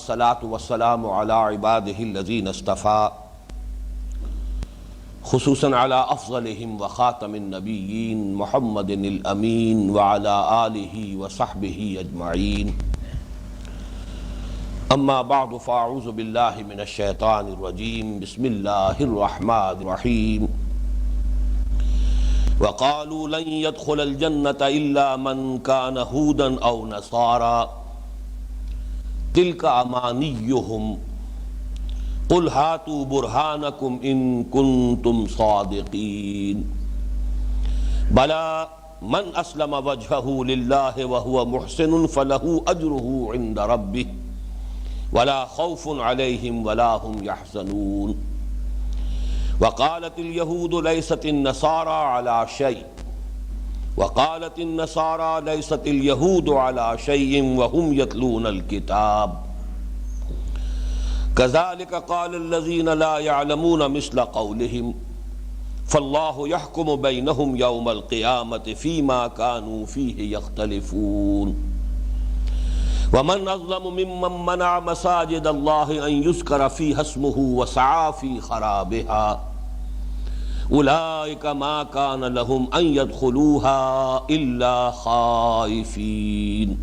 الصلاة والسلام على عباده الذين اصطفى خصوصا على افضلهم وخاتم النبيين محمد الامين وعلى آله وصحبه اجمعين اما بعد فاعوذ بالله من الشيطان الرجيم بسم الله الرحمن الرحيم وقالوا لن يدخل الجنة الا من كان هودا او نصارى تلك امانيهم قل هاتوا برهانكم ان كنتم صادقين بلى من اسلم وجهه لله وهو محسن فله اجره عند ربه ولا خوف عليهم ولا هم يحزنون وقالت اليهود ليست النصارى على شيء وقالت النصارى ليست اليهود على شيء وهم يتلون الكتاب كذلك قال الذين لا يعلمون مثل قولهم فالله يحكم بينهم يوم القيامة فيما كانوا فيه يختلفون ومن أظلم ممن منع مساجد الله أن يذكر فيها اسمه وسعى في خرابها أولئك ما كان لهم أن يدخلوها إلا خائفين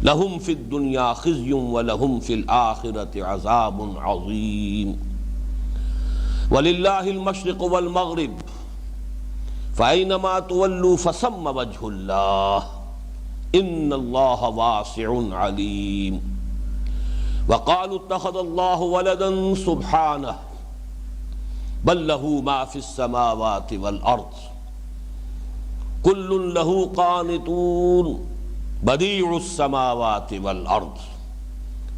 لهم في الدنيا خزي ولهم في الآخرة عذاب عظيم ولله المشرق والمغرب فأينما تولوا فثم وجه الله إن الله واسع عليم وقالوا اتخذ الله ولدا سبحانه بل له ما في السماوات والأرض كل له قانتون بديع السماوات والأرض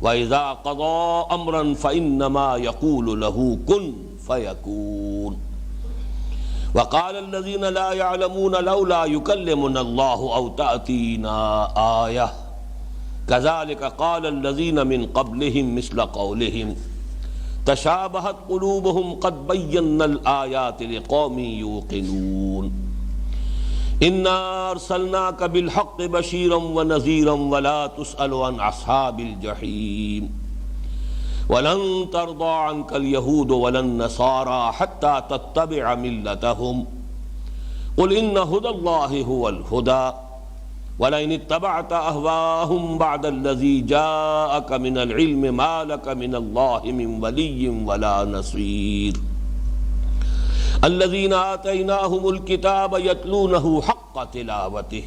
وإذا قضى أمرا فإنما يقول له كن فيكون وقال الذين لا يعلمون لولا يكلمنا الله أو تأتينا آية كذلك قال الذين من قبلهم مثل قولهم تشابهت قلوبهم قد بينا الآيات لقوم يوقنون إنا أرسلناك بالحق بشيرا ونذيرا ولا تسأل عن أصحاب الجحيم ولن ترضى عنك اليهود ولا النصارى حتى تتبع ملتهم قل إن هدى الله هو الهدى ولئن اتبعت أهواءهم بعد الذي جاءك من العلم ما لك من الله من ولي ولا نصير الذين آتيناهم الكتاب يتلونه حق تلاوته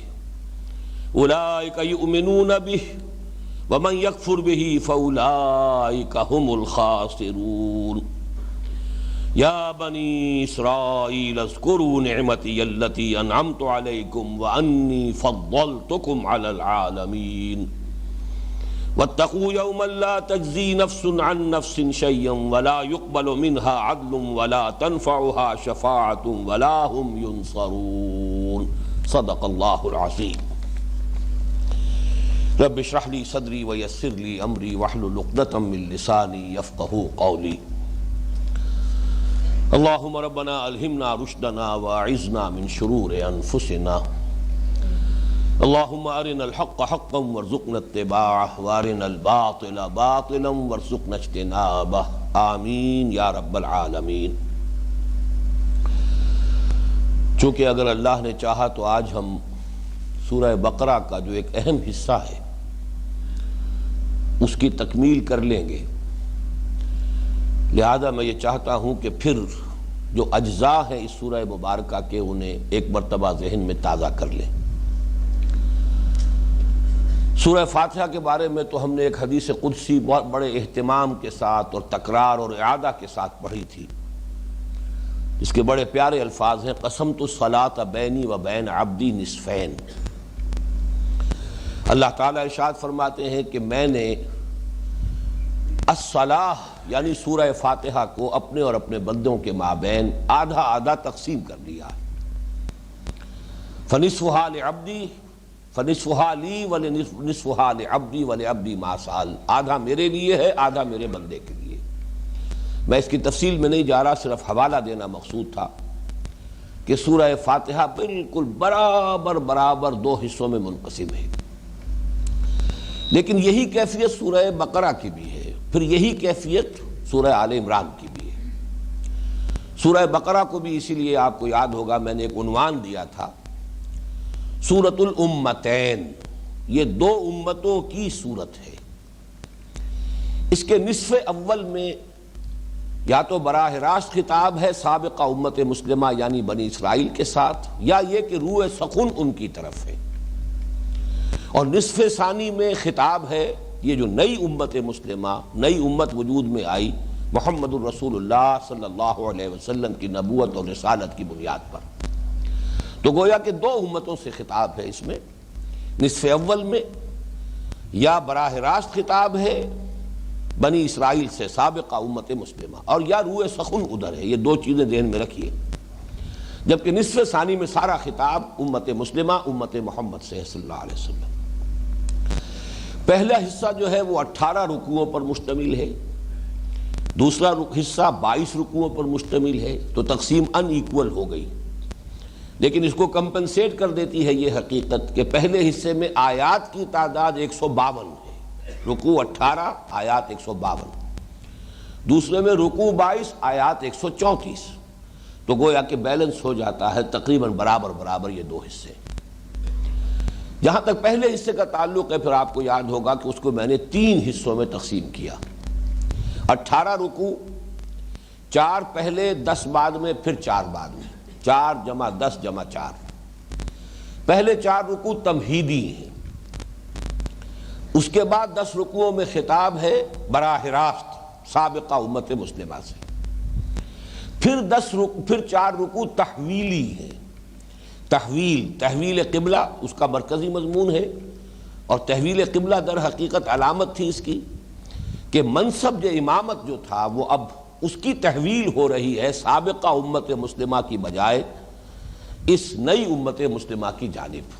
أولئك يؤمنون به ومن يكفر به فأولئك هم الخاسرون يا بني إسرائيل اذكروا نعمتي التي أنعمت عليكم وأني فضلتكم على العالمين واتقوا يوما لا تجزي نفس عن نفس شيئا ولا يقبل منها عدل ولا تنفعها شفاعة ولا هم ينصرون صدق الله العظيم رب اشرح لي صدري ويسر لي امري واحلل عقدة من لساني يفقهوا قولي اللهم ربنا الهمنا رشدنا واعذنا من شرور انفسنا اللهم ارنا الحق حقا وارزقنا اتباعه وارنا الباطل باطلا وارزقنا اجتنابه آمین یا رب العالمین۔ چونکہ اگر اللہ نے چاہا تو آج ہم سورہ بقرہ کا جو ایک اہم حصہ ہے اس کی تکمیل کر لیں گے، لہذا میں یہ چاہتا ہوں کہ پھر جو اجزاء ہیں اس سورہ مبارکہ کے انہیں ایک مرتبہ ذہن میں تازہ کر لیں۔ سورہ فاتحہ کے بارے میں تو ہم نے ایک حدیث قدسی بہت بڑے اہتمام کے ساتھ اور تکرار اور اعادہ کے ساتھ پڑھی تھی، اس کے بڑے پیارے الفاظ ہیں قسمت الصلاۃ بینی و بین عبدی نصفین۔ اللہ تعالیٰ ارشاد فرماتے ہیں کہ میں نے الصلاۃ یعنی سورہ فاتحہ کو اپنے اور اپنے بندوں کے مابین آدھا آدھا تقسیم کر دیا، فنصفہا لعبدی فنصفہا لی ونصفہا لعبدی ولعبدی ما سأل، آدھا میرے لیے ہے آدھا میرے بندے کے لیے۔ میں اس کی تفصیل میں نہیں جا رہا، صرف حوالہ دینا مقصود تھا کہ سورہ فاتحہ بالکل برابر دو حصوں میں منقسم ہے۔ لیکن یہی کیفیت سورہ بقرہ کی بھی ہے، پھر یہی کیفیت سورہ آل عمران کی بھی ہے۔ سورہ بقرہ کو بھی اسی لیے آپ کو یاد ہوگا میں نے ایک عنوان دیا تھا، سورۃ الامتین، یہ دو امتوں کی سورت ہے۔ اس کے نصف اول میں یا تو براہ راست خطاب ہے سابقہ امت مسلمہ یعنی بنی اسرائیل کے ساتھ، یا یہ کہ روح سخن ان کی طرف ہے، اور نصف ثانی میں خطاب ہے یہ جو نئی امت مسلمہ، نئی امت وجود میں آئی محمد الرسول اللہ صلی اللہ علیہ وسلم کی نبوت اور رسالت کی بنیاد پر۔ تو گویا کہ دو امتوں سے خطاب ہے اس میں، نصف اول میں یا براہ راست خطاب ہے بنی اسرائیل سے سابقہ امت مسلمہ، اور یا روح سخن ادھر ہے، یہ دو چیزیں ذہن میں رکھیے، جبکہ نصف ثانی میں سارا خطاب امت مسلمہ امت محمد سے صلی اللہ علیہ وسلم۔ پہلا حصہ جو ہے وہ 18 رکوعوں پر مشتمل ہے، دوسرا حصہ 22 رکوعوں پر مشتمل ہے، تو تقسیم ان ایکول ہو گئی، لیکن اس کو کمپنسیٹ کر دیتی ہے یہ حقیقت کہ پہلے حصے میں آیات کی تعداد 152 ہے، رکوع 18 آیات 152، دوسرے میں رکوع 22 آیات 134، تو گویا کہ بیلنس ہو جاتا ہے تقریباً برابر یہ دو حصے۔ جہاں تک پہلے حصے کا تعلق ہے، پھر آپ کو یاد ہوگا کہ اس کو میں نے 3 حصوں میں تقسیم کیا، 18 رکوع، 4 پہلے 10 بعد میں، پھر 4 بعد میں، 4 جمع 10 جمع 4۔ پہلے 4 رکوع تمہیدی ہیں، اس کے بعد 10 رکوعوں میں خطاب ہے براہ راست سابقہ امت مسلمہ سے، پھر 4 رکوع تحویلی ہیں۔ تحویل قبلہ اس کا مرکزی مضمون ہے، اور تحویل قبلہ در حقیقت علامت تھی اس کی کہ منصب امامت جو تھا وہ اب اس کی تحویل ہو رہی ہے سابقہ امت مسلمہ کی بجائے اس نئی امت مسلمہ کی جانب۔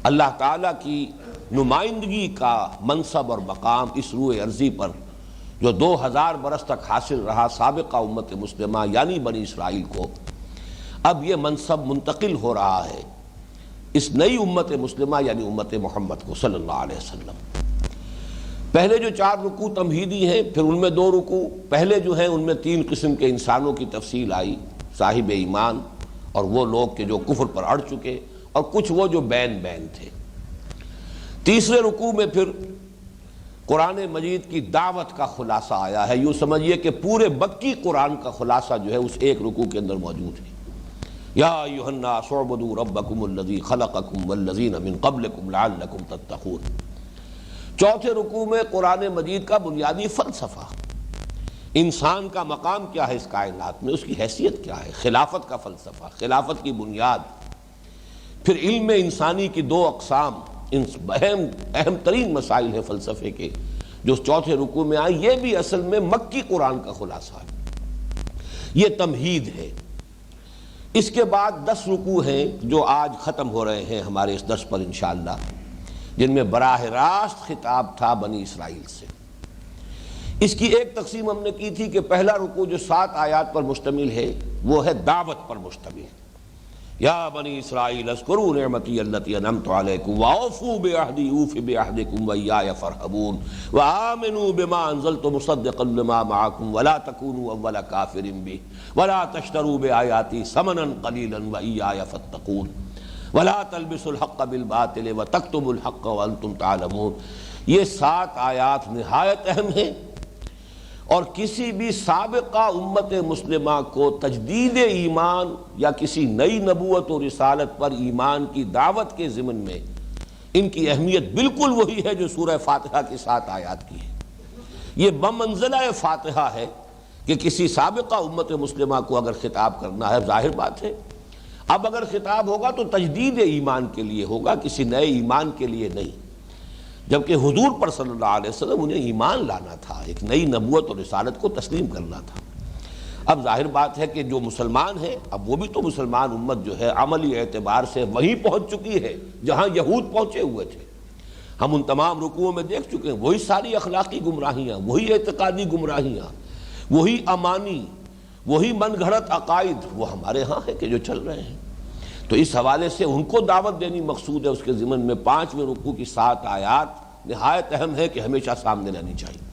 اللہ تعالیٰ کی نمائندگی کا منصب اور مقام اس روئے ارضی پر جو 2000 برس تک حاصل رہا سابقہ امت مسلمہ یعنی بنی اسرائیل کو، اب یہ منصب منتقل ہو رہا ہے اس نئی امت مسلمہ یعنی امت محمد کو صلی اللہ علیہ وسلم۔ پہلے جو 4 رکوع تمہیدی ہیں، پھر ان میں 2 رکوع پہلے جو ہیں ان میں 3 قسم کے انسانوں کی تفصیل آئی، صاحب ایمان اور وہ لوگ کہ جو کفر پر اڑ چکے، اور کچھ وہ جو بین تھے۔ تیسرے رکوع میں پھر قرآن مجید کی دعوت کا خلاصہ آیا ہے، یوں سمجھیے کہ پورے بکی قرآن کا خلاصہ جو ہے اس ایک رکوع کے اندر موجود ہے۔ یا ایھا الناس اعبدوا ربکم الذی خلقکم والذین من قبلکم لعلکم تتقون۔ چوتھے رکوع میں قرآن مجید کا بنیادی فلسفہ، انسان کا مقام کیا ہے اس کائنات میں، اس کی حیثیت کیا ہے، خلافت کا فلسفہ، خلافت کی بنیاد، پھر علم انسانی کی 2 اقسام، اہم ترین مسائل ہیں فلسفے کے جو چوتھے رکوع میں آئے، یہ بھی اصل میں مکی قرآن کا خلاصہ ہے، یہ تمہید ہے۔ اس کے بعد 10 رکوع ہیں جو آج ختم ہو رہے ہیں ہمارے اس درس پر انشاءاللہ، جن میں براہ راست خطاب تھا بنی اسرائیل سے۔ اس کی ایک تقسیم ہم نے کی تھی کہ پہلا رکوع جو 7 آیات پر مشتمل ہے وہ ہے دعوت پر مشتمل، یا بنی اسرائیل اذکروا نعمتی التی انعمت علیکم واوفوا بعہدی اوف بعہدکم وایای فارہبون وآمنوا بما انزلت مصدقا لما معکم ولا تکونوا اول کافر بہ ولا تشتروا بآیاتی ثمنا قلیلا وایای فاتقون ولا تلبسوا الحق بالباطل وتکتموا الحق وانتم تعلمون۔ یہ 7 آیات نہایت اہم ہیں، اور کسی بھی سابقہ امت مسلمہ کو تجدید ایمان یا کسی نئی نبوت و رسالت پر ایمان کی دعوت کے ضمن میں ان کی اہمیت بالکل وہی ہے جو سورہ فاتحہ کی 7 آیات کی ہے۔ یہ بمنزلہ فاتحہ ہے کہ کسی سابقہ امت مسلمہ کو اگر خطاب کرنا ہے، ظاہر بات ہے اب اگر خطاب ہوگا تو تجدید ایمان کے لیے ہوگا، کسی نئے ایمان کے لیے نہیں، جبکہ حضور پر صلی اللہ علیہ وسلم انہیں ایمان لانا تھا، ایک نئی نبوت اور رسالت کو تسلیم کرنا تھا۔ اب ظاہر بات ہے کہ جو مسلمان ہیں اب وہ بھی تو مسلمان امت جو ہے عملی اعتبار سے وہیں پہنچ چکی ہے جہاں یہود پہنچے ہوئے تھے۔ ہم ان تمام رکوعوں میں دیکھ چکے ہیں وہی ساری اخلاقی گمراہیاں، وہی اعتقادی گمراہیاں، وہی امانی، وہی من گھڑت عقائد وہ ہمارے ہاں ہیں کہ جو چل رہے ہیں۔ تو اس حوالے سے ان کو دعوت دینی مقصود ہے۔ اس کے ضمن میں 5ویں رکوع کی 7 آیات نہایت اہم ہے کہ ہمیشہ سامنے رہنی چاہیے۔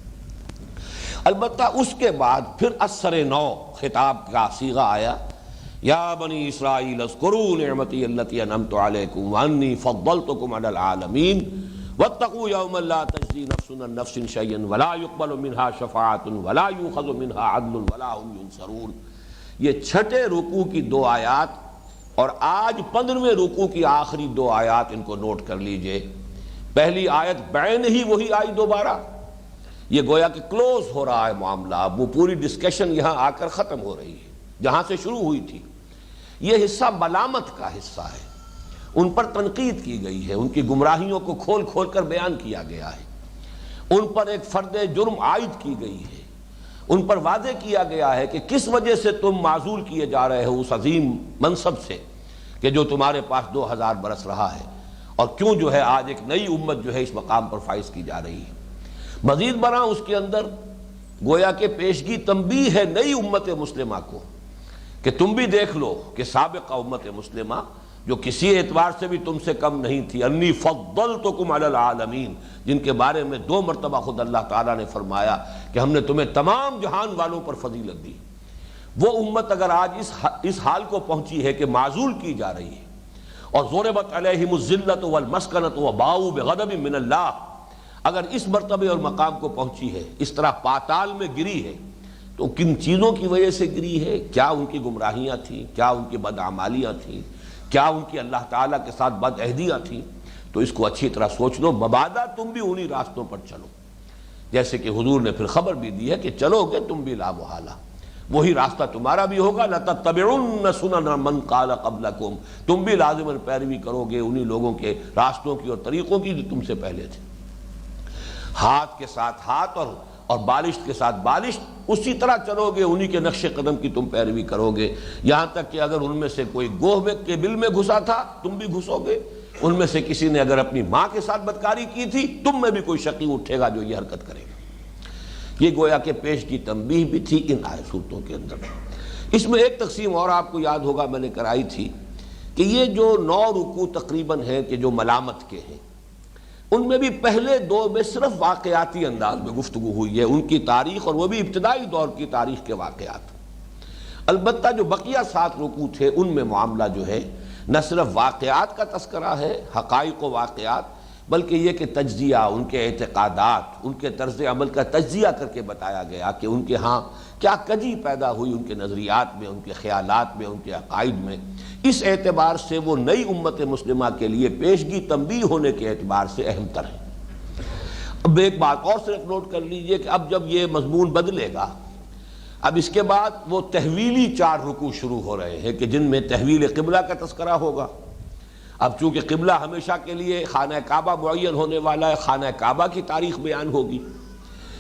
البتہ اس کے بعد پھر اثر نو خطاب کا صیغہ آیا، یا بنی اسرائیل اذکروا نعمتی التی انعمت علیکم وانی فضلتکم علی العالمین واتقوا یوما لا تجزی نفس عن نفس شیئا ولا یقبل منها شفاعۃ ولا یؤخذ منها عدل ولا هم ینصرون۔ یہ چھٹے رکوع کی دو آیات اور آج 15ویں رکوع کی آخری دو آیات، ان کو نوٹ کر لیجئے۔ پہلی آیت بعین ہی وہی آئی دوبارہ، یہ گویا کہ کلوز ہو رہا ہے معاملہ، اب وہ پوری ڈسکشن یہاں آ کر ختم ہو رہی ہے جہاں سے شروع ہوئی تھی۔ یہ حصہ ملامت کا حصہ ہے، ان پر تنقید کی گئی ہے، ان کی گمراہیوں کو کھول کھول کر بیان کیا گیا ہے، ان پر ایک فرد جرم عائد کی گئی ہے، ان پر واضح کیا گیا ہے کہ کس وجہ سے تم معزول کیے جا رہے ہو اس عظیم منصب سے کہ جو تمہارے پاس 2000 برس رہا ہے، اور کیوں جو ہے آج ایک نئی امت جو ہے اس مقام پر فائز کی جا رہی ہے۔ مزید برآں اس کے اندر گویا کہ پیشگی تنبیہ ہے نئی امت مسلمہ کو کہ تم بھی دیکھ لو کہ سابقہ امت مسلمہ جو کسی اعتبار سے بھی تم سے کم نہیں تھی، انی فضلتکم علی العالمین، جن کے بارے میں 2 مرتبہ خود اللہ تعالیٰ نے فرمایا کہ ہم نے تمہیں تمام جہان والوں پر فضیلت دی، وہ امت اگر آج اس حال کو پہنچی ہے کہ معزول کی جا رہی ہے اور ضربت علیہم الذلۃ والمسکنۃ وباؤوا بغضب من اللہ، اگر اس مرتبے اور مقام کو پہنچی ہے، اس طرح پاتال میں گری ہے، تو کن چیزوں کی وجہ سے گری ہے؟ کیا ان کی گمراہیاں تھیں؟ کیا ان کی بدعمالیاں تھیں؟ کیا ان کی اللہ تعالیٰ کے ساتھ بد عہدیاں تھیں؟ تو اس کو اچھی طرح سوچ لو، مبادا تم بھی انہی راستوں پر چلو، جیسے کہ حضور نے پھر خبر بھی دی ہے کہ چلو گے تم بھی لا محالہ، وہی راستہ تمہارا بھی ہوگا، لَتَتَّبِعُنَّ سُنَنَ مَنْ قَالَ قَبْلَكُمْ، تم بھی لازماً پیروی کرو گے انہی لوگوں کے راستوں کی اور طریقوں کی جو تم سے پہلے تھے۔ ہاتھ کے ساتھ ہاتھ اور بالشت کے ساتھ بالشت، اسی طرح چلو گے، انہی کے نقش قدم کی تم پیروی کرو گے، یہاں تک کہ اگر ان میں سے کوئی گوہ کے بل میں گھسا تھا تم بھی گھسو گے، ان میں سے کسی نے اگر اپنی ماں کے ساتھ بدکاری کی تھی تم میں بھی کوئی شقی اٹھے گا جو یہ حرکت کرے گا۔ یہ گویا کہ پیش کی تنبیہ بھی تھی ان آیت صورتوں کے اندر۔ اس میں ایک تقسیم اور آپ کو یاد ہوگا میں نے کرائی تھی کہ یہ جو 9 رکوع تقریباً ہیں کہ جو ملامت کے ہیں، ان میں بھی پہلے 2 میں صرف واقعاتی انداز میں گفتگو ہوئی ہے، ان کی تاریخ، اور وہ بھی ابتدائی دور کی تاریخ کے واقعات۔ البتہ جو بقیہ 7 رکوع تھے ان میں معاملہ جو ہے نہ صرف واقعات کا تذکرہ ہے، حقائق و واقعات، بلکہ یہ کہ تجزیہ، ان کے اعتقادات، ان کے طرز عمل کا تجزیہ کر کے بتایا گیا کہ ان کے ہاں کیا کجی پیدا ہوئی ان کے نظریات میں، ان کے خیالات میں، ان کے عقائد میں۔ اس اعتبار سے وہ نئی امت مسلمہ کے لیے پیشگی تنبیہ ہونے کے اعتبار سے اہم تر ہے۔ اب ایک بات اور صرف نوٹ کر لیجئے کہ اب جب یہ مضمون بدلے گا، اب اس کے بعد وہ تحویلی 4 رکوع شروع ہو رہے ہیں کہ جن میں تحویل قبلہ کا تذکرہ ہوگا۔ اب چونکہ قبلہ ہمیشہ کے لیے خانہ کعبہ معین ہونے والا ہے، خانہ کعبہ کی تاریخ بیان ہوگی،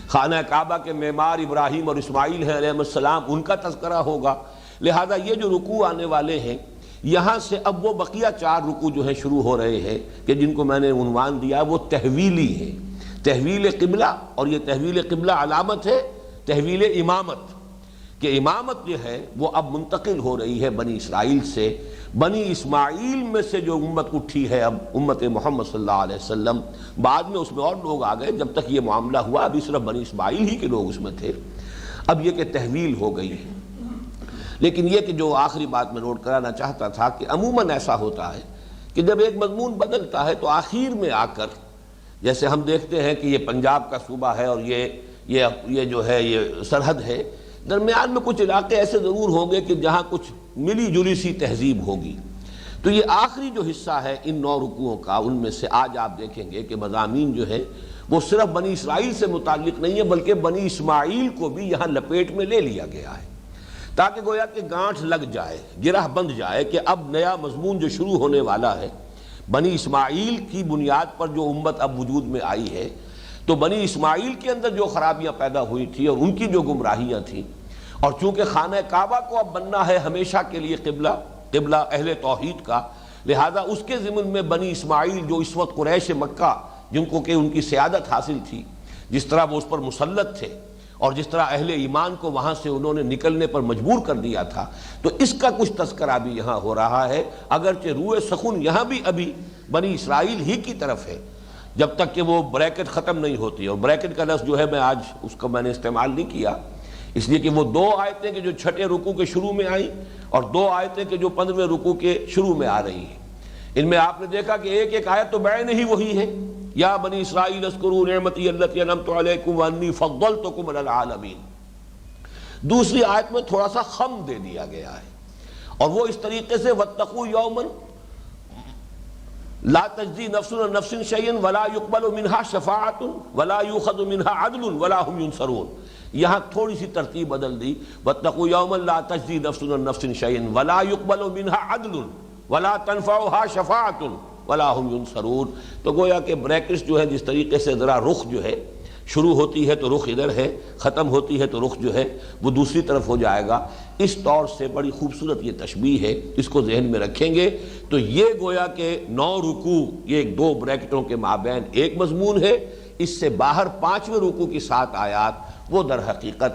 خانہ کعبہ کے معمار ابراہیم اور اسماعیل ہیں علیہ السلام، ان کا تذکرہ ہوگا۔ لہذا یہ جو رکوع آنے والے ہیں یہاں سے اب وہ بقیہ 4 رکوع جو ہیں شروع ہو رہے ہیں کہ جن کو میں نے عنوان دیا وہ تحویلی ہے، تحویل قبلہ، اور یہ تحویل قبلہ علامت ہے تحویل امامت، کہ امامت جو ہے وہ اب منتقل ہو رہی ہے بنی اسرائیل سے، بنی اسماعیل میں سے جو امت اٹھی ہے اب امت محمد صلی اللہ علیہ وسلم، بعد میں اس میں اور لوگ آ گئے، جب تک یہ معاملہ ہوا ابھی صرف بنی اسماعیل ہی کے لوگ اس میں تھے، اب یہ کہ تحویل ہو گئی ہے۔ لیکن یہ کہ جو آخری بات میں نوٹ کرانا چاہتا تھا کہ عموماً ایسا ہوتا ہے کہ جب ایک مضمون بدلتا ہے تو آخر میں آ کر، جیسے ہم دیکھتے ہیں کہ یہ پنجاب کا صوبہ ہے اور یہ جو ہے یہ سرحد ہے، درمیان میں کچھ علاقے ایسے ضرور ہوں گے کہ جہاں کچھ ملی جلی سی تہذیب ہوگی، تو یہ آخری جو حصہ ہے ان 9 رکوعوں کا، ان میں سے آج آپ دیکھیں گے کہ مضامین جو ہے وہ صرف بنی اسرائیل سے متعلق نہیں ہے بلکہ بنی اسماعیل کو بھی یہاں لپیٹ میں لے لیا گیا ہے، تاکہ گویا کہ گانٹھ لگ جائے، گرہ بند جائے کہ اب نیا مضمون جو شروع ہونے والا ہے، بنی اسماعیل کی بنیاد پر جو امت اب وجود میں آئی ہے، تو بنی اسماعیل کے اندر جو خرابیاں پیدا ہوئی تھی اور ان کی جو گمراہیاں تھیں، اور چونکہ خانہ کعبہ کو اب بننا ہے ہمیشہ کے لیے قبلہ اہل توحید کا، لہذا اس کے ضمن میں بنی اسماعیل جو اس وقت قریش مکہ جن کو کہ ان کی سیادت حاصل تھی، جس طرح وہ اس پر مسلط تھے اور جس طرح اہل ایمان کو وہاں سے انہوں نے نکلنے پر مجبور کر دیا تھا، تو اس کا کچھ تذکرہ بھی یہاں ہو رہا ہے، اگرچہ روئے سخن یہاں بھی ابھی بنی اسرائیل ہی کی طرف ہے، جب تک کہ وہ بریکٹ ختم نہیں ہوتی. اور بریکٹ کا لفظ جو ہے میں آج اس کو میں نے استعمال نہیں کیا، اس لیے کہ وہ 2 آیتیں کہ جو چھٹے رکوع کے شروع میں آئیں اور 2 آیتیں کہ جو 15ویں رکوع کے شروع میں آ رہی ہیں، ان میں آپ نے دیکھا کہ ایک ایک آیت تو بعین ہی وہی ہے. یا بنی اسرائیل اذکروا نعمتی التی انعمت علیکم وانی فضلتکم علی العالمین. دوسری آیت میں تھوڑا سا خم دے دیا گیا ہے، اور وہ اس طریقے سے واتقوا یوما لا تجزی نفس عن نفس شیئا ولا يقبل منها شفاعۃ ولا يؤخذ منها عدل ولا هم ينصرون. یہاں تھوڑی سی ترتیب بدل دی، واتقوا یوما لا تجزی نفس عن نفس شیئا ولا يقبل منها عدل ولا تنفعها شفاعۃ ولا هم ينصرون. تو گویا کہ بریکٹس جو ہے جس طریقے سے ذرا رخ جو ہے شروع ہوتی ہے تو رخ ادھر ہے، ختم ہوتی ہے تو رخ جو ہے وہ دوسری طرف ہو جائے گا. اس طور سے بڑی خوبصورت یہ تشبیہ ہے، اس کو ذہن میں رکھیں گے تو یہ گویا کہ 9 رکوع یہ 2 بریکٹوں کے مابین ایک مضمون ہے. اس سے باہر 5ویں رکوع کی 7 آیات وہ در حقیقت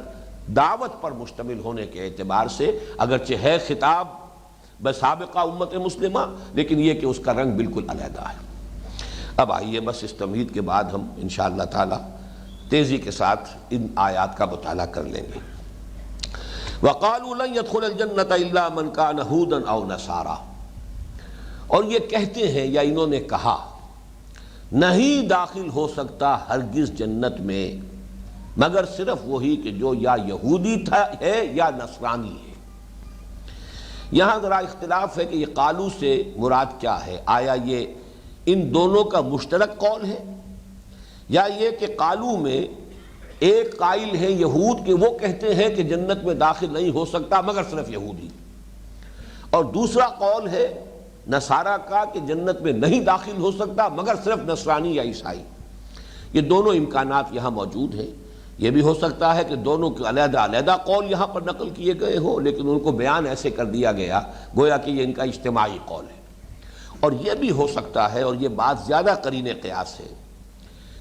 دعوت پر مشتمل ہونے کے اعتبار سے اگرچہ ہے خطاب بسابقہ امت مسلمہ، لیکن یہ کہ اس کا رنگ بالکل علیحدہ ہے. اب آئیے بس اس تمہید کے بعد ہم انشاءاللہ تعالی تیزی کے ساتھ ان آیات کا مطالعہ کر لیں گے. وَقَالُوا لَن يَدْخُلَ الْجَنَّةَ إِلَّا مَنْ كَانَ هُودًا أَوْ نَصَارَىٰ. اور یہ کہتے ہیں یا انہوں نے کہا نہیں داخل ہو سکتا ہرگز جنت میں مگر صرف وہی کہ جو یا یہودی ہے یا نصرانی ہے. یہاں ذرا اختلاف ہے کہ یہ قالو سے مراد کیا ہے. آیا یہ ان دونوں کا مشترک قول ہے یا یہ کہ قالو میں ایک قائل ہے یہود کے وہ کہتے ہیں کہ جنت میں داخل نہیں ہو سکتا مگر صرف یہودی، اور دوسرا قول ہے نصارہ کا کہ جنت میں نہیں داخل ہو سکتا مگر صرف نصرانی یا عیسائی. یہ دونوں امکانات یہاں موجود ہیں. یہ بھی ہو سکتا ہے کہ دونوں کے علیحدہ علیحدہ قول یہاں پر نقل کیے گئے ہوں، لیکن ان کو بیان ایسے کر دیا گیا گویا کہ یہ ان کا اجتماعی قول ہے. اور یہ بھی ہو سکتا ہے، اور یہ بات زیادہ قرین قیاس ہے،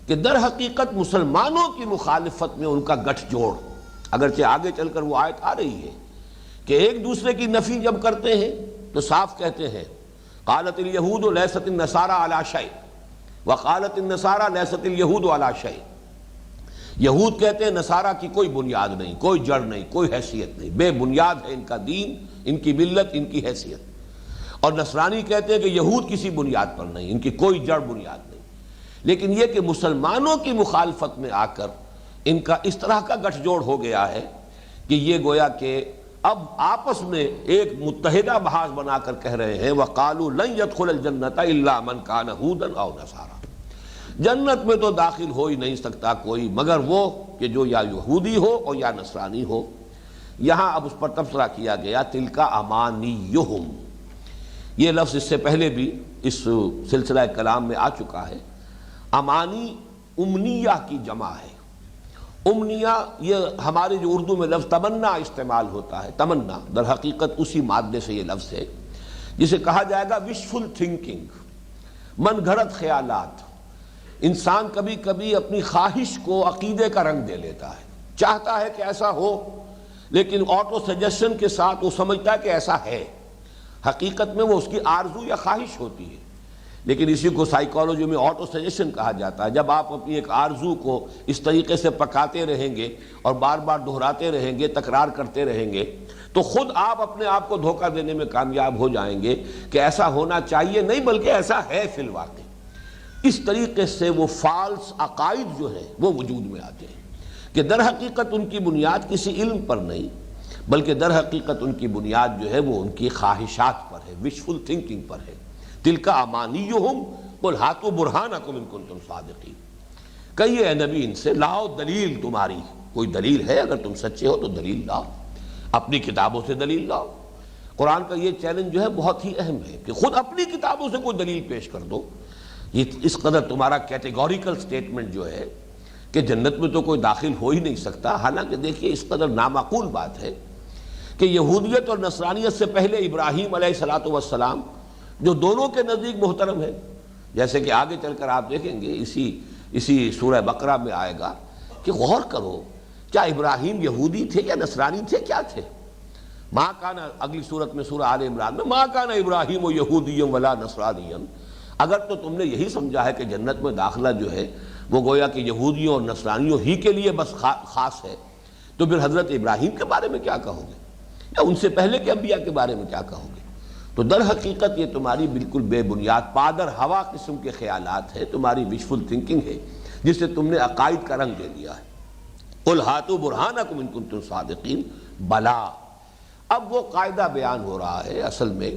کہ در حقیقت مسلمانوں کی مخالفت میں ان کا گٹھ جوڑ، اگرچہ آگے چل کر وہ آیت آ رہی ہے کہ ایک دوسرے کی نفی جب کرتے ہیں تو صاف کہتے ہیں قالت الیہود لیست النصارى علی شیء وقالت النصارى لیست الیہود علی شیء. یہود کہتے ہیں نصارہ کی کوئی بنیاد نہیں، کوئی جڑ نہیں، کوئی حیثیت نہیں، بے بنیاد ہے ان کا دین، ان کی ملت، ان کی حیثیت. اور نصرانی کہتے ہیں کہ یہود کسی بنیاد پر نہیں، ان کی کوئی جڑ بنیاد نہیں. لیکن یہ کہ مسلمانوں کی مخالفت میں آ کر ان کا اس طرح کا گٹھ جوڑ ہو گیا ہے کہ یہ گویا کہ اب آپس میں ایک متحدہ بحث بنا کر کہہ رہے ہیں وَقَالُوا لَن يَدْخُلَ الْجَنَّةَ إِلَّا مَنْ كَانَ هُودًا أَوْ نَصَارَىٰ. جنت میں تو داخل ہو ہی نہیں سکتا کوئی مگر وہ کہ جو یا یہودی ہو اور یا نصرانی ہو. یہاں اب اس پر تبصرہ کیا گیا تِلْكَ أَمَانِيُّهُمْ. یہ لفظ اس سے پہلے بھی اس سلسلہ کلام میں آ چکا ہے. امانی امنیہ کی جمع ہے. امنیہ یہ ہمارے جو اردو میں لفظ تمنا استعمال ہوتا ہے، تمنا در حقیقت اسی مادے سے یہ لفظ ہے جسے کہا جائے گا وشفل تھنکنگ، من گھڑت خیالات. انسان کبھی کبھی اپنی خواہش کو عقیدے کا رنگ دے لیتا ہے، چاہتا ہے کہ ایسا ہو لیکن آٹو سجیشن کے ساتھ وہ سمجھتا ہے کہ ایسا ہے. حقیقت میں وہ اس کی آرزو یا خواہش ہوتی ہے، لیکن اسی کو سائیکالوجی میں آٹو سجیشن کہا جاتا ہے. جب آپ اپنی ایک آرزو کو اس طریقے سے پکاتے رہیں گے اور بار بار دہراتے رہیں گے، تکرار کرتے رہیں گے، تو خود آپ اپنے آپ کو دھوکہ دینے میں کامیاب ہو جائیں گے کہ ایسا ہونا چاہیے نہیں بلکہ ایسا ہے فی الواقع. اس طریقے سے وہ فالس عقائد جو ہیں وہ وجود میں آتے ہیں کہ در حقیقت ان کی بنیاد کسی علم پر نہیں بلکہ در حقیقت ان کی بنیاد جو ہے وہ ان کی خواہشات پر ہے، وشفل تھنکنگ پر ہے. تِلْكَ أَمَانِيُّهُمْ قُلْ هَاتُوا بُرْهَانَكُمْ إِن كُنتُمْ صَادِقِينَ. کہیے اے نبی ان سے لاؤ دلیل تمہاری، کوئی دلیل ہے اگر تم سچے ہو تو دلیل لاؤ، اپنی کتابوں سے دلیل لاؤ. قرآن کا یہ چیلنج جو ہے بہت ہی اہم ہے کہ خود اپنی کتابوں سے کوئی دلیل پیش کر دو. یہ اس قدر تمہارا کیٹیگوریکل سٹیٹمنٹ جو ہے کہ جنت میں تو کوئی داخل ہو ہی نہیں سکتا. حالانکہ دیکھیے اس قدر نامعقول بات ہے کہ یہودیت اور نصرانیت سے پہلے ابراہیم علیہ السلام جو دونوں کے نزدیک محترم ہے، جیسے کہ آگے چل کر آپ دیکھیں گے اسی سورہ بقرہ میں آئے گا کہ غور کرو کیا ابراہیم یہودی تھے یا نصرانی تھے، کیا تھے؟ ماں کانا، اگلی صورت میں سورہ آل عمران میں ماں کانا ابراہیم و یہودی ولا نصرانی. اگر تو تم نے یہی سمجھا ہے کہ جنت میں داخلہ جو ہے وہ گویا کہ یہودیوں اور نصرانیوں ہی کے لیے بس خاص ہے، تو پھر حضرت ابراہیم کے بارے میں کیا کہو گے، یا ان سے پہلے کے انبیاء کے بارے میں کیا کہو گے؟ تو در حقیقت یہ تمہاری بالکل بے بنیاد پادر ہوا قسم کے خیالات ہیں، تمہاری وشفل تھنکنگ ہے جس سے تم نے عقائد کا رنگ دے دیا ہے۔ قُلْ هَاتُوا بُرْهَانَكُمْ إِن كُنتُمْ صَادِقِينَ، بلا۔ اب وہ قاعدہ بیان ہو رہا ہے اصل میں،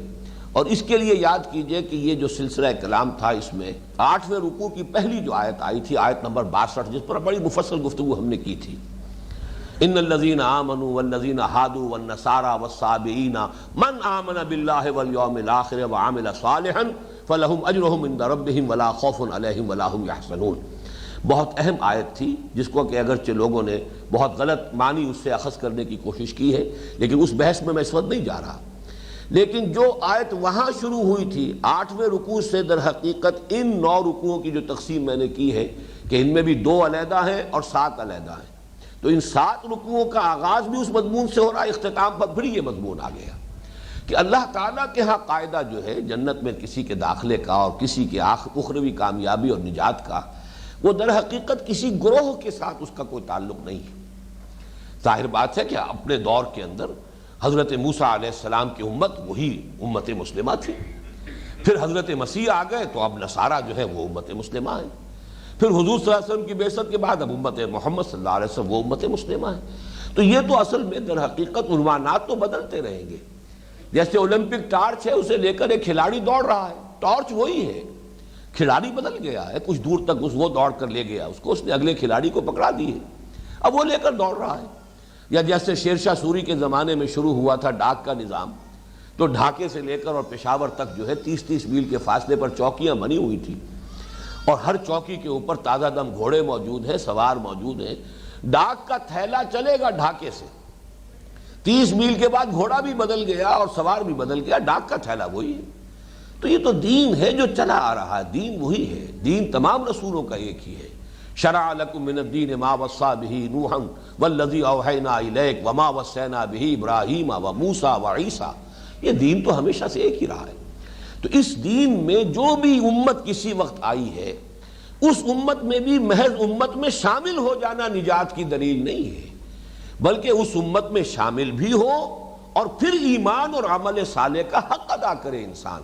اور اس کے لیے یاد کیجئے کہ یہ جو سلسلہ کلام تھا اس میں 8ویں رکوع کی پہلی جو آیت آئی تھی، آیت نمبر 62، جس پر بڑی مفصل گفتگو ہم نے کی تھی، ان الذین آمنوا والذین ہادوا والنصارى والصابئین من آمن باللہ والیوم الآخر وعمل صالحا فلہم اجرہم عند ربہم ولا خوف علیہم ولا ہم یحزنون۔ بہت اہم آیت تھی جس کو کہ اگرچہ لوگوں نے بہت غلط معنی اس سے اخذ کرنے کی کوشش کی ہے، لیکن اس بحث میں اس وقت نہیں جا رہا۔ لیکن جو آیت وہاں شروع ہوئی تھی 8ویں رکوع سے، در حقیقت ان 9 رکوعوں کی جو تقسیم میں نے کی ہے کہ ان میں بھی 2 علیحدہ ہیں اور 7 علیحدہ ہیں، تو ان 7 رکوعوں کا آغاز بھی اس مضمون سے ہو رہا ہے، اختتام پر پھر یہ مضمون آ گیا کہ اللہ تعالیٰ کے ہاں قاعدہ جو ہے جنت میں کسی کے داخلے کا اور کسی کے اخروی کامیابی اور نجات کا، وہ در حقیقت کسی گروہ کے ساتھ اس کا کوئی تعلق نہیں ہے۔ ظاہر بات ہے کہ اپنے دور کے اندر حضرت موسیٰ علیہ السلام کی امت وہی امت مسلمہ تھی، پھر حضرت مسیح آ گئے تو اب نصارہ جو ہے وہ امت مسلمہ ہے، پھر حضور صلی اللہ علیہ وسلم کی بعثت کے بعد اب امت محمد صلی اللہ علیہ وسلم وہ امت مسلمہ ہے۔ تو یہ تو اصل میں در حقیقت عنوانات تو بدلتے رہیں گے، جیسے اولمپک ٹارچ ہے اسے لے کر ایک کھلاڑی دوڑ رہا ہے، ٹارچ وہی ہے، کھلاڑی بدل گیا ہے، کچھ دور تک وہ دوڑ کر لے گیا اس کو، اس نے اگلے کھلاڑی کو پکڑا دی ہے، اب وہ لے کر دوڑ رہا ہے۔ یا جیسے شیر شاہ سوری کے زمانے میں شروع ہوا تھا ڈاک کا نظام، تو ڈھاکے سے لے کر اور پشاور تک جو ہے 30-30 میل کے فاصلے پر چوکیاں بنی ہوئی تھی، اور ہر چوکی کے اوپر تازہ دم گھوڑے موجود ہیں، سوار موجود ہیں، ڈاک کا تھیلا چلے گا ڈھاکے سے، 30 میل کے بعد گھوڑا بھی بدل گیا اور سوار بھی بدل گیا، ڈاک کا تھیلا وہی ہے۔ تو یہ تو دین ہے جو چلا آ رہا ہے، دین وہی ہے، دین تمام رسولوں کا ایک ہی ہے۔ شرع لکم من الدین ما وصی بہ نوحا والذی اوحینا الیک وما وصینا بہ ابراہیم وموسیٰ وعیسیٰ، یہ دین تو ہمیشہ سے ایک ہی رہا ہے۔ تو اس دین میں جو بھی امت کسی وقت آئی ہے، اس امت میں بھی محض امت میں شامل ہو جانا نجات کی دلیل نہیں ہے، بلکہ اس امت میں شامل بھی ہو اور پھر ایمان اور عمل صالح کا حق ادا کرے انسان،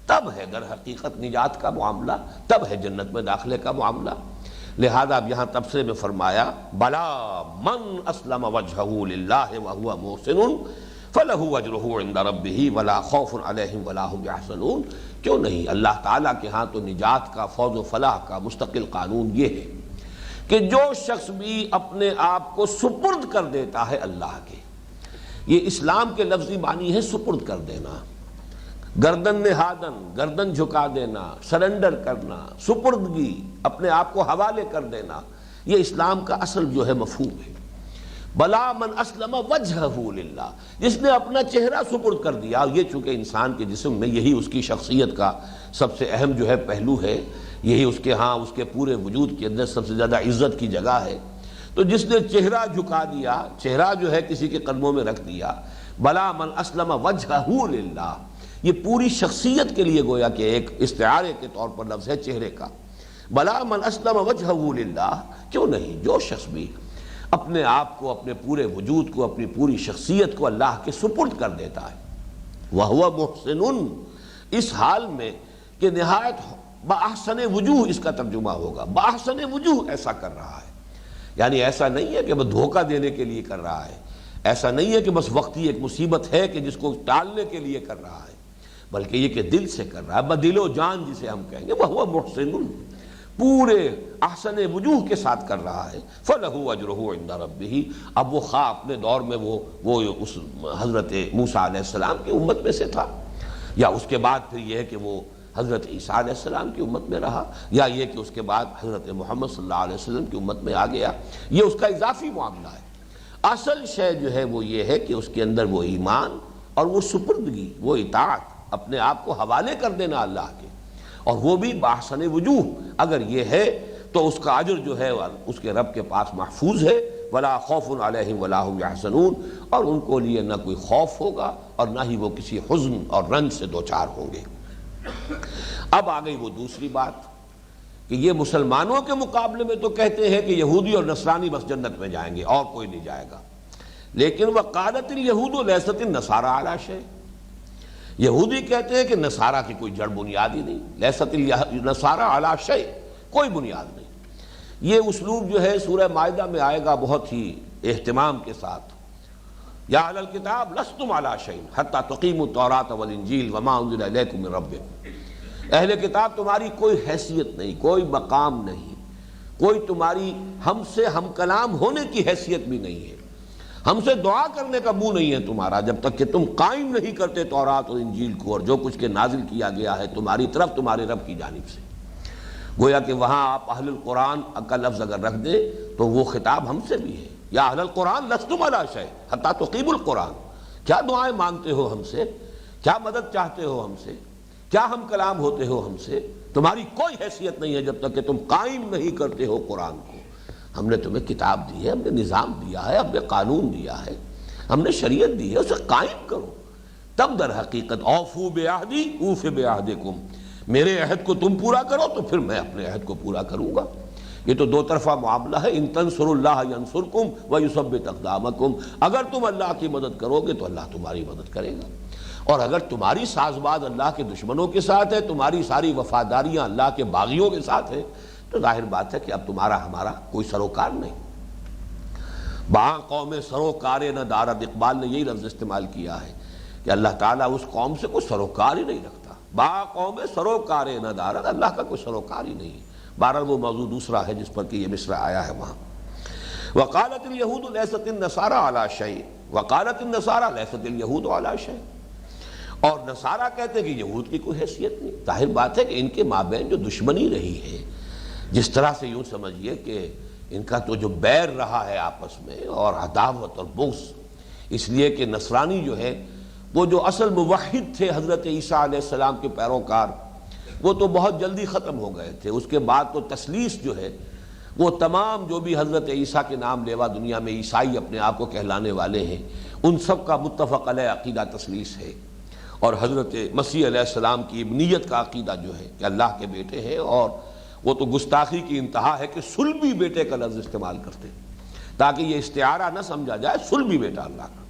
تب ہے در حقیقت نجات کا معاملہ، تب ہے جنت میں داخلے کا معاملہ۔ لہذا اب یہاں تبصرے میں فرمایا بلا من اسلم وجہہ للہ وہو محسن فلہ اجرہ عند ربہ ولا خوف علیہم ولا ہم یحزنون۔ کیوں نہیں، اللہ تعالیٰ کے ہاں تو نجات کا، فوز و فلاح کا مستقل قانون یہ ہے کہ جو شخص بھی اپنے آپ کو سپرد کر دیتا ہے اللہ کے، یہ اسلام کے لفظی معنی ہے سپرد کر دینا، گردن نہادن، گردن جھکا دینا، سرنڈر کرنا، سپردگی، اپنے آپ کو حوالے کر دینا، یہ اسلام کا اصل جو ہے مفہوم ہے۔ بلا من اسلم وجہہ للہ، جس نے اپنا چہرہ سپرد کر دیا، یہ چونکہ انسان کے جسم میں یہی اس کی شخصیت کا سب سے اہم جو ہے پہلو ہے، یہی اس کے ہاں اس کے پورے وجود کے اندر سب سے زیادہ عزت کی جگہ ہے، تو جس نے چہرہ جھکا دیا، چہرہ جو ہے کسی کے قدموں میں رکھ دیا، بلا من اسلم وجہہ للہ، یہ پوری شخصیت کے لیے گویا کہ ایک استعارے کے طور پر لفظ ہے چہرے کا۔ بلا من اسلم وجہہ للہ، کیوں نہیں، جو شخص بھی اپنے آپ کو، اپنے پورے وجود کو، اپنی پوری شخصیت کو اللہ کے سپرد کر دیتا ہے، وہو محسن، اس حال میں کہ نہایت بأحسن وجوہ، اس کا ترجمہ ہوگا بأحسن وجوہ ایسا کر رہا ہے، یعنی ایسا نہیں ہے کہ بس دھوکہ دینے کے لیے کر رہا ہے، ایسا نہیں ہے کہ بس وقتی ایک مصیبت ہے کہ جس کو ٹالنے کے لیے کر رہا ہے، بلکہ یہ کہ دل سے کر رہا ہے، بدل و جان جسے ہم کہیں گے، وہ محسن، پورے احسن وجوہ کے ساتھ کر رہا ہے، فَلَهُ أَجْرُهُ عِنْدَ رَبِّهِ۔ اب وہ خواہ اپنے دور میں وہ اس حضرت موسیٰ علیہ السلام کی امت میں سے تھا، یا اس کے بعد پھر یہ ہے کہ وہ حضرت عیسیٰ علیہ السلام کی امت میں رہا، یا یہ کہ اس کے بعد حضرت محمد صلی اللہ علیہ وسلم کی امت میں آ گیا، یہ اس کا اضافی معاملہ ہے۔ اصل شے جو ہے وہ یہ ہے کہ اس کے اندر وہ ایمان اور وہ سپردگی، وہ اطاعت، اپنے آپ کو حوالے کر دینا اللہ کے، اور وہ بھی باحسن وجوہ، اگر یہ ہے تو اس کا اجر جو ہے اس کے رب کے پاس محفوظ ہے، ولا خوف علیہم ولا ہم یحزنون، اور ان کو لیے نہ کوئی خوف ہوگا اور نہ ہی وہ کسی حزن اور رنج سے دوچار ہوں گے۔ اب آ گئی وہ دوسری بات کہ یہ مسلمانوں کے مقابلے میں تو کہتے ہیں کہ یہودی اور نصرانی بس جنت میں جائیں گے اور کوئی نہیں جائے گا، لیکن وقالت الیہود لیست النصارى علی شیء، یہودی کہتے ہیں کہ نصارہ کی کوئی جڑ بنیاد ہی نہیں، لیست النصارى علی شیء، کوئی بنیاد نہیں۔ یہ اسلوب جو ہے سورہ مائدہ میں آئے گا بہت ہی اہتمام کے ساتھ، یا اہل الکتاب لستم علی شیء حتی تقیموا التوراۃ والانجیل وما انزل الیکم من ربکم، اہل کتاب تمہاری کوئی حیثیت نہیں، کوئی مقام نہیں، کوئی تمہاری ہم سے ہم کلام ہونے کی حیثیت بھی نہیں ہے، ہم سے دعا کرنے کا منہ نہیں ہے تمہارا جب تک کہ تم قائم نہیں کرتے تورات اور انجیل کو اور جو کچھ کے نازل کیا گیا ہے تمہاری طرف تمہارے رب کی جانب سے۔ گویا کہ وہاں آپ اہل القرآن کا لفظ اگر رکھ دیں تو وہ خطاب ہم سے بھی ہے، یا اہل القرآن لستم علی شیء حتی تقیموا القرآن، کیا دعائیں مانگتے ہو ہم سے، کیا مدد چاہتے ہو ہم سے، کیا ہم کلام ہوتے ہو ہم سے، تمہاری کوئی حیثیت نہیں ہے جب تک کہ تم قائم نہیں کرتے ہو قرآن کو۔ ہم نے تمہیں کتاب دی ہے، ہم نے نظام دیا ہے، ہم نے قانون دیا ہے، ہم نے شریعت دی ہے، اسے قائم کرو، تب در حقیقت اوفوا بعہدی اوف بعہدکم، میرے عہد کو تم پورا کرو تو پھر میں اپنے عہد کو پورا کروں گا۔ یہ تو دو طرفہ معاملہ ہے، ان تنصروا اللہ ینصرکم ویثبت اقدامکم، اگر تم اللہ کی مدد کرو گے تو اللہ تمہاری مدد کرے گا، اور اگر تمہاری ساز باز اللہ کے دشمنوں کے ساتھ ہے، تمہاری ساری وفاداریاں اللہ کے باغیوں کے ساتھ ہیں، تو ظاہر بات ہے کہ اب تمہارا ہمارا کوئی سروکار نہیں۔ باں قوم سروکار نہ دارد، اقبال نے یہی لفظ استعمال کیا ہے کہ اللہ تعالیٰ اس قوم سے کوئی سروکار ہی نہیں رکھتا، باں قوم سروکار نہ دارد، اللہ کا کوئی سروکار ہی نہیں۔ بہرحال وہ موضوع دوسرا ہے جس پر کہ یہ مصرع آیا ہے وہاں۔ وقالت الیہود لیست النصارى علی شیء وقالت النصارى لیست الیہود علی شیء، اور نصارہ کہتے ہیں کہ یہود کی کوئی حیثیت نہیں۔ ظاہر بات ہے کہ ان کے مابین جو دشمنی رہی ہے، جس طرح سے یوں سمجھیے کہ ان کا تو جو بیر رہا ہے آپس میں اور عداوت اور بغض، اس لیے کہ نصرانی جو ہے وہ جو اصل موحد تھے حضرت عیسیٰ علیہ السلام کے پیروکار، وہ تو بہت جلدی ختم ہو گئے تھے۔ اس کے بعد تو تسلیس جو ہے وہ تمام جو بھی حضرت عیسیٰ کے نام لیوا دنیا میں عیسائی اپنے آپ کو کہلانے والے ہیں، ان سب کا متفق علیہ عقیدہ تسلیس ہے، اور حضرت مسیح علیہ السلام کی ابنیت کا عقیدہ جو ہے کہ اللہ کے بیٹے ہیں، اور وہ تو گستاخی کی انتہا ہے کہ صلبی بیٹے کا لفظ استعمال کرتے تاکہ یہ استعارہ نہ سمجھا جائے، صلبی بیٹا اللہ کا۔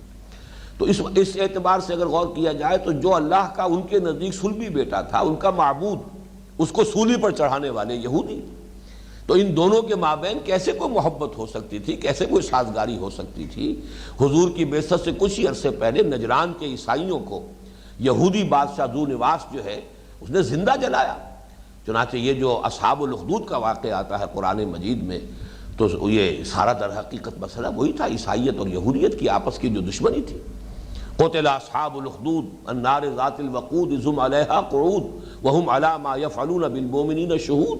تو اس اعتبار سے اگر غور کیا جائے تو جو اللہ کا ان کے نزدیک صلبی بیٹا تھا، ان کا معبود، اس کو سولی پر چڑھانے والے یہودی، تو ان دونوں کے مابین کیسے کوئی محبت ہو سکتی تھی، کیسے کوئی سازگاری ہو سکتی تھی؟ حضور کی بعثت سے کچھ ہی عرصے پہلے نجران کے عیسائیوں کو یہودی بادشاہ ذو نواس جو ہے اس نے زندہ جلایا۔ چنانچہ یہ جو اصحاب الاخدود کا واقعہ آتا ہے قرآن مجید میں، تو یہ سارا در حقیقت مسئلہ وہی تھا، عیسائیت اور یہودیت کی آپس کی جو دشمنی تھی۔ قتل اصحاب الاخدود النار ذات الوقود اذ هم علیہا قعود وهم علی ما یفعلون بالمؤمنین شہود،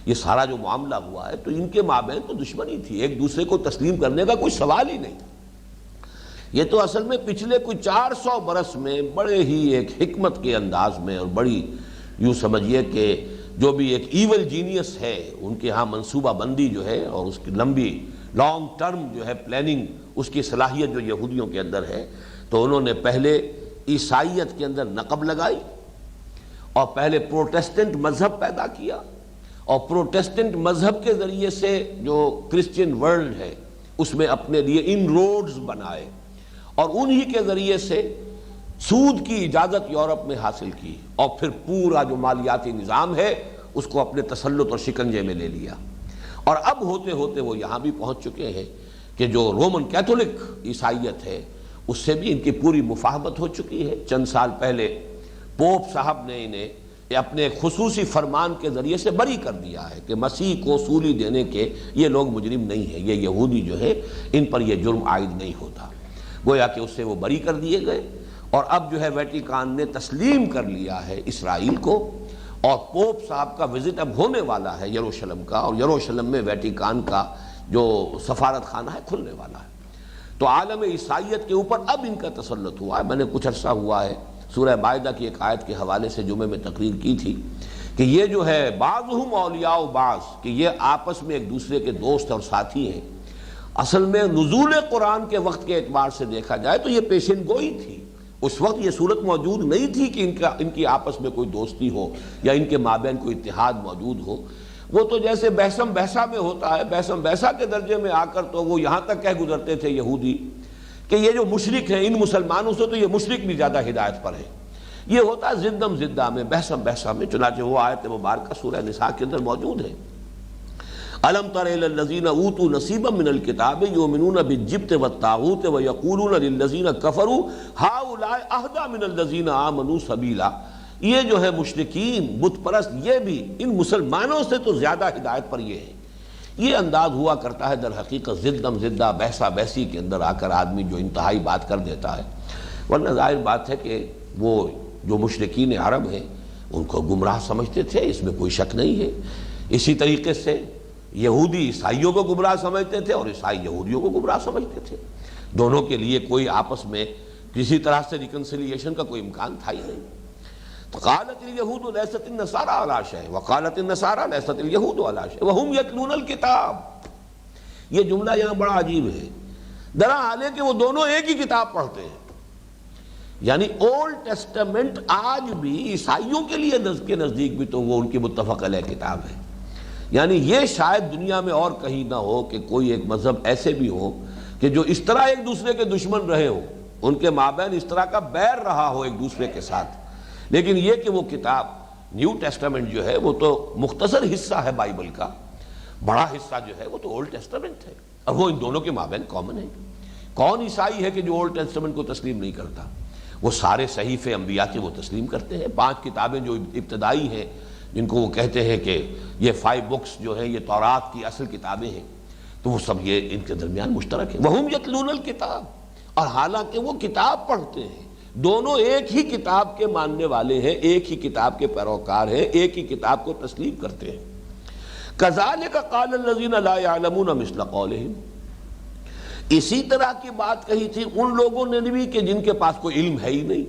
یہ سارا جو معاملہ ہوا ہے تو ان کے مابین تو دشمنی تھی، ایک دوسرے کو تسلیم کرنے کا کوئی سوال ہی نہیں۔ یہ تو اصل میں پچھلے کوئی 400 برس میں بڑے ہی ایک حکمت کے انداز میں اور بڑی یوں سمجھیے کہ جو بھی ایک ایول جینیس ہے ان کے ہاں منصوبہ بندی جو ہے اور اس کی لمبی لانگ ٹرم جو ہے پلاننگ، اس کی صلاحیت جو یہودیوں کے اندر ہے، تو انہوں نے پہلے عیسائیت کے اندر نقب لگائی اور پہلے پروٹیسٹنٹ مذہب پیدا کیا، اور پروٹیسٹنٹ مذہب کے ذریعے سے جو کرسچین ورلڈ ہے اس میں اپنے لیے ان روڈز بنائے، اور انہی کے ذریعے سے سود کی اجازت یورپ میں حاصل کی، اور پھر پورا جو مالیاتی نظام ہے اس کو اپنے تسلط اور شکنجے میں لے لیا، اور اب ہوتے ہوتے وہ یہاں بھی پہنچ چکے ہیں کہ جو رومن کیتھولک عیسائیت ہے اس سے بھی ان کی پوری مفاہمت ہو چکی ہے۔ چند سال پہلے پوپ صاحب نے انہیں اپنے خصوصی فرمان کے ذریعے سے بری کر دیا ہے کہ مسیح کو سولی دینے کے یہ لوگ مجرم نہیں ہیں، یہ یہودی جو ہے ان پر یہ جرم عائد نہیں ہوتا، گویا کہ اس سے وہ بری کر دیے گئے۔ اور اب جو ہے ویٹیکان نے تسلیم کر لیا ہے اسرائیل کو، اور پوپ صاحب کا وزٹ اب ہونے والا ہے یروشلم کا، اور یروشلم میں ویٹیکان کا جو سفارت خانہ ہے کھلنے والا ہے۔ تو عالم عیسائیت کے اوپر اب ان کا تسلط ہوا ہے۔ میں نے کچھ عرصہ ہوا ہے سورہ مائدہ کی ایک آیت کے حوالے سے جمعے میں تقریر کی تھی کہ یہ جو ہے بعضہم اولیاء بعض، کہ یہ آپس میں ایک دوسرے کے دوست اور ساتھی ہیں۔ اصل میں نزول قرآن کے وقت کے اعتبار سے دیکھا جائے تو یہ پیشن گوئی تھی، اس وقت یہ صورت موجود نہیں تھی کہ ان کی آپس میں کوئی دوستی ہو یا ان کے مابین کوئی اتحاد موجود ہو۔ وہ تو جیسے بحثم بحثہ میں ہوتا ہے، بحثم بحثہ کے درجے میں آ کر تو وہ یہاں تک کہہ گزرتے تھے یہودی کہ یہ جو مشرک ہیں ان مسلمانوں سے تو یہ مشرک بھی زیادہ ہدایت پر ہے۔ یہ ہوتا ہے زدم زدہ میں، بحثم بحثہ میں، چنانچہ وہ آیت مبارکہ سورہ نساء کے اندر موجود ہے۔ الم تر الی الذین اوتوا نصیبا من الکتاب یؤمنون بالجبت والطاغوت ویقولون للذین کفروا ہؤلاء اہدی من الذین آمنوا سبیلا۔ یہ جو ہے مشرکین بت پرست یہ بھی ان مسلمانوں سے تو زیادہ ہدایت پر یہ ہے۔ یہ انداز ہوا کرتا ہے در حقیقت زدم زدہ بحثہ بحثی کے اندر آ کر آدمی جو انتہائی بات کر دیتا ہے، ورنہ ظاہر بات ہے کہ وہ جو مشرکین عرب ہیں ان کو گمراہ سمجھتے تھے، اس میں کوئی شک نہیں ہے۔ اسی طریقے سے یہودی عیسائیوں کو گمراہ سمجھتے تھے اور عیسائی یہودیوں کو گمراہ سمجھتے تھے۔ دونوں کے لیے کوئی آپس میں کسی طرح سے ریکنسیلیشن کا کوئی امکان تھا ہی نہیں۔ تو قالت الیہود لیست النصارى علی شیء وقالت النصارى لیست الیہود علی شیء وہم یتلون الکتاب۔ یہ جملہ یہاں بڑا عجیب ہے، درحال ہے کہ وہ دونوں ایک ہی کتاب پڑھتے ہیں۔ یعنی اولڈ ٹیسٹمنٹ آج بھی عیسائیوں کے لیے کے نزدیک بھی تو وہ ان کی متفق علیہ کتاب ہے۔ یعنی یہ شاید دنیا میں اور کہیں نہ ہو کہ کوئی ایک مذہب ایسے بھی ہو کہ جو اس طرح ایک دوسرے کے دشمن رہے ہو، ان کے مابین اس طرح کا بیر رہا ہو ایک دوسرے کے ساتھ، لیکن یہ کہ وہ کتاب نیو ٹیسٹمنٹ جو ہے وہ تو مختصر حصہ ہے بائبل کا، بڑا حصہ جو ہے وہ تو اولڈ ٹیسٹمنٹ ہے، اور وہ ان دونوں کے مابین کامن ہے۔ کون عیسائی ہے کہ جو اولڈ ٹیسٹمنٹ کو تسلیم نہیں کرتا؟ وہ سارے صحیفے انبیاء کے وہ تسلیم کرتے ہیں۔ 5 کتابیں جو ابتدائی ہیں جن کو وہ کہتے ہیں کہ یہ 5 بکس جو ہیں یہ تورات کی اصل کتابیں ہیں، تو وہ سب یہ ان کے درمیان مشترک ہے۔ وہم یتلون الکتاب، اور حالانکہ وہ کتاب پڑھتے ہیں، دونوں ایک ہی کتاب کے ماننے والے ہیں، ایک ہی کتاب کے پیروکار ہیں، ایک ہی کتاب کو تسلیم کرتے ہیں۔ کذالک قال الذین لا یعلمون مثل قولہم، اسی طرح کی بات کہی تھی ان لوگوں نے بھی کہ جن کے پاس کوئی علم ہے ہی نہیں۔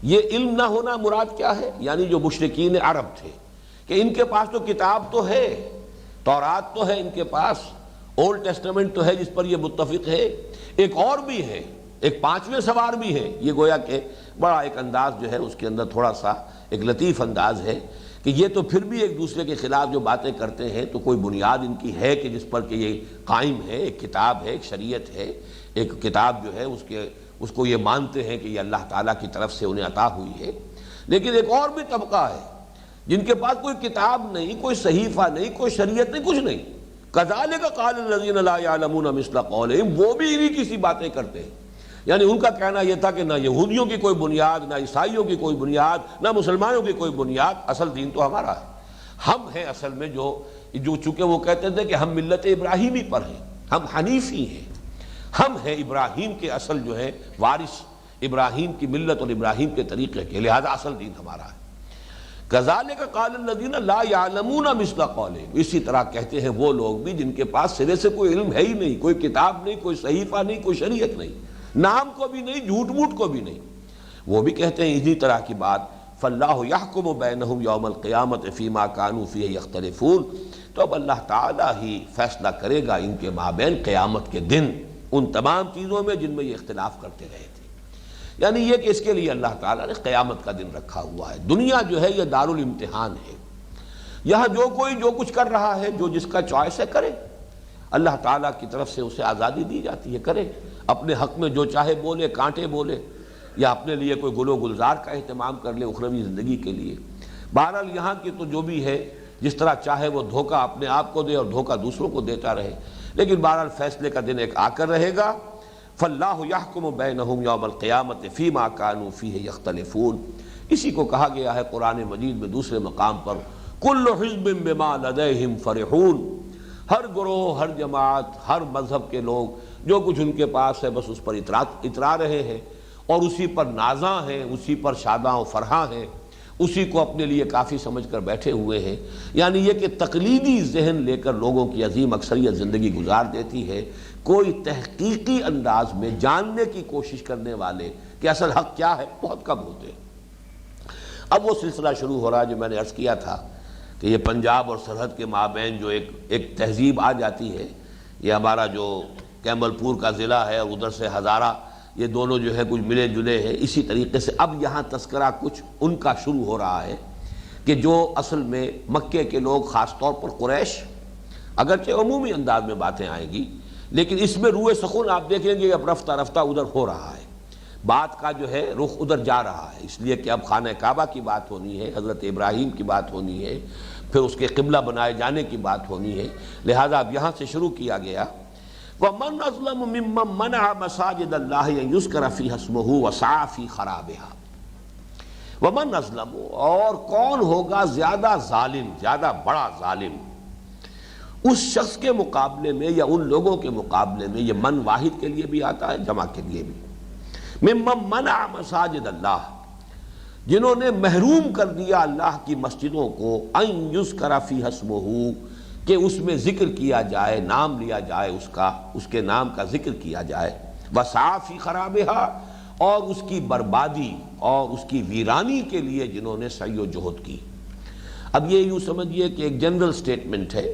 یہ علم نہ ہونا مراد کیا ہے؟ یعنی جو مشرکین عرب تھے کہ ان کے پاس تو کتاب تو ہے، تورات تو ہے ان کے پاس، اولڈ ٹیسٹمنٹ تو ہے جس پر یہ متفق ہے، ایک اور بھی ہے، ایک 5ویں سوار بھی ہے۔ یہ گویا کہ بڑا ایک انداز جو ہے اس کے اندر تھوڑا سا ایک لطیف انداز ہے کہ یہ تو پھر بھی ایک دوسرے کے خلاف جو باتیں کرتے ہیں تو کوئی بنیاد ان کی ہے کہ جس پر کہ یہ قائم ہے، ایک کتاب ہے، ایک شریعت ہے، ایک کتاب جو ہے اس کو یہ مانتے ہیں کہ یہ اللہ تعالیٰ کی طرف سے انہیں عطا ہوئی ہے۔ لیکن ایک اور بھی طبقہ ہے جن کے پاس کوئی کتاب نہیں، کوئی صحیفہ نہیں، کوئی شریعت نہیں، کچھ نہیں۔ کذالک قال الذین لا یعلمون مثل قولہم، وہ بھی انہی کی سی باتیں کرتے ہیں۔ یعنی ان کا کہنا یہ تھا کہ نہ یہودیوں کی کوئی بنیاد، نہ عیسائیوں کی کوئی بنیاد، نہ مسلمانوں کی کوئی بنیاد، اصل دین تو ہمارا ہے، ہم ہیں اصل میں جو چونکہ وہ کہتے تھے کہ ہم ملت ابراہیمی پر ہیں، ہم حنیفی ہیں، ہم ہیں ابراہیم کے اصل جو ہے وارث، ابراہیم کی ملت اور ابراہیم کے طریقے کے، لہذا اصل دین ہمارا ہے۔ کذالک قال الذین لا یعلمون مثل قولہم، اسی طرح کہتے ہیں وہ لوگ بھی جن کے پاس سرے سے کوئی علم ہے ہی نہیں، کوئی کتاب نہیں، کوئی صحیفہ نہیں، کوئی شریعت نہیں، نام کو بھی نہیں، جھوٹ موٹ کو بھی نہیں، وہ بھی کہتے ہیں اسی طرح کی بات۔ فاللہ یحکم بینہم یوم القیامۃ فیما کانوا فیہ یختلفون، تو اب اللہ تعالیٰ ہی فیصلہ کرے گا ان کے مابین قیامت کے دن ان تمام چیزوں میں جن میں یہ اختلاف کرتے رہے تھے۔ یعنی یہ کہ اس کے لیے اللہ تعالیٰ نے قیامت کا دن رکھا ہوا ہے۔ دنیا جو ہے یہ دارالامتحان ہے، یہاں جو کوئی جو کچھ کر رہا ہے، جو جس کا چوائس ہے کرے، اللہ تعالیٰ کی طرف سے اسے آزادی دی جاتی ہے، کرے اپنے حق میں جو چاہے بولے، کانٹے بولے، یا اپنے لیے کوئی گل و گلزار کا اہتمام کر لے اخروی زندگی کے لیے۔ بہرحال یہاں کی تو جو بھی ہے جس طرح چاہے وہ دھوکہ اپنے آپ کو دے اور دھوکہ دوسروں کو دیتا رہے، لیکن بہرحال فیصلے کا دن ایک آ کر رہے گا۔ فاللہ یحکم بینہم یوم القیامۃ فیما کانوا فیہ یختلفون، اسی کو کہا گیا ہے قرآن مجید میں دوسرے مقام پر، کل حزب بما لدیہم فرحون، ہر گروہ، ہر جماعت، ہر مذہب کے لوگ جو کچھ ان کے پاس ہے بس اس پر اترا رہے ہیں اور اسی پر نازاں ہیں، اسی پر شاداں و فرحاں ہیں، اسی کو اپنے لیے کافی سمجھ کر بیٹھے ہوئے ہیں۔ یعنی یہ کہ تقلیدی ذہن لے کر لوگوں کی عظیم اکثریت زندگی گزار دیتی ہے، کوئی تحقیقی انداز میں جاننے کی کوشش کرنے والے کہ اصل حق کیا ہے بہت کم ہوتے ہیں۔ اب وہ سلسلہ شروع ہو رہا ہے جو میں نے عرض کیا تھا کہ یہ پنجاب اور سرحد کے مابین جو ایک تہذیب آ جاتی ہے، یہ ہمارا جو کیمل پور کا ضلع ہے اور ادھر سے ہزارہ یہ دونوں جو ہے کچھ ملے جلے ہیں۔ اسی طریقے سے اب یہاں تذکرہ کچھ ان کا شروع ہو رہا ہے کہ جو اصل میں مکے کے لوگ، خاص طور پر قریش، اگرچہ عمومی انداز میں باتیں آئیں گی لیکن اس میں روئے سخن آپ دیکھیں گے اب رفتہ رفتہ ادھر ہو رہا ہے، بات کا جو ہے رخ ادھر جا رہا ہے، اس لیے کہ اب خانہ کعبہ کی بات ہونی ہے، حضرت ابراہیم کی بات ہونی ہے، پھر اس کے قبلہ بنائے جانے کی بات ہونی ہے، لہذا اب یہاں سے شروع کیا گیا وَمَنْ أَظْلَمُ مِمَّنْ مَنَعَ مَسَاجِدَ اللَّهِ أَنْ يُذْكَرَ فِيهَا اسْمُهُ وَسَعَى فِي خَرَابِهَا۔ وَمَنْ أَظْلَمُ، اور کون ہوگا زیادہ ظالم، زیادہ بڑا ظالم اس شخص کے مقابلے میں یا ان لوگوں کے مقابلے میں، یہ من واحد کے لیے بھی آتا ہے، جمع کے لیے بھی، مِمَّنْ مَنَعَ مَسَاجِدَ اللَّهِ، جنہوں نے محروم کر دیا اللہ کی مسجدوں کو، أَنْ يُذْكَرَ فِيهَا اسْمُهُ، کہ اس میں ذکر کیا جائے، نام لیا جائے اس کا، اس کے نام کا ذکر کیا جائے، وَسَعَى فِي خَرَابِهَا، اور اس کی بربادی اور اس کی ویرانی کے لیے جنہوں نے سعی و جہد کی۔ اب یہ یوں سمجھیے کہ ایک جنرل سٹیٹمنٹ ہے،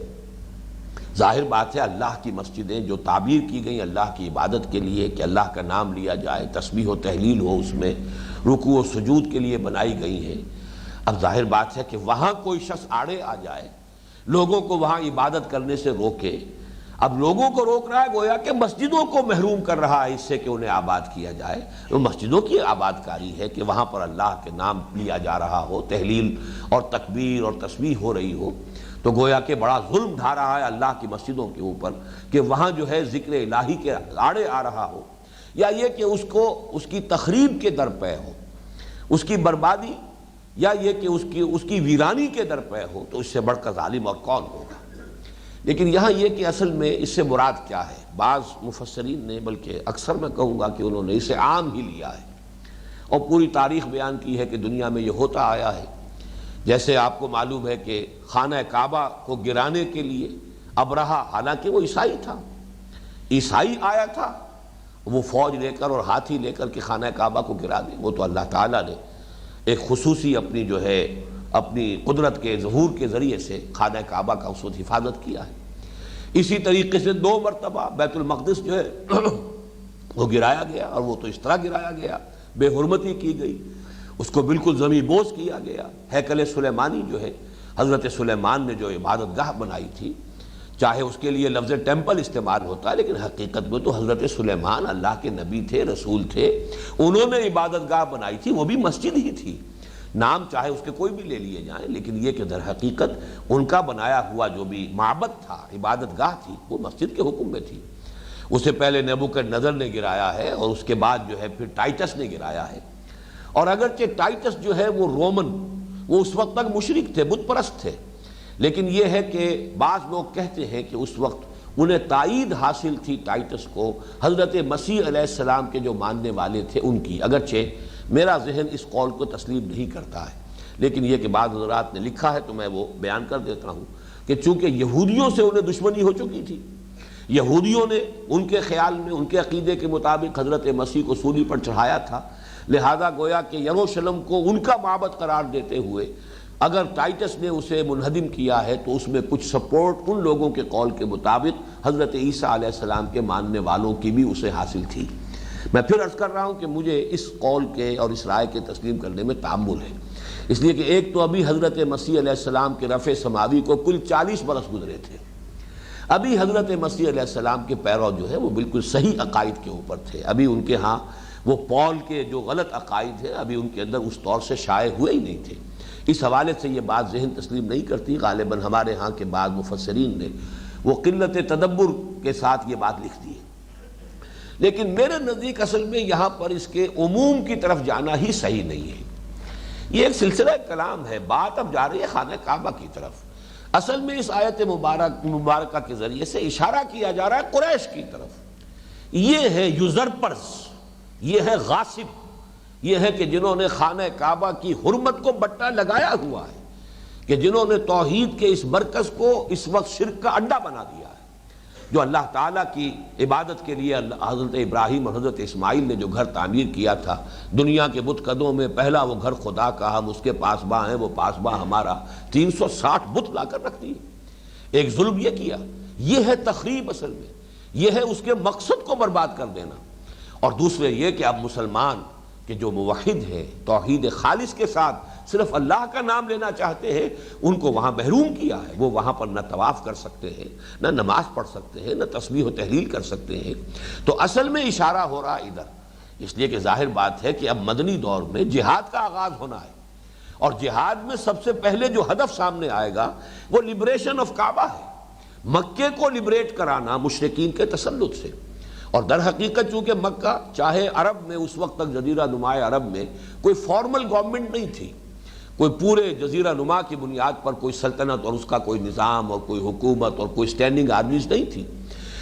ظاہر بات ہے اللہ کی مسجدیں جو تعبیر کی گئیں اللہ کی عبادت کے لیے، کہ اللہ کا نام لیا جائے، تسبیح و تحلیل ہو اس میں، رکوع و سجود کے لیے بنائی گئی ہیں۔ اب ظاہر بات ہے کہ وہاں کوئی شخص آڑے آ جائے، لوگوں کو وہاں عبادت کرنے سے روکے، اب لوگوں کو روک رہا ہے، گویا کہ مسجدوں کو محروم کر رہا ہے اس سے کہ انہیں آباد کیا جائے۔ وہ مسجدوں کی آباد کاری ہے کہ وہاں پر اللہ کے نام لیا جا رہا ہو، تحلیل اور تکبیر اور تسبیح ہو رہی ہو، تو گویا کہ بڑا ظلم ڈھا رہا ہے اللہ کی مسجدوں کے اوپر کہ وہاں جو ہے ذکر الہی کے آڑے آ رہا ہو، یا یہ کہ اس کو اس کی تخریب کے در پہ ہو، اس کی بربادی، یا یہ کہ اس کی ویرانی کے در پہ ہو، تو اس سے بڑھ کر ظالم اور کون ہوگا۔ لیکن یہاں یہ کہ اصل میں اس سے مراد کیا ہے، بعض مفسرین نے، بلکہ اکثر میں کہوں گا کہ انہوں نے اسے عام ہی لیا ہے اور پوری تاریخ بیان کی ہے کہ دنیا میں یہ ہوتا آیا ہے۔ جیسے آپ کو معلوم ہے کہ خانہ کعبہ کو گرانے کے لیے ابرہہ، حالانکہ وہ عیسائی تھا، عیسائی آیا تھا، وہ فوج لے کر اور ہاتھی لے کر کے خانہ کعبہ کو گرا دے، وہ تو اللہ تعالیٰ نے ایک خصوصی اپنی جو ہے اپنی قدرت کے ظہور کے ذریعے سے خانہ کعبہ کا اس وقت حفاظت کیا ہے۔ اسی طریقے سے 2 مرتبہ بیت المقدس جو ہے وہ گرایا گیا، اور وہ تو اس طرح گرایا گیا، بے حرمتی کی گئی، اس کو بالکل زمین بوس کیا گیا۔ ہیکل سلیمانی جو ہے، حضرت سلیمان نے جو عبادت گاہ بنائی تھی، چاہے اس کے لیے لفظ ٹیمپل استعمال ہوتا ہے لیکن حقیقت میں تو حضرت سلیمان اللہ کے نبی تھے، رسول تھے، انہوں نے عبادت گاہ بنائی تھی، وہ بھی مسجد ہی تھی، نام چاہے اس کے کوئی بھی لے لیے جائیں، لیکن یہ کہ در حقیقت ان کا بنایا ہوا جو بھی معبد تھا، عبادت گاہ تھی، وہ مسجد کے حکم میں تھی۔ اسے پہلے نیبوکڈنیزر نے گرایا ہے، اور اس کے بعد جو ہے پھر ٹائٹس نے گرایا ہے۔ اور اگرچہ ٹائٹس جو ہے وہ رومن، وہ اس وقت تک مشرک تھے، بت پرست تھے، لیکن یہ ہے کہ بعض لوگ کہتے ہیں کہ اس وقت انہیں تائید حاصل تھی ٹائٹس کو حضرت مسیح علیہ السلام کے جو ماننے والے تھے ان کی، اگرچہ میرا ذہن اس قول کو تسلیم نہیں کرتا ہے، لیکن یہ کہ بعض حضرات نے لکھا ہے تو میں وہ بیان کر دیتا ہوں کہ چونکہ یہودیوں سے انہیں دشمنی ہو چکی تھی، یہودیوں نے ان کے خیال میں، ان کے عقیدے کے مطابق حضرت مسیح کو صلیب پر چڑھایا تھا، لہذا گویا کہ یروشلم کو ان کا معبد قرار دیتے ہوئے اگر ٹائٹس نے اسے منہدم کیا ہے تو اس میں کچھ سپورٹ ان لوگوں کے قول کے مطابق حضرت عیسیٰ علیہ السلام کے ماننے والوں کی بھی اسے حاصل تھی۔ میں پھر عرض کر رہا ہوں کہ مجھے اس قول کے اور اس رائے کے تسلیم کرنے میں تأمل ہے، اس لیے کہ ایک تو ابھی حضرت مسیح علیہ السلام کے رفع سماوی کو کل 40 برس گزرے تھے، ابھی حضرت مسیح علیہ السلام کے پیرو جو ہے وہ بالکل صحیح عقائد کے اوپر تھے، ابھی ان کے ہاں وہ پول کے جو غلط عقائد ہیں ابھی ان کے اندر اس طور سے شائع ہوئے ہی نہیں تھے۔ اس حوالے سے یہ بات ذہن تسلیم نہیں کرتی، غالباً ہمارے ہاں کے بعض مفسرین نے وہ قلت تدبر کے ساتھ یہ بات لکھ دی ہے، لیکن میرے نزدیک اصل میں یہاں پر اس کے عموم کی طرف جانا ہی صحیح نہیں ہے۔ یہ ایک سلسلہ کلام ہے، بات اب جا رہی ہے خانہ کعبہ کی طرف۔ اصل میں اس آیت مبارکہ کے ذریعے سے اشارہ کیا جا رہا ہے قریش کی طرف، یہ ہے یوزرپرز، یہ ہے غاصب، یہ ہے کہ جنہوں نے خانہ کعبہ کی حرمت کو بٹا لگایا ہوا ہے، کہ جنہوں نے توحید کے اس مرکز کو اس وقت شرک کا اڈا بنا دیا ہے، جو اللہ تعالیٰ کی عبادت کے لیے حضرت ابراہیم اور حضرت اسماعیل نے جو گھر تعمیر کیا تھا، دنیا کے بت قدوں میں پہلا وہ گھر خدا کا، ہم اس کے پاسباں ہیں، وہ پاسباں ہمارا، 360 بت لا کر رکھ دیے، ایک ظلم یہ کیا، یہ ہے تخریب، اصل میں یہ ہے اس کے مقصد کو برباد کر دینا۔ اور دوسرے یہ کہ اب مسلمان کہ جو موحد ہیں، توحید خالص کے ساتھ صرف اللہ کا نام لینا چاہتے ہیں، ان کو وہاں محروم کیا ہے۔ وہ وہاں پر نہ طواف کر سکتے ہیں، نہ نماز پڑھ سکتے ہیں، نہ تسبیح و تحلیل کر سکتے ہیں۔ تو اصل میں اشارہ ہو رہا ادھر، اس لیے کہ ظاہر بات ہے کہ اب مدنی دور میں جہاد کا آغاز ہونا ہے، اور جہاد میں سب سے پہلے جو ہدف سامنے آئے گا وہ لبریشن آف کعبہ ہے، مکے کو لبریٹ کرانا مشرکین کے تسلط سے۔ اور در حقیقت چونکہ مکہ چاہے عرب میں اس وقت تک جزیرہ نما عرب میں کوئی فارمل گورنمنٹ نہیں تھی، کوئی پورے جزیرہ نما کی بنیاد پر کوئی سلطنت اور اس کا کوئی نظام اور کوئی حکومت اور کوئی سٹینڈنگ آرمیز نہیں تھی،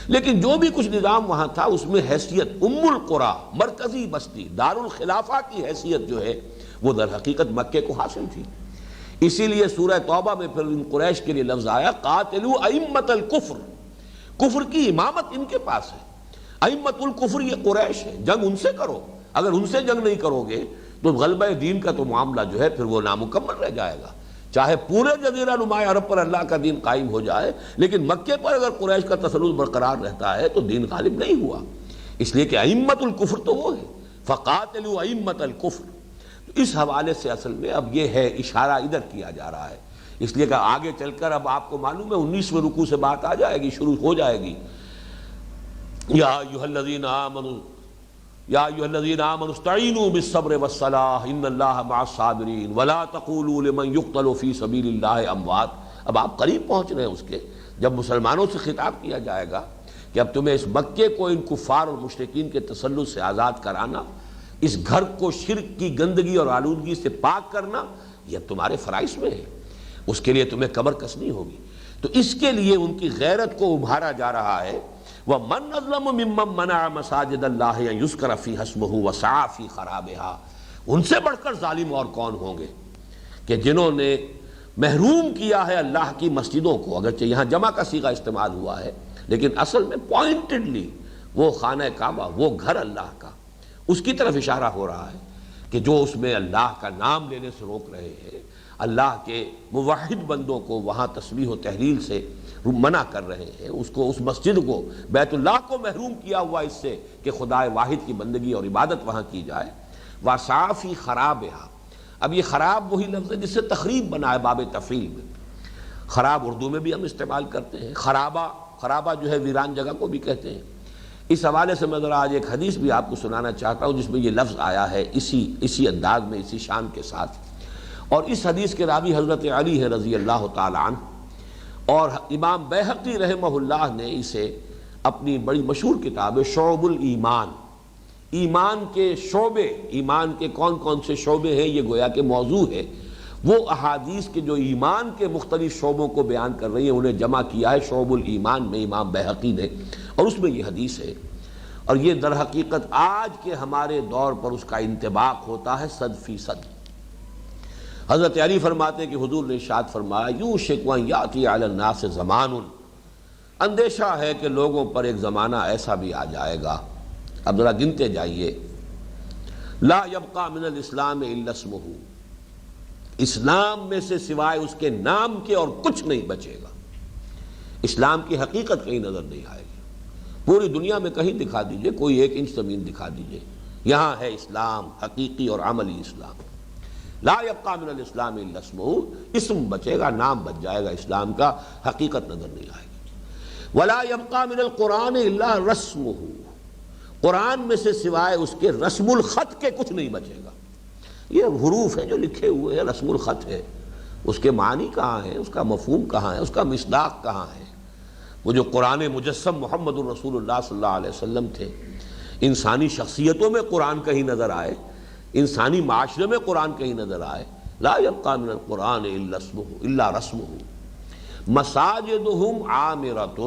لیکن جو بھی کچھ نظام وہاں تھا اس میں حیثیت ام القریٰ، مرکزی بستی، دار الخلافہ کی حیثیت جو ہے وہ در حقیقت مکے کو حاصل تھی۔ اسی لیے سورہ توبہ میں پھر ان قریش کے لیے لفظ آیا قاتلوا ائمۃ الکفر، کفر کی امامت ان کے پاس ہے۔ ائمۃ الکفر یہ قریش ہے، جنگ ان سے کرو، اگر ان سے جنگ نہیں کرو گے تو غلبہ دین کا تو معاملہ جو ہے پھر وہ نامکمل رہ جائے گا۔ چاہے پورے جزیرہ نما عرب پر اللہ کا دین قائم ہو جائے، لیکن مکے پر اگر قریش کا تسلط برقرار رہتا ہے تو دین غالب نہیں ہوا۔ اس لیے کہ ائمۃ الکفر تو وہ ہے، فقاتلوا ائمۃ الکفر۔ اس حوالے سے اصل میں اب یہ ہے اشارہ ادھر کیا جا رہا ہے، اس لیے کہ آگے چل کر اب آپ کو معلوم ہے 19ویں رکوع سے بات آ جائے گی، شروع ہو جائے گی۔ یا ایھا الذین آمنوا استعینوا بالصبر والصلاۃ ان اللہ مع الصابرین ولا تقولوا لمن یقتل فی سبیل اللہ اموات۔ اب آپ قریب پہنچ رہے ہیں اس کے، جب مسلمانوں سے خطاب کیا جائے گا کہ اب تمہیں اس مکے کو ان کفار اور مشرکین کے تسلط سے آزاد کرانا، اس گھر کو شرک کی گندگی اور آلودگی سے پاک کرنا، یہ تمہارے فرائض میں ہے، اس کے لیے تمہیں کمر کسنی ہوگی۔ تو اس کے لیے ان کی غیرت کو ابھارا جا رہا ہے۔ وَمَنْ أَظْلَمُ مِمَّنْ مَنَعَ مَسَاجِدَ اللَّهِ أَنْ يُذْكَرَ فِيهَا اسْمُهُ وَسَعَىٰ فِي خَرَابِهَا۔ ان سے بڑھ کر ظالم اور کون ہوں گے کہ جنہوں نے محروم کیا ہے اللہ کی مسجدوں کو، اگرچہ یہاں جمع کا صیغہ استعمال ہوا ہے لیکن اصل میں پوائنٹڈلی وہ خانہ کعبہ، وہ گھر اللہ کا، اس کی طرف اشارہ ہو رہا ہے کہ جو اس میں اللہ کا نام لینے سے روک رہے ہیں، اللہ کے موحد بندوں کو وہاں تسبیح و تحلیل سے منع کر رہے ہیں، اس کو، اس مسجد کو، بیت اللہ کو محروم کیا ہوا اس سے کہ خدا واحد کی بندگی اور عبادت وہاں کی جائے۔ وَسَعَىٰ فِي خَرَابِهَا۔ اب یہ خراب وہی لفظ ہے جس سے تخریب بنا ہے باب تفعیل میں، خراب اردو میں بھی ہم استعمال کرتے ہیں، خرابہ، خرابہ جو ہے ویران جگہ کو بھی کہتے ہیں۔ اس حوالے سے میں ذرا آج ایک حدیث بھی آپ کو سنانا چاہتا ہوں جس میں یہ لفظ آیا ہے اسی انداز میں، اسی شان کے ساتھ، اور اس حدیث کے راوی حضرت علی ہے رضی اللہ تعالی عنہ، اور امام بیہقی رحمہ اللہ نے اسے اپنی بڑی مشہور کتاب شعب الایمان، ایمان کے شعبے، ایمان کے کون کون سے شعبے ہیں یہ گویا کہ موضوع ہے، وہ احادیث کے جو ایمان کے مختلف شعبوں کو بیان کر رہی ہیں انہیں جمع کیا ہے شعب الایمان میں امام بیہقی نے، اور اس میں یہ حدیث ہے، اور یہ در حقیقت آج کے ہمارے دور پر اس کا انطباق ہوتا ہے 100%۔ حضرت علی فرماتے ہیں کہ حضور نے ارشاد فرمایا یوشک ان یاتی علی الناس زمان، اندیشہ ہے کہ لوگوں پر ایک زمانہ ایسا بھی آ جائے گا، اب ذرا گنتے جائیے، لا یبقى من الاسلام الا اسمہ، اسلام میں سے سوائے اس کے نام کے اور کچھ نہیں بچے گا۔ اسلام کی حقیقت کہیں نظر نہیں آئے گی، پوری دنیا میں کہیں دکھا دیجئے، کوئی 1 انچ زمین دکھا دیجئے، یہاں ہے اسلام، حقیقی اور عملی اسلام۔ لا یبقى من الاسلام الا اسمہ، اسم بچے گا، نام بچ جائے گا اسلام کا، حقیقت نظر نہیں آئے گی۔ ولا یبقى من القرآن الا رسمہ، قرآن میں سے سوائے اس کے رسم الخط کے کچھ نہیں بچے گا۔ یہ حروف ہیں جو لکھے ہوئے ہیں، رسم الخط ہے، اس کے معنی کہاں ہیں، اس کا مفہوم کہاں ہے، اس کا مصداق کہاں ہے؟ وہ جو قرآن مجسم محمد الرسول اللہ صلی اللہ علیہ وسلم تھے، انسانی شخصیتوں میں قرآن کہیں نظر آئے، انسانی معاشرے میں قرآن کہیں نظر آئے، لا یبقى من القرآن الا اسمہ الا رسمہ۔ مساجدہم عامرۃ،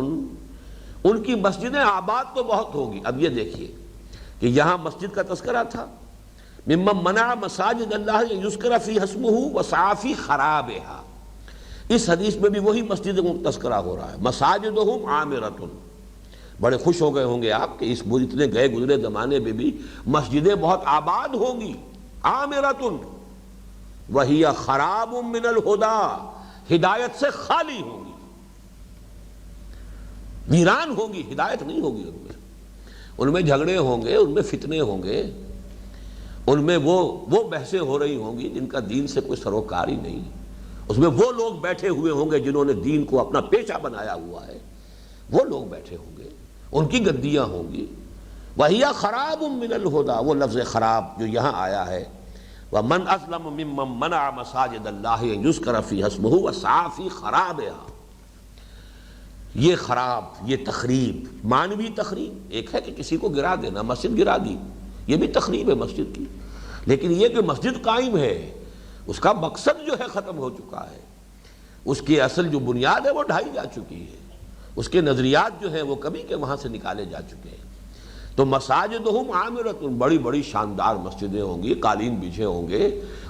ان کی مسجدیں آباد تو بہت ہوگی۔ اب یہ دیکھیے کہ یہاں مسجد کا تذکرہ تھا، ممن منع مساجد اللہ یذکر فیہا اسمہ وسعی فی خرابہا، اس حدیث میں بھی وہی مسجد کا تذکرہ ہو رہا ہے، مساجدہم عامرۃ۔ بڑے خوش ہو گئے ہوں گے آپ کہ اس اتنے گئے گزرے زمانے میں بھی مسجدیں بہت آباد ہوں گی، عامرۃ وہی خراب من الہدی، ہدایت سے خالی ہوں گی، ویران ہوں گی، ہدایت نہیں ہوگی ان میں۔ ان میں جھگڑے ہوں گے، ان میں فتنے ہوں گے، ان میں وہ بحثیں ہو رہی ہوں گی جن کا دین سے کوئی سروکار ہی نہیں، اس میں وہ لوگ بیٹھے ہوئے ہوں گے جنہوں نے دین کو اپنا پیشہ بنایا ہوا ہے، وہ لوگ بیٹھے ہوں گے، ان کی گدیاں ہوں گی۔ وَهِيَ خَرَابٌ مِّنَ الْهُدَىٰ، وہ لفظ خراب جو یہاں آیا ہے، وَمَنْ أَظْلَمُ مِمَّنْ مَنَعَ مَسَاجِدَ اللَّهِ أَن يُذْكَرَ فِيهَا اسْمُهُ وَسَعَىٰ فِي خَرَابِهَا۔ یہ خراب، یہ تخریب، معنوی تخریب ایک ہے کہ کسی کو گرا دینا، مسجد گرا دی، یہ بھی تخریب ہے مسجد کی، لیکن یہ کہ مسجد قائم ہے، اس کا مقصد جو ہے ختم ہو چکا ہے، اس کی اصل جو بنیاد ہے وہ ڈھائی جا چکی ہے، اس کے نظریات جو ہیں وہ کبھی کے وہاں سے نکالے جا چکے ہیں۔ تو مساجدہم عامرۃ، بڑی بڑی شاندار مسجدیں ہوں گی، قالین بچھے ہوں گے،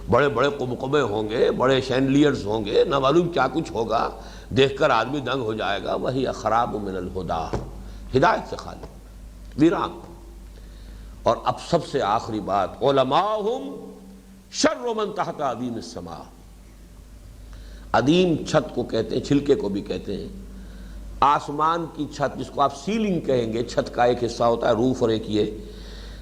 بڑے بڑے قمقمے ہوں گے، بڑے شینڈلیئرز ہوں گے، نہ معلوم کیا کچھ ہوگا، دیکھ کر آدمی دنگ ہو جائے گا۔ وہی خراب من الہدیٰ، ہدایت سے خالی، ویران۔ اور اب سب سے آخری بات، علماءہم شر من تحت عدیم السماء۔ عدیم چھت کو کہتے ہیں، چھلکے کو بھی کہتے ہیں، آسمان کی چھت جس کو آپ سیلنگ کہیں گے، چھت کا ایک حصہ ہوتا ہے روف اور ایک یہ،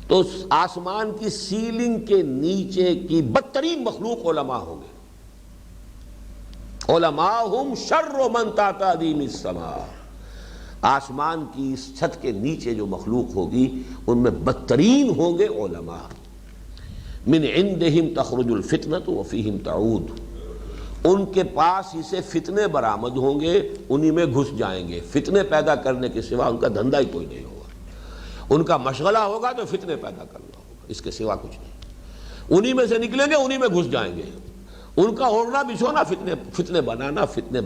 تو آسمان کی سیلنگ کے نیچے کی بدترین مخلوق علماء ہوں گے۔ علماءہم شر من تحت عدیم السماء، آسمان کی اس چھت کے نیچے جو مخلوق ہوگی ان میں بدترین ہوں گے علماء۔ من عندہم تخرج الفتنۃ وفیہم تعود، ان کے پاس ہی سے فتنے برآمد ہوں گے، انہی میں گھس جائیں گے، فتنے پیدا کرنے کے سوا ان کا دھندا ہی کوئی نہیں ہوگا، ان کا مشغلہ ہوگا تو فتنے پیدا کرنا ہوگا، اس کے سوا کچھ نہیں، انہی میں سے نکلیں گے، انہی میں گھس جائیں گے، ان کا اوڑھنا بچھونا فتنے بنانا، فتنے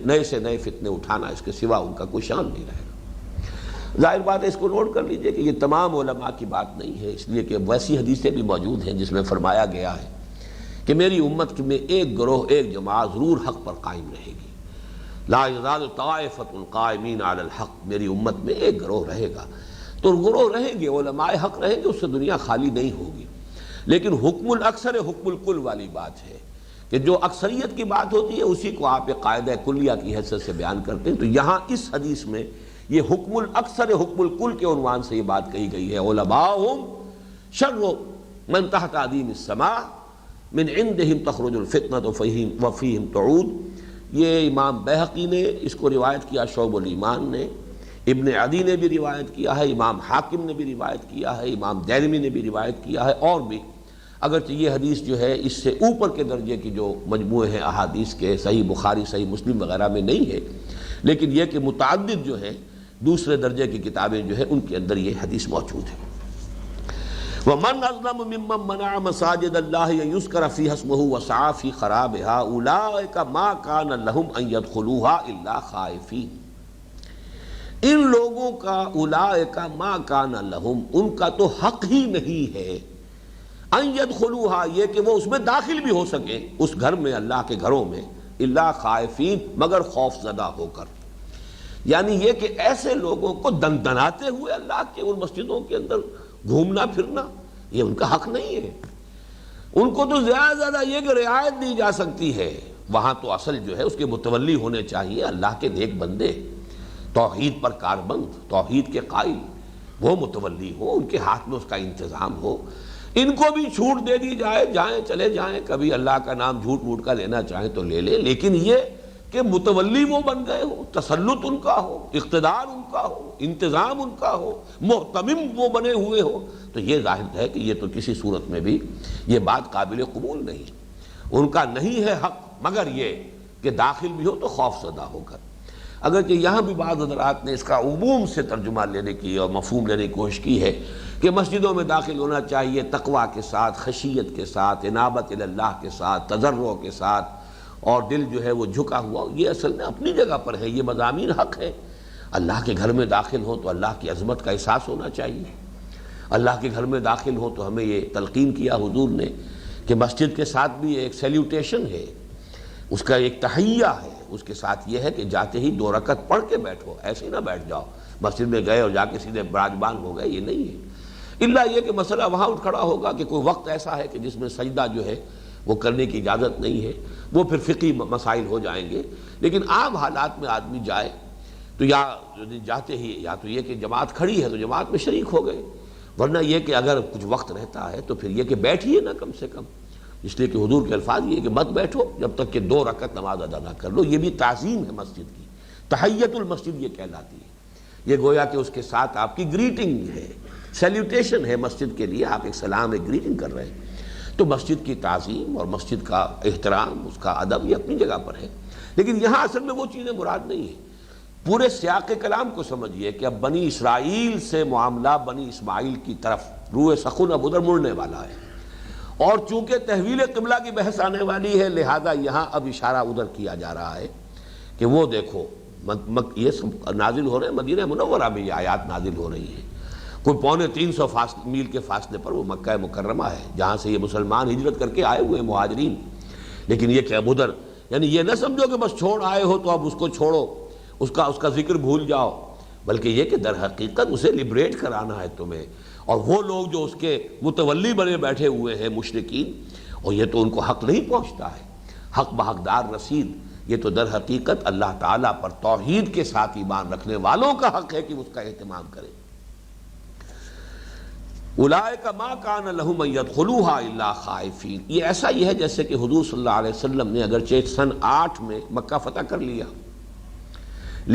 نئے سے نئے فتنے اٹھانا، اس کے سوا ان کا کوئی شان نہیں رہے گا۔ ظاہر بات ہے، اس کو نوٹ کر لیجئے کہ یہ تمام علماء کی بات نہیں ہے، اس لیے کہ ویسی حدیثیں بھی موجود ہیں جس میں فرمایا گیا ہے کہ میری امت میں ایک گروہ، ایک جماعت ضرور حق پر قائم رہے گی، لا یزال طائفۃ قائمین علی الحق، میری امت میں ایک گروہ رہے گا۔ تو گروہ رہیں گے، علماء حق رہیں گے، اس سے دنیا خالی نہیں ہوگی، لیکن حکم الاکثر حکم الکل والی بات ہے کہ جو اکثریت کی بات ہوتی ہے اسی کو آپ ایک قاعدہ کلیہ کی حیثیت سے بیان کرتے ہیں۔ تو یہاں اس حدیث میں یہ حکم الاکثر حکم الکل کے عنوان سے یہ بات کہی گئی ہے، علماءہم شر من تحت عدیم السماء من عندہم تخرج الفتنۃ وفیہم تعود۔ یہ امام بیہقی نے اس کو روایت کیا، شعب الایمان نے، ابن عدی نے بھی روایت کیا ہے، امام حاکم نے بھی روایت کیا ہے، امام دیلمی نے بھی روایت کیا ہے، اور بھی، اگرچہ یہ حدیث جو ہے اس سے اوپر کے درجے کی جو مجموعے ہیں احادیث کے، صحیح بخاری، صحیح مسلم وغیرہ میں نہیں ہے، لیکن یہ کہ متعدد جو ہے دوسرے درجے کی کتابیں جو ہے ان کے اندر یہ حدیث موجود ہے۔ وَمَنْ أَظْلَمُ مِمَّنْ مَنَعَ مَسَاجِدَ اللَّهِ أَن يُذْكَرَ فِيهَا اسْمُهُ وَسَعَىٰ فِي خَرَابِهَا أُولَٰئِكَ مَا كَانَ لَهُمْ أَن يَدْخُلُوهَا إِلَّا خَائِفِينَ، ان لوگوں کا اولئک ما کان لہم، ان کا تو حق ہی نہیں ہے، ان يدخلوها، یہ کہ وہ اس میں داخل بھی ہو سکیں، اس گھر میں، اللہ کے گھروں میں، الا خائفین، مگر خوف زدہ ہو کر، یعنی یہ کہ ایسے لوگوں کو دندناتے ہوئے اللہ کے ان مسجدوں کے اندر گھومنا پھرنا یہ ان کا حق نہیں ہے۔ ان کو تو زیادہ زیادہ یہ کہ رعایت دی جا سکتی ہے، وہاں تو اصل جو ہے اس کے متولی ہونے چاہیے اللہ کے نیک بندے، توحید پر کاربند، توحید کے قائل، وہ متولی ہو، ان کے ہاتھ میں اس کا انتظام ہو۔ ان کو بھی چھوٹ دے دی جائے، جائیں چلے جائیں، کبھی اللہ کا نام جھوٹ موٹ کا لینا چاہیں تو لے لیں، لیکن یہ کہ متولی وہ بن گئے ہو، تسلط ان کا ہو، اقتدار ان کا ہو، انتظام ان کا ہو، محتمم وہ بنے ہوئے ہو، تو یہ ظاہر ہے کہ یہ تو کسی صورت میں بھی یہ بات قابل قبول نہیں، ان کا نہیں ہے حق، مگر یہ کہ داخل بھی ہو تو خوف زدہ ہو کر۔ اگرچہ یہاں بھی بعض حضرات نے اس کا عموم سے ترجمہ لینے کی اور مفہوم لینے کی کوشش کی ہے کہ مسجدوں میں داخل ہونا چاہیے تقویٰ کے ساتھ، خشیت کے ساتھ، انابت اللہ کے ساتھ، تضرع کے ساتھ، اور دل جو ہے وہ جھکا ہوا، یہ اصل میں اپنی جگہ پر ہے، یہ مضامین حق ہے۔ اللہ کے گھر میں داخل ہو تو اللہ کی عظمت کا احساس ہونا چاہیے، اللہ کے گھر میں داخل ہو تو ہمیں یہ تلقین کیا حضور نے کہ مسجد کے ساتھ بھی ایک سیلیوٹیشن ہے، اس کا ایک تحیہ ہے، اس کے ساتھ یہ ہے کہ جاتے ہی 2 رکعت پڑھ کے بیٹھو، ایسے ہی نہ بیٹھ جاؤ مسجد میں گئے اور جا کے سیدھے براجمان ہو گئے، یہ نہیں ہے، الا یہ کہ مسئلہ وہاں اٹھ کھڑا ہوگا کہ کوئی وقت ایسا ہے کہ جس میں سجدہ جو ہے وہ کرنے کی اجازت نہیں ہے، وہ پھر فقہی مسائل ہو جائیں گے، لیکن عام حالات میں آدمی جائے تو یا جاتے ہی یا تو یہ کہ جماعت کھڑی ہے تو جماعت میں شریک ہو گئے، ورنہ یہ کہ اگر کچھ وقت رہتا ہے تو پھر یہ کہ بیٹھیے نا کم سے کم، اس لیے کہ حضور کے الفاظ یہ کہ مت بیٹھو جب تک کہ 2 رکعت نماز ادا نہ کر لو۔ یہ بھی تعظیم ہے مسجد کی، تحیت المسجد یہ کہلاتی ہے۔ یہ گویا کہ اس کے ساتھ آپ کی گریٹنگ ہے، سیلیوٹیشن ہے مسجد کے لیے، آپ ایک سلام، ایک گریٹنگ کر رہے ہیں۔ تو مسجد کی تعظیم اور مسجد کا احترام، اس کا ادب، یہ اپنی جگہ پر ہے، لیکن یہاں اصل میں وہ چیزیں مراد نہیں ہیں۔ پورے سیاق کلام کو سمجھیے کہ اب بنی اسرائیل سے معاملہ بنی اسماعیل کی طرف روئے سخن اب ادھر مڑنے والا ہے، اور چونکہ تحویل قبلہ کی بحث آنے والی ہے لہذا یہاں اب اشارہ ادھر کیا جا رہا ہے کہ وہ دیکھو یہ سب نازل ہو رہے ہیں، مدینہ منورہ میں یہ آیات نازل ہو رہی ہیں، کوئی 350 میل کے فاصلے پر وہ مکہ مکرمہ ہے جہاں سے یہ مسلمان ہجرت کر کے آئے ہوئے مہاجرین۔ لیکن یہ کہ اب ادھر یعنی یہ نہ سمجھو کہ بس چھوڑ آئے ہو تو اب اس کو چھوڑو، اس کا ذکر بھول جاؤ، بلکہ یہ کہ در حقیقت اسے لبریٹ کرانا ہے تمہیں، اور وہ لوگ جو اس کے متولی بنے بیٹھے ہوئے ہیں مشرکین، اور یہ تو ان کو حق نہیں پہنچتا ہے، حق بحقدار رسید، یہ تو در حقیقت اللہ تعالیٰ پر توحید کے ساتھ ایمان رکھنے والوں کا حق ہے کہ اس کا اہتمام کرے۔ اولئک ما کان لہم ان یدخلوها الا خائفین، یہ ایسا ہی ہے جیسے کہ حضور صلی اللہ علیہ وسلم نے اگرچہ سن 8 میں مکہ فتح کر لیا،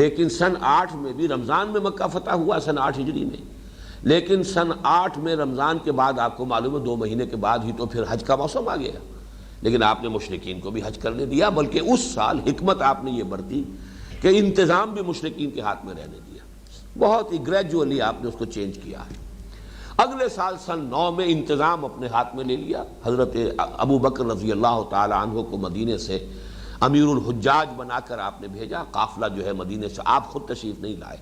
لیکن سن 8 میں بھی رمضان میں مکہ فتح ہوا، سن 8 ہجری میں، لیکن سن 8 میں رمضان کے بعد آپ کو معلوم ہے 2 مہینے کے بعد ہی تو پھر حج کا موسم آ گیا، لیکن آپ نے مشرکین کو بھی حج کرنے دیا، بلکہ اس سال حکمت آپ نے یہ برتی کہ انتظام بھی مشرکین کے ہاتھ میں رہنے دیا، بہت ہی گریجولی آپ نے اس کو چینج کیا ہے۔ اگلے سال سن 9 میں انتظام اپنے ہاتھ میں لے لیا، حضرت ابو بکر رضی اللہ تعالی عنہ کو مدینے سے امیر الحجاج بنا کر آپ نے بھیجا، قافلہ جو ہے مدینے سے آپ خود تشریف نہیں لائے،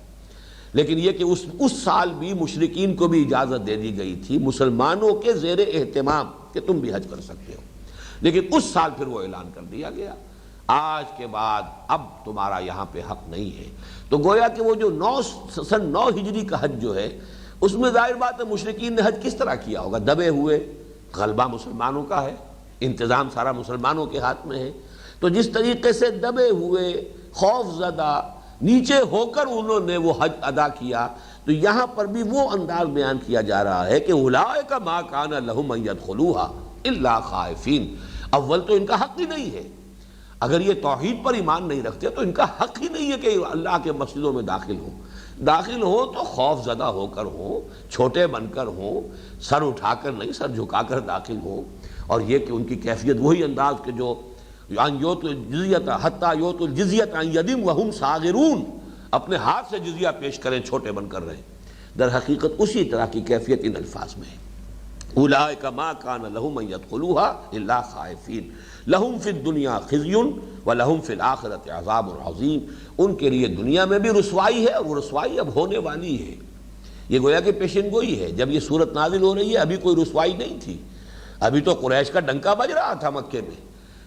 لیکن یہ کہ اس سال بھی مشرکین کو بھی اجازت دے دی گئی تھی مسلمانوں کے زیر اہتمام کہ تم بھی حج کر سکتے ہو، لیکن اس سال پھر وہ اعلان کر دیا گیا آج کے بعد اب تمہارا یہاں پہ حق نہیں ہے۔ تو گویا کہ وہ جو سن 9 ہجری کا حج جو ہے اس میں ظاہر بات ہے مشرکین نے حج کس طرح کیا ہوگا، دبے ہوئے، غلبہ مسلمانوں کا ہے، انتظام سارا مسلمانوں کے ہاتھ میں ہے، تو جس طریقے سے دبے ہوئے، خوف زدہ، نیچے ہو کر انہوں نے وہ حج ادا کیا، تو یہاں پر بھی وہ انداز بیان کیا جا رہا ہے کہ اولئک ما کان لہم ان یدخلوها الا خائفین، اول تو ان کا حق ہی نہیں ہے، اگر یہ توحید پر ایمان نہیں رکھتے تو ان کا حق ہی نہیں ہے کہ اللہ کے مسجدوں میں داخل ہو تو خوف زدہ ہو کر ہوں، چھوٹے بن کر ہوں، سر اٹھا کر نہیں سر جھکا کر داخل ہوں، اور یہ کہ ان کی کیفیت وہی انداز کہ جو یوتوا الجزیۃ حتی یوتوا الجزیۃ عن ید وہم صاغرون، اپنے ہاتھ سے جزیہ پیش کریں چھوٹے بن کر رہیں، در حقیقت اسی طرح کی کیفیت ان الفاظ میں ہے۔ اولئک ما کان لہم ان یدخلوها الا خائفین لہم فی الدنیا خزی ولہم فی الآخرۃ عذاب عظیم، ان کے لیے دنیا میں بھی رسوائی ہے اور وہ رسوائی اب ہونے والی ہے۔ یہ گویا کہ پیشن گوئی ہے، جب یہ صورت نازل ہو رہی ہے ابھی کوئی رسوائی نہیں تھی، ابھی تو قریش کا ڈنکا بج رہا تھا مکے میں،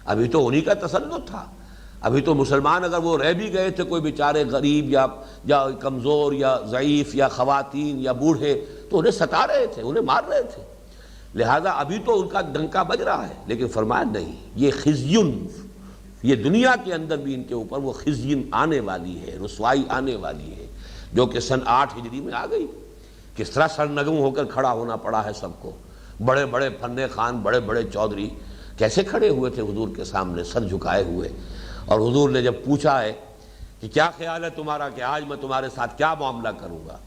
ابھی تو انہی کا تسلط تھا، ابھی تو مسلمان اگر وہ رہ بھی گئے تھے کوئی بیچارے غریب یا کمزور یا ضعیف یا خواتین یا بوڑھے تو انہیں ستا رہے تھے، انہیں مار رہے تھے، لہذا ابھی تو ان کا ڈنکا بج رہا ہے، لیکن فرمایا نہیں، یہ خزیون، یہ دنیا کے اندر بھی ان کے اوپر وہ خزیون آنے والی ہے، رسوائی آنے والی ہے، جو کہ سن 8 ہجری میں آ گئی۔ کس طرح سرنگوں ہو کر کھڑا ہونا پڑا ہے سب کو، بڑے بڑے فنے خان، بڑے بڑے چودھری کیسے کھڑے ہوئے تھے حضور کے سامنے سر جھکائے ہوئے، اور حضور نے جب پوچھا ہے کہ کیا خیال ہے تمہارا کہ آج میں تمہارے ساتھ کیا معاملہ کروں گا،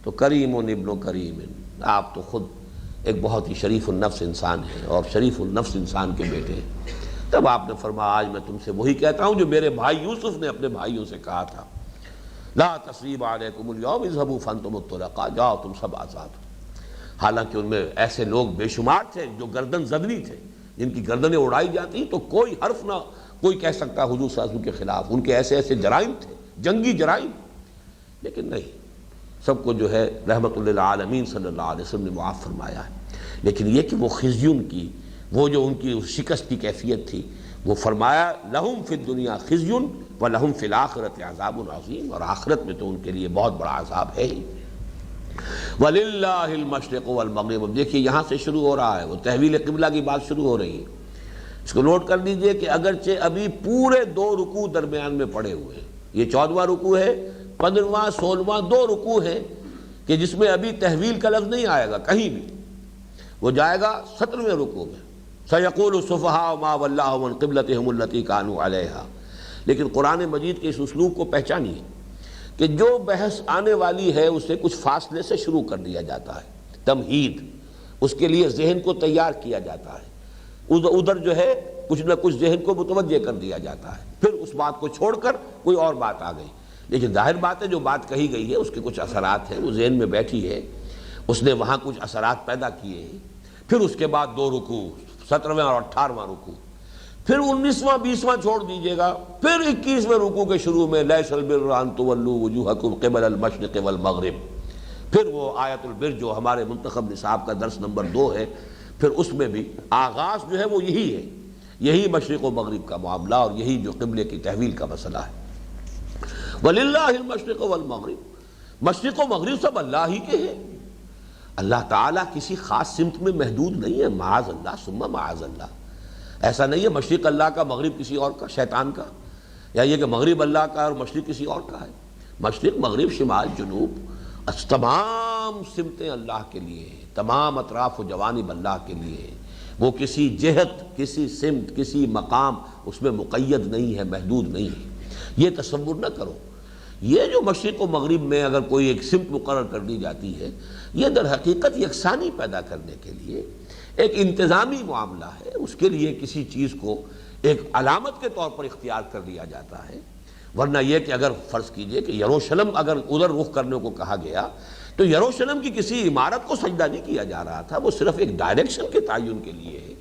تو کریم ابن کریم، آپ تو خود ایک بہت ہی شریف النفس انسان ہے اور شریف النفس انسان کے بیٹے ہیں، تب آپ نے فرمایا آج میں تم سے وہی کہتا ہوں جو میرے بھائی یوسف نے اپنے بھائیوں سے کہا تھا، لا تثریب علیکم اليوم اذهبوا فانتم الطلقاء، جاؤ تم سب آزاد ہو۔ حالانکہ ان میں ایسے لوگ بے شمار تھے جو گردن زدنی تھے، جن کی گردنیں اڑائی جاتی تو کوئی حرف نہ کوئی کہہ سکتا حضور صلی اللہ علیہ وسلم کے خلاف، ان کے ایسے ایسے جرائم تھے، جنگی جرائم، لیکن نہیں، سب کو جو ہے رحمت للعالمین صلی اللہ علیہ وسلم نے معاف فرمایا ہے۔ لیکن یہ کہ وہ خزیون کی، وہ جو ان کی شکست کی کیفیت تھی، وہ فرمایا لہم فی الدنیا خزی ولہم فی الآخرۃ عذاب عظیم، اور آخرت میں تو ان کے لیے بہت بڑا عذاب ہے ہی۔ وَلِلَّهِ الْمَشْرِقُ وَالْمَغْرِبُ، اب دیکھیے یہاں سے شروع ہو رہا ہے، وہ تحویل قبلہ کی بات شروع ہو رہی ہے، اس کو نوٹ کر لیجئے کہ اگرچہ ابھی پورے 2 رکوع درمیان میں پڑے ہوئے ہیں، یہ 14واں رکوع ہے، 15واں 16واں 2 رکوع ہیں کہ جس میں ابھی تحویل کا لفظ نہیں آئے گا کہیں بھی، وہ جائے گا 17ویں رکوع میں، سَيَقُولُ السُّفَهَاءُ مَا وَلَّاهُمْ عَنْ قِبْلَتِهِمُ الَّتِي كَانُوا عَلَيْهَا۔ لیکن قرآن مجید کے اس اسلوب کو پہچانیے کہ جو بحث آنے والی ہے اسے کچھ فاصلے سے شروع کر دیا جاتا ہے، تمہید، اس کے لیے ذہن کو تیار کیا جاتا ہے، ادھر جو ہے کچھ نہ کچھ ذہن کو متوجہ کر دیا جاتا ہے، پھر اس بات کو چھوڑ کر کوئی اور بات آ گئی۔ لیکن ظاہر بات ہے جو بات کہی گئی ہے اس کے کچھ اثرات ہیں، وہ ذہن میں بیٹھی ہے، اس نے وہاں کچھ اثرات پیدا کیے ہیں۔ پھر اس کے بعد 2 رکوع، 17واں اور 18واں رکوع، پھر 19واں 20واں چھوڑ دیجیے گا، پھر 21ویں رکوع کے شروع میں لیس البر ان تولوا وجوہکم قبل المشرق والمغرب، پھر وہ آیت البر جو ہمارے منتخب نصاب کا درس نمبر 2 ہے، پھر اس میں بھی آغاز جو ہے وہ یہی ہے، یہی مشرق و مغرب کا معاملہ اور یہی جو قبلے کی تحویل کا مسئلہ ہے۔ وَلِلَّهِ الْمَشْرِقُ وَالْمَغْرِبُ، مشرق و مغرب سب اللہ ہی کے ہیں، اللہ تعالیٰ کسی خاص سمت میں محدود نہیں ہے، معاذ اللہ ثم معاذ اللہ۔ ایسا نہیں ہے مشرق اللہ کا مغرب کسی اور کا، شیطان کا، یا یہ کہ مغرب اللہ کا اور مشرق کسی اور کا ہے۔ مشرق مغرب شمال جنوب تمام سمتیں اللہ کے لیے ہیں، تمام اطراف و جوانب اللہ کے لیے ہیں، وہ کسی جہت، کسی سمت، کسی مقام اس میں مقید نہیں ہے، محدود نہیں ہے۔ یہ تصور نہ کرو، یہ جو مشرق و مغرب میں اگر کوئی ایک سمت مقرر کر دی جاتی ہے، یہ در حقیقت یکسانی پیدا کرنے کے لیے ایک انتظامی معاملہ ہے، اس کے لیے کسی چیز کو ایک علامت کے طور پر اختیار کر لیا جاتا ہے۔ ورنہ یہ کہ اگر فرض کیجئے کہ یروشلم اگر ادھر رخ کرنے کو کہا گیا تو یروشلم کی کسی عمارت کو سجدہ نہیں کیا جا رہا تھا، وہ صرف ایک ڈائریکشن کے تعین کے لیے ہے۔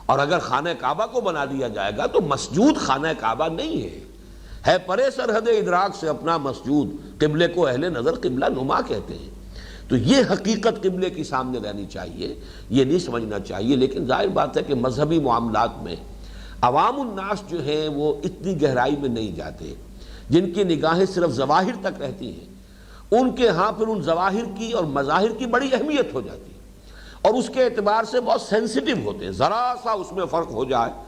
اور اگر خانہ کعبہ کو بنا دیا جائے گا تو مسجود خانہ کعبہ نہیں ہے پرے سرحد ادراک سے اپنا مسجود، قبلے کو اہل نظر قبلہ نما کہتے ہیں۔ تو یہ حقیقت قبلے کی سامنے رہنی چاہیے، یہ نہیں سمجھنا چاہیے۔ لیکن ظاہر بات ہے کہ مذہبی معاملات میں عوام الناس جو ہیں وہ اتنی گہرائی میں نہیں جاتے، جن کی نگاہیں صرف ظواہر تک رہتی ہیں، ان کے ہاں پھر ان ظواہر کی اور مظاہر کی بڑی اہمیت ہو جاتی ہے، اور اس کے اعتبار سے بہت سینسٹیو ہوتے ہیں۔ ذرا سا اس میں فرق ہو جائے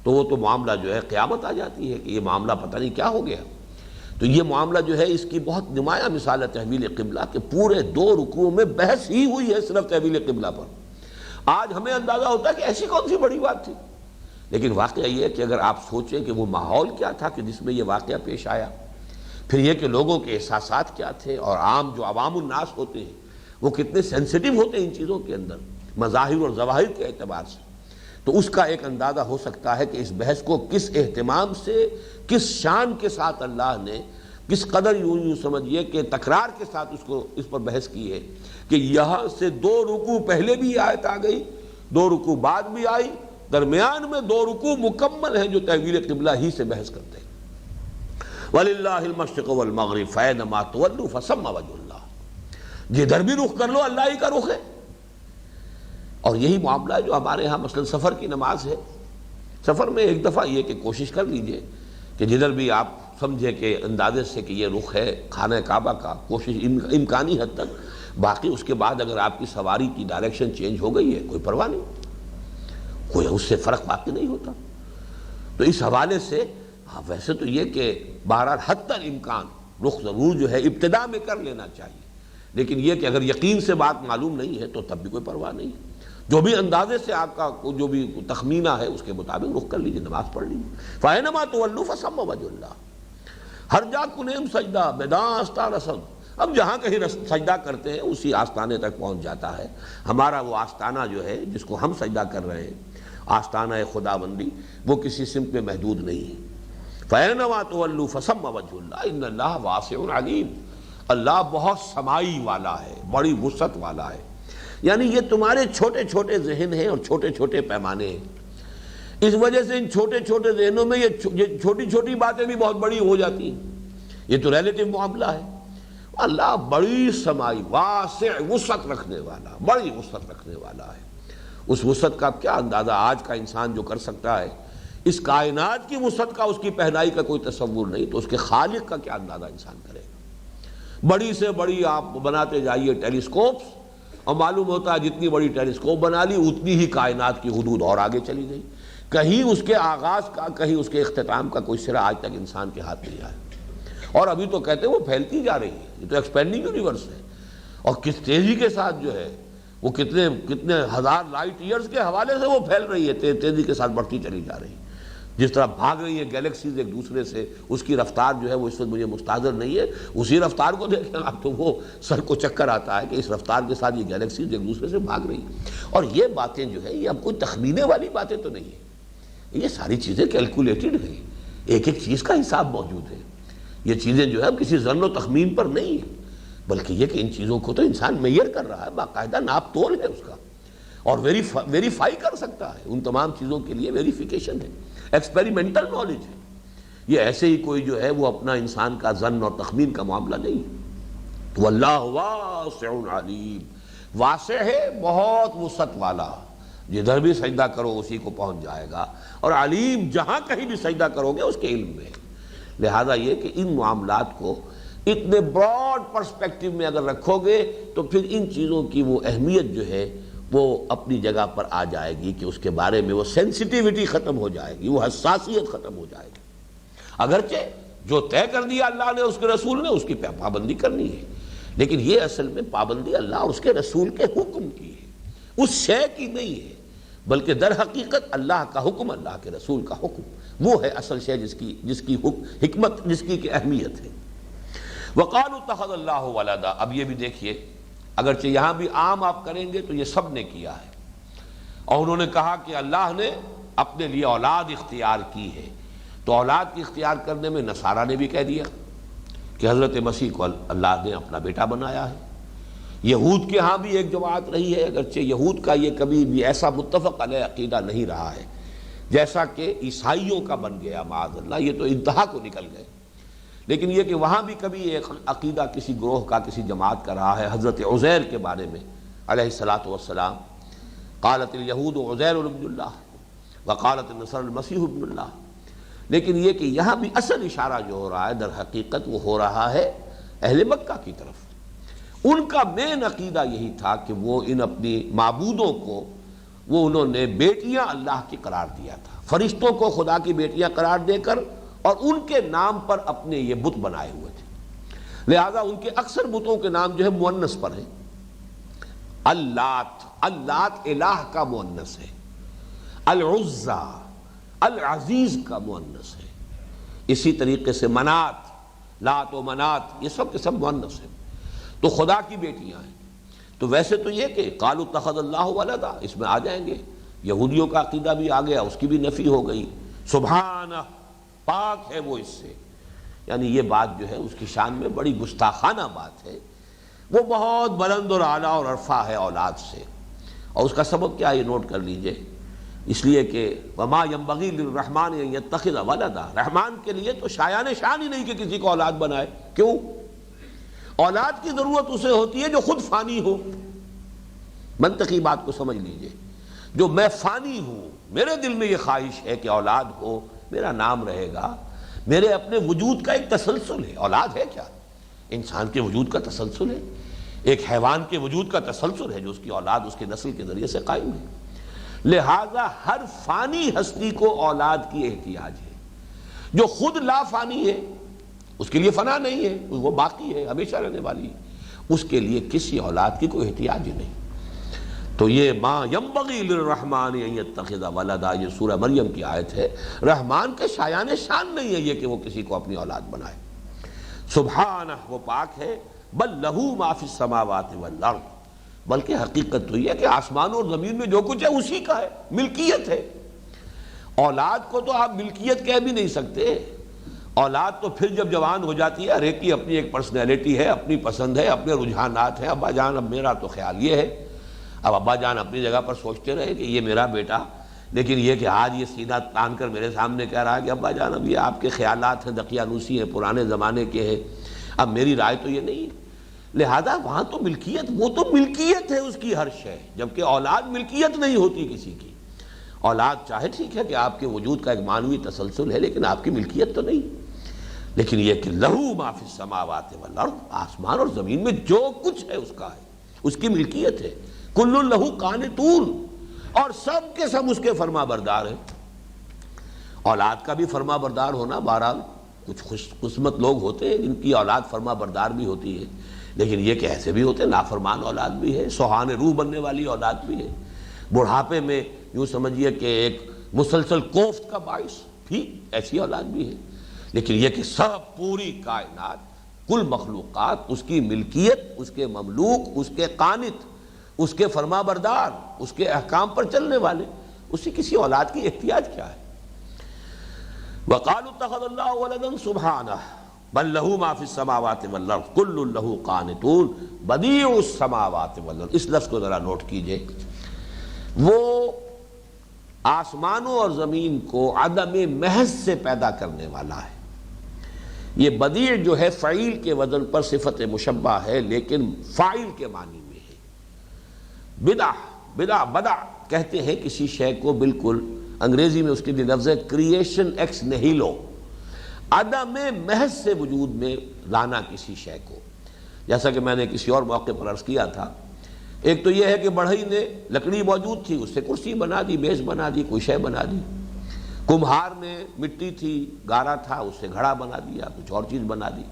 تو وہ تو معاملہ جو ہے قیامت آ جاتی ہے کہ یہ معاملہ پتہ نہیں کیا ہو گیا۔ تو یہ معاملہ جو ہے اس کی بہت نمایاں مثال ہے تحویل قبلہ، کہ پورے 2 رکوعوں میں بحث ہی ہوئی ہے صرف تحویل قبلہ پر۔ آج ہمیں اندازہ ہوتا ہے کہ ایسی کون سی بڑی بات تھی، لیکن واقعہ یہ ہے کہ اگر آپ سوچیں کہ وہ ماحول کیا تھا کہ جس میں یہ واقعہ پیش آیا، پھر یہ کہ لوگوں کے احساسات کیا تھے، اور عام جو عوام الناس ہوتے ہیں وہ کتنے سینسٹیو ہوتے ہیں ان چیزوں کے اندر، مظاہر اور ظواہر کے اعتبار سے، تو اس کا ایک اندازہ ہو سکتا ہے کہ اس بحث کو کس اہتمام سے، کس شان کے ساتھ اللہ نے، کس قدر یوں سمجھیے کہ تکرار کے ساتھ اس پر بحث کی ہے، کہ یہاں سے 2 رکوع پہلے بھی آیت آ گئی، 2 رکوع بعد بھی آئی، درمیان میں 2 رکوع مکمل ہیں جو تحویل قبلہ ہی سے بحث کرتے ہیں۔ وَلِلَّهِ الْمَشْرِقُ وَالْمَغْرِبُ فَأَيْنَمَا تُوَلُّوا فَثَمَّ وَجْهُ اللَّهِ، جدھر بھی رخ کر لو اللہ ہی کا رخ ہے۔ اور یہی معاملہ ہے جو ہمارے ہاں مثلا سفر کی نماز ہے، سفر میں ایک دفعہ یہ کہ کوشش کر لیجئے کہ جدھر بھی آپ سمجھے کہ اندازے سے کہ یہ رخ ہے خانہ کعبہ کا، کوشش امکانی حد تک، باقی اس کے بعد اگر آپ کی سواری کی ڈائریکشن چینج ہو گئی ہے کوئی پرواہ نہیں، کوئی اس سے فرق باقی نہیں ہوتا۔ تو اس حوالے سے ویسے تو یہ کہ بہرحال حتی الامکان رخ ضرور جو ہے ابتدا میں کر لینا چاہیے، لیکن یہ کہ اگر یقین سے بات معلوم نہیں ہے تو تب بھی کوئی پرواہ نہیں، جو بھی اندازے سے آپ کا جو بھی تخمینہ ہے اس کے مطابق رخ کر لیجیے، نماز پڑھ لیجیے۔ فَأَيْنَمَا تُوَلُّوا فَثَمَّ وَجْهُ اللَّهِ، ہر جا کنیم سجدہ میدان آستان رسد، اب جہاں کہیں سجدہ کرتے ہیں اسی آستانے تک پہنچ جاتا ہے۔ ہمارا وہ آستانہ جو ہے جس کو ہم سجدہ کر رہے ہیں، آستانہ خداوندی، وہ کسی سمت میں محدود نہیں ہے۔ فَأَيْنَمَا تُوَلُّوا فَثَمَّ وَجْهُ اللَّهِ إِنَّ اللَّهَ وَاسِعٌ عَلِيمٌ، اللہ بہت سمائی والا ہے، بڑی وسعت والا ہے۔ یعنی یہ تمہارے چھوٹے چھوٹے ذہن ہیں اور چھوٹے چھوٹے پیمانے ہیں، اس وجہ سے ان چھوٹے چھوٹے ذہنوں میں یہ چھوٹی چھوٹی باتیں بھی بہت بڑی ہو جاتی ہیں۔ یہ تو ریلیٹیو معاملہ ہے۔ اللہ بڑی سمائی، واسع، وسعت رکھنے والا، بڑی وسعت رکھنے والا ہے۔ اس وسعت کا کیا اندازہ آج کا انسان جو کر سکتا ہے، اس کائنات کی وسعت کا، اس کی پہنائی کا کوئی تصور نہیں، تو اس کے خالق کا کیا اندازہ انسان کرے گا۔ بڑی سے بڑی آپ بناتے جائیے ٹیلیسکوپس، اور معلوم ہوتا ہے جتنی بڑی ٹیلیسکوپ بنا لی اتنی ہی کائنات کی حدود اور آگے چلی گئی، کہیں اس کے آغاز کا، کہیں اس کے اختتام کا کوئی سرا آج تک انسان کے ہاتھ نہیں آیا۔ اور ابھی تو کہتے ہیں وہ پھیلتی جا رہی ہے، یہ تو ایکسپینڈنگ یونیورس ہے، اور کس تیزی کے ساتھ جو ہے وہ کتنے ہزار لائٹ ایئرز کے حوالے سے وہ پھیل رہی ہے، تیزی کے ساتھ بڑھتی چلی جا رہی ہے، جس طرح بھاگ رہی ہیں گیلیکسیز ایک دوسرے سے، اس کی رفتار جو ہے وہ اس وقت مجھے مستحضر نہیں ہے، اسی رفتار کو دیکھیں آپ تو وہ سر کو چکر آتا ہے کہ اس رفتار کے ساتھ یہ گیلیکسیز ایک دوسرے سے بھاگ رہی ہیں۔ اور یہ باتیں جو ہے یہ اب کوئی تخمینے والی باتیں تو نہیں ہیں، یہ ساری چیزیں کیلکولیٹڈ ہیں، ایک ایک چیز کا حساب موجود ہے، یہ چیزیں جو ہے اب کسی ظن و تخمین پر نہیں ہیں، بلکہ یہ کہ ان چیزوں کو تو انسان میئر کر رہا ہے، باقاعدہ ناپ تول ہے اس کا، اور ویریفائی کر سکتا ہے، ان تمام چیزوں کے لیے ویریفیکیشن ہے، ایکسپیریمنٹل نالج ہے، یہ ایسے ہی کوئی جو ہے وہ اپنا انسان کا ظن اور تخمین کا معاملہ نہیں ہے۔ واللہ واسع علیم، واسع ہے بہت وسعت والا، جدھر بھی سجدہ کرو اسی کو پہنچ جائے گا، اور علیم جہاں کہیں بھی سجدہ کرو گے اس کے علم میں ہے۔ لہذا یہ کہ ان معاملات کو اتنے براڈ پرسپیکٹو میں اگر رکھو گے تو پھر ان چیزوں کی وہ اہمیت جو ہے وہ اپنی جگہ پر آ جائے گی کہ اس کے بارے میں وہ سینسٹیوٹی ختم ہو جائے گی، وہ حساسیت ختم ہو جائے گی۔ اگرچہ جو طے کر دیا اللہ نے، اس کے رسول نے، اس کی پابندی کرنی ہے، لیکن یہ اصل میں پابندی اللہ اور اس کے رسول کے حکم کی ہے، اس شے کی نہیں ہے، بلکہ در حقیقت اللہ کا حکم، اللہ کے رسول کا حکم، وہ ہے اصل شے جس کی حکمت، جس کی کہ اہمیت ہے۔ وَقَالُوا اتَّخَذَ اللَّهُ وَلَدًا، اب یہ بھی دیکھیے، اگرچہ یہاں بھی عام آپ کریں گے تو یہ سب نے کیا ہے، اور انہوں نے کہا کہ اللہ نے اپنے لیے اولاد اختیار کی ہے، تو اولاد کی اختیار کرنے میں نصارہ نے بھی کہہ دیا کہ حضرت مسیح کو اللہ نے اپنا بیٹا بنایا ہے۔ یہود کے ہاں بھی ایک جماعت رہی ہے، اگرچہ یہود کا یہ کبھی بھی ایسا متفق علیہ عقیدہ نہیں رہا ہے جیسا کہ عیسائیوں کا بن گیا معاذ اللہ، یہ تو انتہا کو نکل گئے، لیکن یہ کہ وہاں بھی کبھی ایک عقیدہ کسی گروہ کا، کسی جماعت کا رہا ہے حضرت عزیر کے بارے میں علیہ الصلاۃ والسلام، قالت الیہود عزیر ابن اللہ وقالت النصارى المسیح ابن اللہ، لیکن یہ کہ یہاں بھی اصل اشارہ جو ہو رہا ہے در حقیقت وہ ہو رہا ہے اہل مکہ کی طرف۔ ان کا مین عقیدہ یہی تھا کہ وہ ان اپنی معبودوں کو وہ انہوں نے بیٹیاں اللہ کی قرار دیا تھا، فرشتوں کو خدا کی بیٹیاں قرار دے کر، اور ان کے نام پر اپنے یہ بت بنائے ہوئے تھے، لہذا ان کے اکثر بتوں کے نام جو ہے مؤنث پر ہیں۔ اللات، اللات الہ کا مؤنث ہے، العزیٰ، العزیز کا مؤنث ہے، اسی طریقے سے منات، لات و منات، یہ سب کے سب مؤنث ہیں، تو خدا کی بیٹیاں ہیں۔ تو ویسے تو یہ کہ قالوا اتخذ اللہ ولدا، اس میں آ جائیں گے، یہودیوں کا عقیدہ بھی آ گیا، اس کی بھی نفی ہو گئی، سبحانہ، پاک ہے وہ اس سے، یعنی یہ بات جو ہے اس کی شان میں بڑی گستاخانہ بات ہے، وہ بہت بلند اور اعلیٰ اور عرفہ ہے اولاد سے، اور اس کا سبب کیا ہے یہ نوٹ کر لیجئے، اس لیے کہ وما ينبغي للرحمن ان يتخذ ولدا، رحمان کے لیے تو شایان شان ہی نہیں کہ کسی کو اولاد بنائے، کیوں؟ اولاد کی ضرورت اسے ہوتی ہے جو خود فانی ہو، منطقی بات کو سمجھ لیجئے، جو میں فانی ہوں، میرے دل میں یہ خواہش ہے کہ اولاد ہو، میرا نام رہے گا، میرے اپنے وجود کا ایک تسلسل ہے، اولاد ہے کیا؟ انسان کے وجود کا تسلسل ہے، ایک حیوان کے وجود کا تسلسل ہے جو اس کی اولاد اس کے نسل کے ذریعے سے قائم ہے، لہذا ہر فانی ہستی کو اولاد کی احتیاج ہے، جو خود لا فانی ہے، اس کے لیے فنا نہیں ہے، وہ باقی ہے، ہمیشہ رہنے والی ہے، اس کے لیے کسی اولاد کی کوئی احتیاج ہی نہیں۔ تو یہ ما ينبغي للرحمن ان يتخذ ولدا، یہ سورہ مریم کی آیت ہے، رحمان کے شایان شان نہیں ہے یہ کہ وہ کسی کو اپنی اولاد بنائے، سبحانہ، وہ پاک ہے، بل لہ ما فی السماوات والارض، بلکہ حقیقت تو یہ ہے کہ آسمان اور زمین میں جو کچھ ہے اسی کا ہے، ملکیت ہے۔ اولاد کو تو آپ ملکیت کہہ بھی نہیں سکتے، اولاد تو پھر جب جوان ہو جاتی ہے، ہر ایک کی اپنی ایک پرسنالٹی ہے، اپنی پسند ہے، اپنے رجحانات ہیں۔ ابا جان اب میرا تو خیال یہ ہے، اب ابا جان اپنی جگہ پر سوچتے رہے کہ یہ میرا بیٹا، لیکن یہ کہ آج یہ سینہ تان کر میرے سامنے کہہ رہا ہے کہ ابا جان اب یہ آپ کے خیالات ہیں، دقیانوسی ہیں، پرانے زمانے کے ہیں، اب میری رائے تو یہ نہیں ہے۔ لہذا وہاں تو ملکیت، وہ تو ملکیت ہے اس کی ہر شے، جبکہ اولاد ملکیت نہیں ہوتی کسی کی۔ اولاد چاہے ٹھیک ہے کہ آپ کے وجود کا ایک معنوی تسلسل ہے، لیکن آپ کی ملکیت تو نہیں۔ لیکن یہ کہ لہو ما فی السماوات والارض، آسمان اور زمین میں جو کچھ ہے اس کا ہے، اس کی ملکیت ہے۔ کل لہو قانتون، اور سب کے سب اس کے فرما بردار ہیں۔ اولاد کا بھی فرما بردار ہونا بہرحال کچھ خوش قسمت لوگ ہوتے ہیں جن کی اولاد فرما بردار بھی ہوتی ہے، لیکن یہ کہ ایسے بھی ہوتے ہیں نافرمان اولاد بھی ہے، سوہان روح بننے والی اولاد بھی ہے، بڑھاپے میں یوں سمجھیے کہ ایک مسلسل کوفت کا باعث بھی ایسی اولاد بھی ہے۔ لیکن یہ کہ سب پوری کائنات، کل مخلوقات اس کی ملکیت، اس کے مملوک، اس کے قانت، اس کے فرما بردار، اس کے احکام پر چلنے والے، اسی کسی اولاد کی احتیاج کیا ہے؟ وَقَالُوا اتَّخَذَ اللَّهُ وَلَدًا سُبْحَانَهُ بَل لَّهُ مَا فِي السَّمَاوَاتِ وَالْأَرْضِ كُلٌّ لَّهُ قَانِتُونَ بَدِيعُ السَّمَاوَاتِ وَالْأَرْضِ۔ اس لفظ کو ذرا نوٹ کیجئے، وہ آسمانوں اور زمین کو عدم محض سے پیدا کرنے والا ہے۔ یہ بدیع جو ہے فعیل کے وزن پر صفت مشبہ ہے، لیکن فاعل کے معنی میں ہے۔ بدع کہتے ہیں کسی شے کو، بالکل انگریزی میں اس کے لیے لفظ ہے کریشن ایکس نہیلو، عدم محض سے وجود میں لانا کسی شے کو۔ جیسا کہ میں نے کسی اور موقع پر عرض کیا تھا، ایک تو یہ ہے کہ بڑھئی نے لکڑی موجود تھی، اس سے کرسی بنا دی، میز بنا دی، کوئی شے بنا دی۔ کمہار نے مٹی تھی، گارا تھا، اس سے گھڑا بنا دیا، کچھ اور چیز بنا دی۔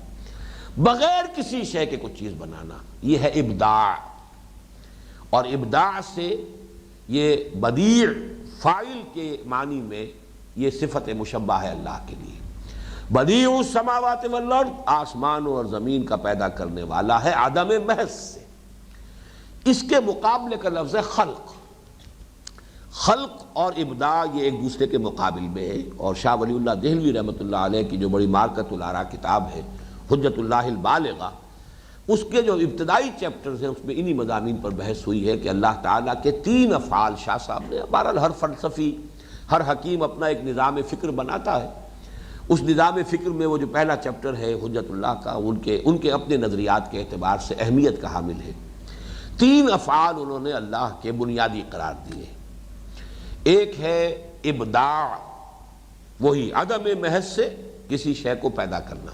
بغیر کسی شے کے کچھ چیز بنانا، یہ ہے ابداع۔ اور ابداع سے یہ بدیع فاعل کے معنی میں یہ صفت مشبہ ہے اللہ کے لیے۔ بدیع السماوات والارض، آسمانوں اور زمین کا پیدا کرنے والا ہے عدم محض سے۔ اس کے مقابلے کا لفظ ہے خلق۔ خلق اور ابداع یہ ایک دوسرے کے مقابل میں ہے، اور شاہ ولی اللہ دہلوی رحمۃ اللہ علیہ کی جو بڑی مارکۃ الآراء کتاب ہے حجت اللہ البالغہ، اس کے جو ابتدائی چیپٹرز ہیں اس میں انہی مضامین پر بحث ہوئی ہے کہ اللہ تعالیٰ کے 3 افعال شاہ صاحب نے، بہرحال ہر فلسفی، ہر حکیم اپنا ایک نظام فکر بناتا ہے، اس نظام فکر میں وہ جو پہلا چیپٹر ہے حجت اللہ کا، ان کے اپنے نظریات کے اعتبار سے اہمیت کا حامل ہے۔ 3 افعال انہوں نے اللہ کے بنیادی قرار دیے۔ ایک ہے ابداع، وہی عدم محض سے کسی شے کو پیدا کرنا۔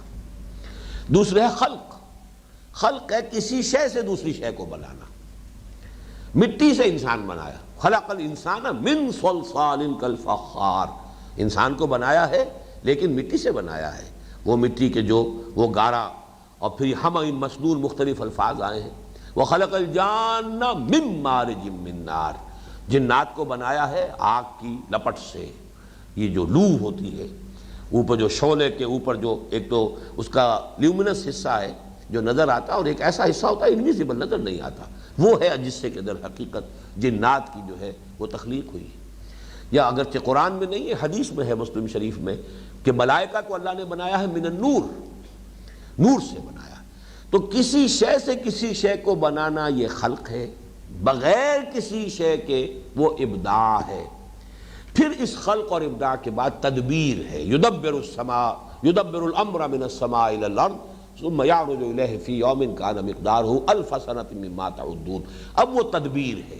دوسرا ہے خلق، خلق ہے کسی شے سے دوسری شے کو بنانا۔ مٹی سے انسان بنایا، خلق الانسان من صلصال کالفخار، انسان کو بنایا ہے لیکن مٹی سے بنایا ہے۔ وہ مٹی کے جو وہ گارا، اور پھر ہم مسنون مختلف الفاظ آئے ہیں، وَخَلَقَ الْجَانَّ مِن مَارِجٍ مِّن نَار، جنات کو بنایا ہے آگ کی لپٹ سے۔ یہ جو لو ہوتی ہے، اوپر جو شعلے کے اوپر جو ایک تو اس کا لیومینس حصہ ہے جو نظر آتا، اور ایک ایسا حصہ ہوتا ہے انویزیبل، نظر نہیں آتا، وہ ہے جس سے کہ در حقیقت جنات کی جو ہے وہ تخلیق ہوئی ہے۔ یا اگرچہ قرآن میں نہیں ہے، حدیث میں ہے مسلم شریف میں کہ ملائکہ کو اللہ نے بنایا ہے من النور، نور سے بنایا۔ تو کسی شے سے کسی شے کو بنانا یہ خلق ہے، بغیر کسی شے کے وہ ابداع ہے۔ پھر اس خلق اور ابداع کے بعد تدبیر ہے، یدبر الامر من السماء الى الارض ثم يعرج الیہ فی یوم کان مقدارہ الف سنۃ مما تعدون۔ اب وہ تدبیر ہے،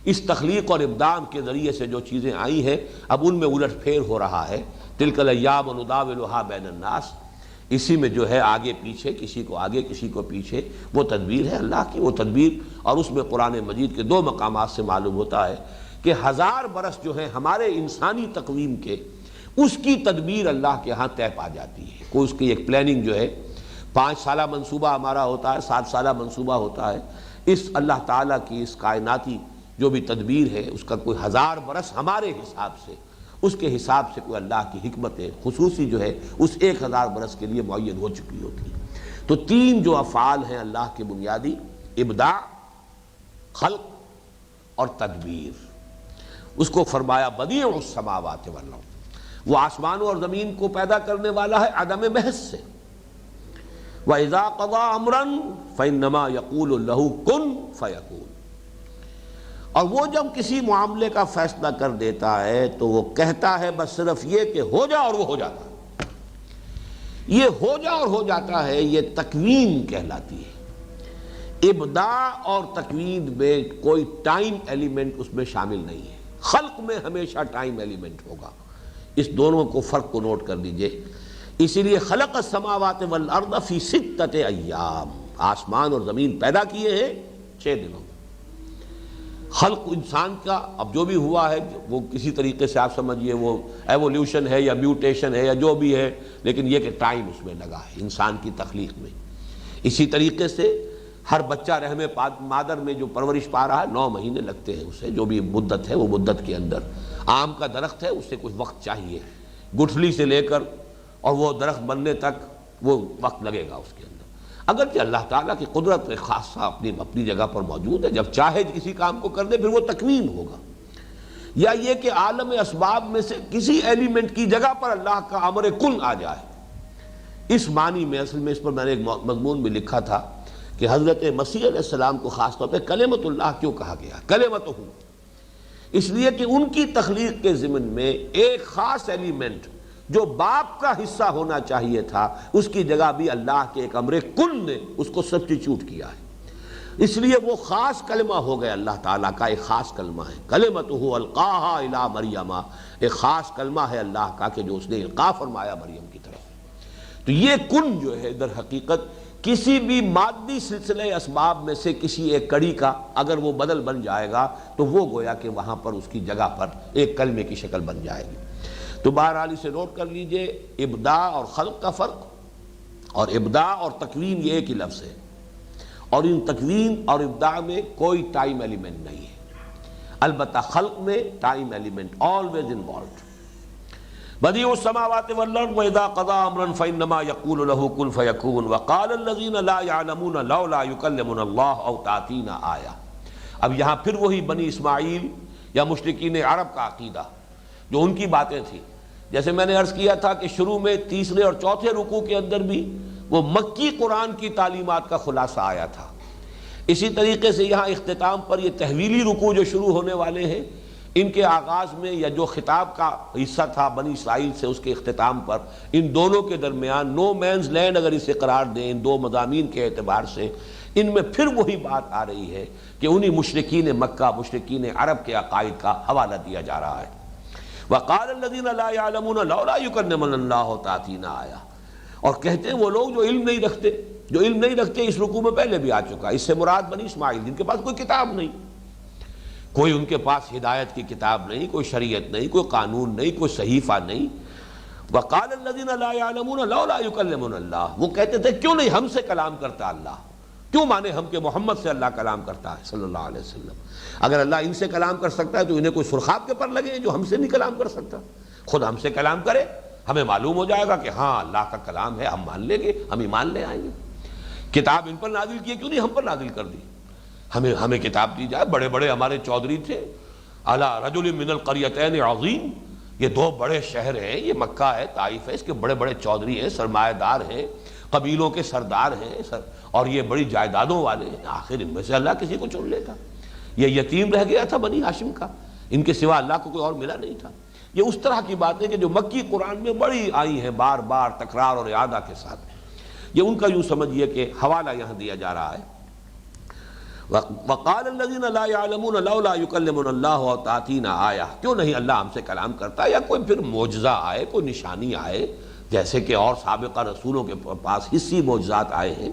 اس تخلیق اور ابداع کے ذریعے سے جو چیزیں آئی ہیں اب ان میں الٹ پھیر ہو رہا ہے۔ تلک الایام نداولھا بین الناس، اسی میں جو ہے آگے پیچھے، کسی کو آگے کسی کو پیچھے، وہ تدبیر ہے اللہ کی، وہ تدبیر۔ اور اس میں قرآن مجید کے 2 مقامات سے معلوم ہوتا ہے کہ 1000 برس جو ہے ہمارے انسانی تقویم کے، اس کی تدبیر اللہ کے ہاں طے پا جاتی ہے۔ کوئی اس کی ایک پلاننگ جو ہے، 5 سالہ منصوبہ ہمارا ہوتا ہے، 7 سالہ منصوبہ ہوتا ہے، اس اللہ تعالیٰ کی اس کائناتی جو بھی تدبیر ہے اس کا کوئی 1000 برس ہمارے حساب سے، اس کے حساب سے کوئی اللہ کی حکمت خصوصی جو ہے اس 1000 برس کے لیے معین ہو چکی ہوتی ہے۔ تو 3 جو افعال ہیں اللہ کے بنیادی، ابداع، خلق اور تدبیر، اس کو فرمایا بدیع السماوات والارض، وہ آسمانوں اور زمین کو پیدا کرنے والا ہے عدم محض سے۔ وَإِذَا قَضَىٰ أَمْرًا فَإِنَّمَا يَقُولُ لَهُ كُن فَيَكُونُ، اور وہ جب کسی معاملے کا فیصلہ کر دیتا ہے تو وہ کہتا ہے بس صرف یہ کہ ہو جا، اور وہ ہو جاتا ہے۔ یہ ہو جا اور ہو جاتا ہے، یہ تکوین کہلاتی ہے۔ ابداع اور تکوین میں کوئی ٹائم ایلیمنٹ اس میں شامل نہیں ہے، خلق میں ہمیشہ ٹائم ایلیمنٹ ہوگا۔ اس دونوں کو فرق کو نوٹ کر دیجئے۔ اسی لیے خلق السماوات والارض فی 6 ایام، آسمان اور زمین پیدا کیے ہیں 6 دنوں میں۔ خلق انسان کا اب جو بھی ہوا ہے وہ کسی طریقے سے آپ سمجھیے وہ ایولیوشن ہے یا میوٹیشن ہے یا جو بھی ہے، لیکن یہ کہ ٹائم اس میں لگا ہے انسان کی تخلیق میں۔ اسی طریقے سے ہر بچہ رحم مادر میں جو پرورش پا رہا ہے 9 مہینے لگتے ہیں اسے، جو بھی مدت ہے وہ مدت کے اندر۔ آم کا درخت ہے، اسے کچھ وقت چاہیے، گٹھلی سے لے کر اور وہ درخت بننے تک وہ وقت لگے گا اس کے اندر۔ اگرچہ اللہ تعالیٰ کی قدرت خاصہ اپنی جگہ پر موجود ہے، جب چاہے کسی کام کو کر دے پھر وہ تکوین ہوگا، یا یہ کہ عالم اسباب میں سے کسی ایلیمنٹ کی جگہ پر اللہ کا امر کن آ جائے۔ اس معنی میں اصل میں اس پر میں نے ایک مضمون بھی لکھا تھا کہ حضرت مسیح علیہ السلام کو خاص طور پہ کلمۃ اللہ کیوں کہا گیا، کلمۃ ہوں، اس لیے کہ ان کی تخلیق کے ضمن میں ایک خاص ایلیمنٹ جو باپ کا حصہ ہونا چاہیے تھا اس کی جگہ بھی اللہ کے ایک امر کن نے اس کو سبسٹیچیوٹ کیا ہے، اس لیے وہ خاص کلمہ ہو گیا، اللہ تعالیٰ کا ایک خاص کلمہ ہے، کلمتہ القاہا الی مریم، ایک خاص کلمہ ہے اللہ کا کہ جو اس نے القاء فرمایا مریم کی طرف۔ تو یہ کن جو ہے در حقیقت کسی بھی مادی سلسلے اسباب میں سے کسی ایک کڑی کا اگر وہ بدل بن جائے گا تو وہ گویا کہ وہاں پر اس کی جگہ پر ایک کلمے کی شکل بن جائے گی۔ تو بہرحال اسے نوٹ کر لیجئے، ابداع اور خلق کا فرق، اور ابداع اور تکوین یہ ایک ہی لفظ ہے، اور ان تکوین اور ابداع میں کوئی ٹائم ایلیمنٹ نہیں ہے، البتہ خلق میں time element always involved. Badie السماوات والارض واذا قضى امرا فانما يقول له كن فيكون وقال الذين لا يعلمون لولا يكلمنا الله او تاتينا آية۔ اب یہاں پھر وہی بنی اسماعیل یا مشرکین عرب کا عقیدہ جو ان کی باتیں تھیں، جیسے میں نے عرض کیا تھا کہ شروع میں تیسرے اور چوتھے رکوع کے اندر بھی وہ مکی قرآن کی تعلیمات کا خلاصہ آیا تھا، اسی طریقے سے یہاں اختتام پر یہ تحویلی رکوع جو شروع ہونے والے ہیں ان کے آغاز میں یا جو خطاب کا حصہ تھا بنی اسرائیل سے اس کے اختتام پر ان دونوں کے درمیان نو مینز لینڈ اگر اسے قرار دیں ان دو مضامین کے اعتبار سے، ان میں پھر وہی بات آ رہی ہے کہ انہی مشرکین مکہ مشرکین عرب کے عقائد کا حوالہ دیا جا رہا ہے۔ وقال الذين لا يعلمون لولا يكلمنا الله تاتينا آية، اور کہتے ہیں وہ لوگ جو علم نہیں رکھتے اس رکوع میں پہلے بھی آ چکا، اس سے مراد بنی اسماعیل جن کے پاس کوئی کتاب نہیں، کوئی ان کے پاس ہدایت کی کتاب نہیں، کوئی شریعت نہیں، کوئی قانون نہیں، کوئی صحیفہ نہیں۔ وقال الذين لا يعلمون لولا يكلمنا الله، وہ کہتے تھے کیوں نہیں ہم سے کلام کرتا اللہ، کیوں مانے ہم کہ محمد سے اللہ کلام کرتا ہے صلی اللہ علیہ وسلم۔ اگر اللہ ان سے کلام کر سکتا ہے تو انہیں کوئی سرخاب کے پر لگے جو ہم سے نہیں کلام کر سکتا، خود ہم سے کلام کرے، ہمیں معلوم ہو جائے گا کہ ہاں اللہ کا کلام ہے، ہم مان لیں گے، ہم ایمان لے آئیں گے۔ کتاب ان پر نازل کی کیوں نہیں ہم پر نازل کر دی، ہمیں کتاب دی جائے۔ بڑے بڑے ہمارے چودھری تھے، اعلیٰ رجل من القریتین عظیم، یہ دو بڑے شہر ہیں، یہ مکہ ہے طائف ہے، اس کے بڑے بڑے چودھری ہیں، سرمایہ دار ہیں، قبیلوں کے سردار ہیں، اور یہ بڑی جائیدادوں والے ہیں، آخر ان میں سے اللہ کسی کو چن لیتا۔ یہ یتیم رہ گیا تھا بنی ہاشم کا، ان کے سوا اللہ کو کوئی اور ملا نہیں تھا۔ یہ اس طرح کی باتیں کہ جو مکی قرآن میں بڑی آئی ہیں بار بار تکرار اور اعادہ کے ساتھ، یہ ان کا یوں سمجھیے کہ حوالہ یہاں دیا جا رہا ہے۔ وقال الذين لا يعلمون لولا يكلمنا الله او تاتينا آية، کیوں نہیں اللہ ہم سے کلام کرتا یا کوئی پھر معجزہ آئے، کوئی نشانی آئے، جیسے کہ اور سابقہ رسولوں کے پاس حصی معجزات آئے ہیں۔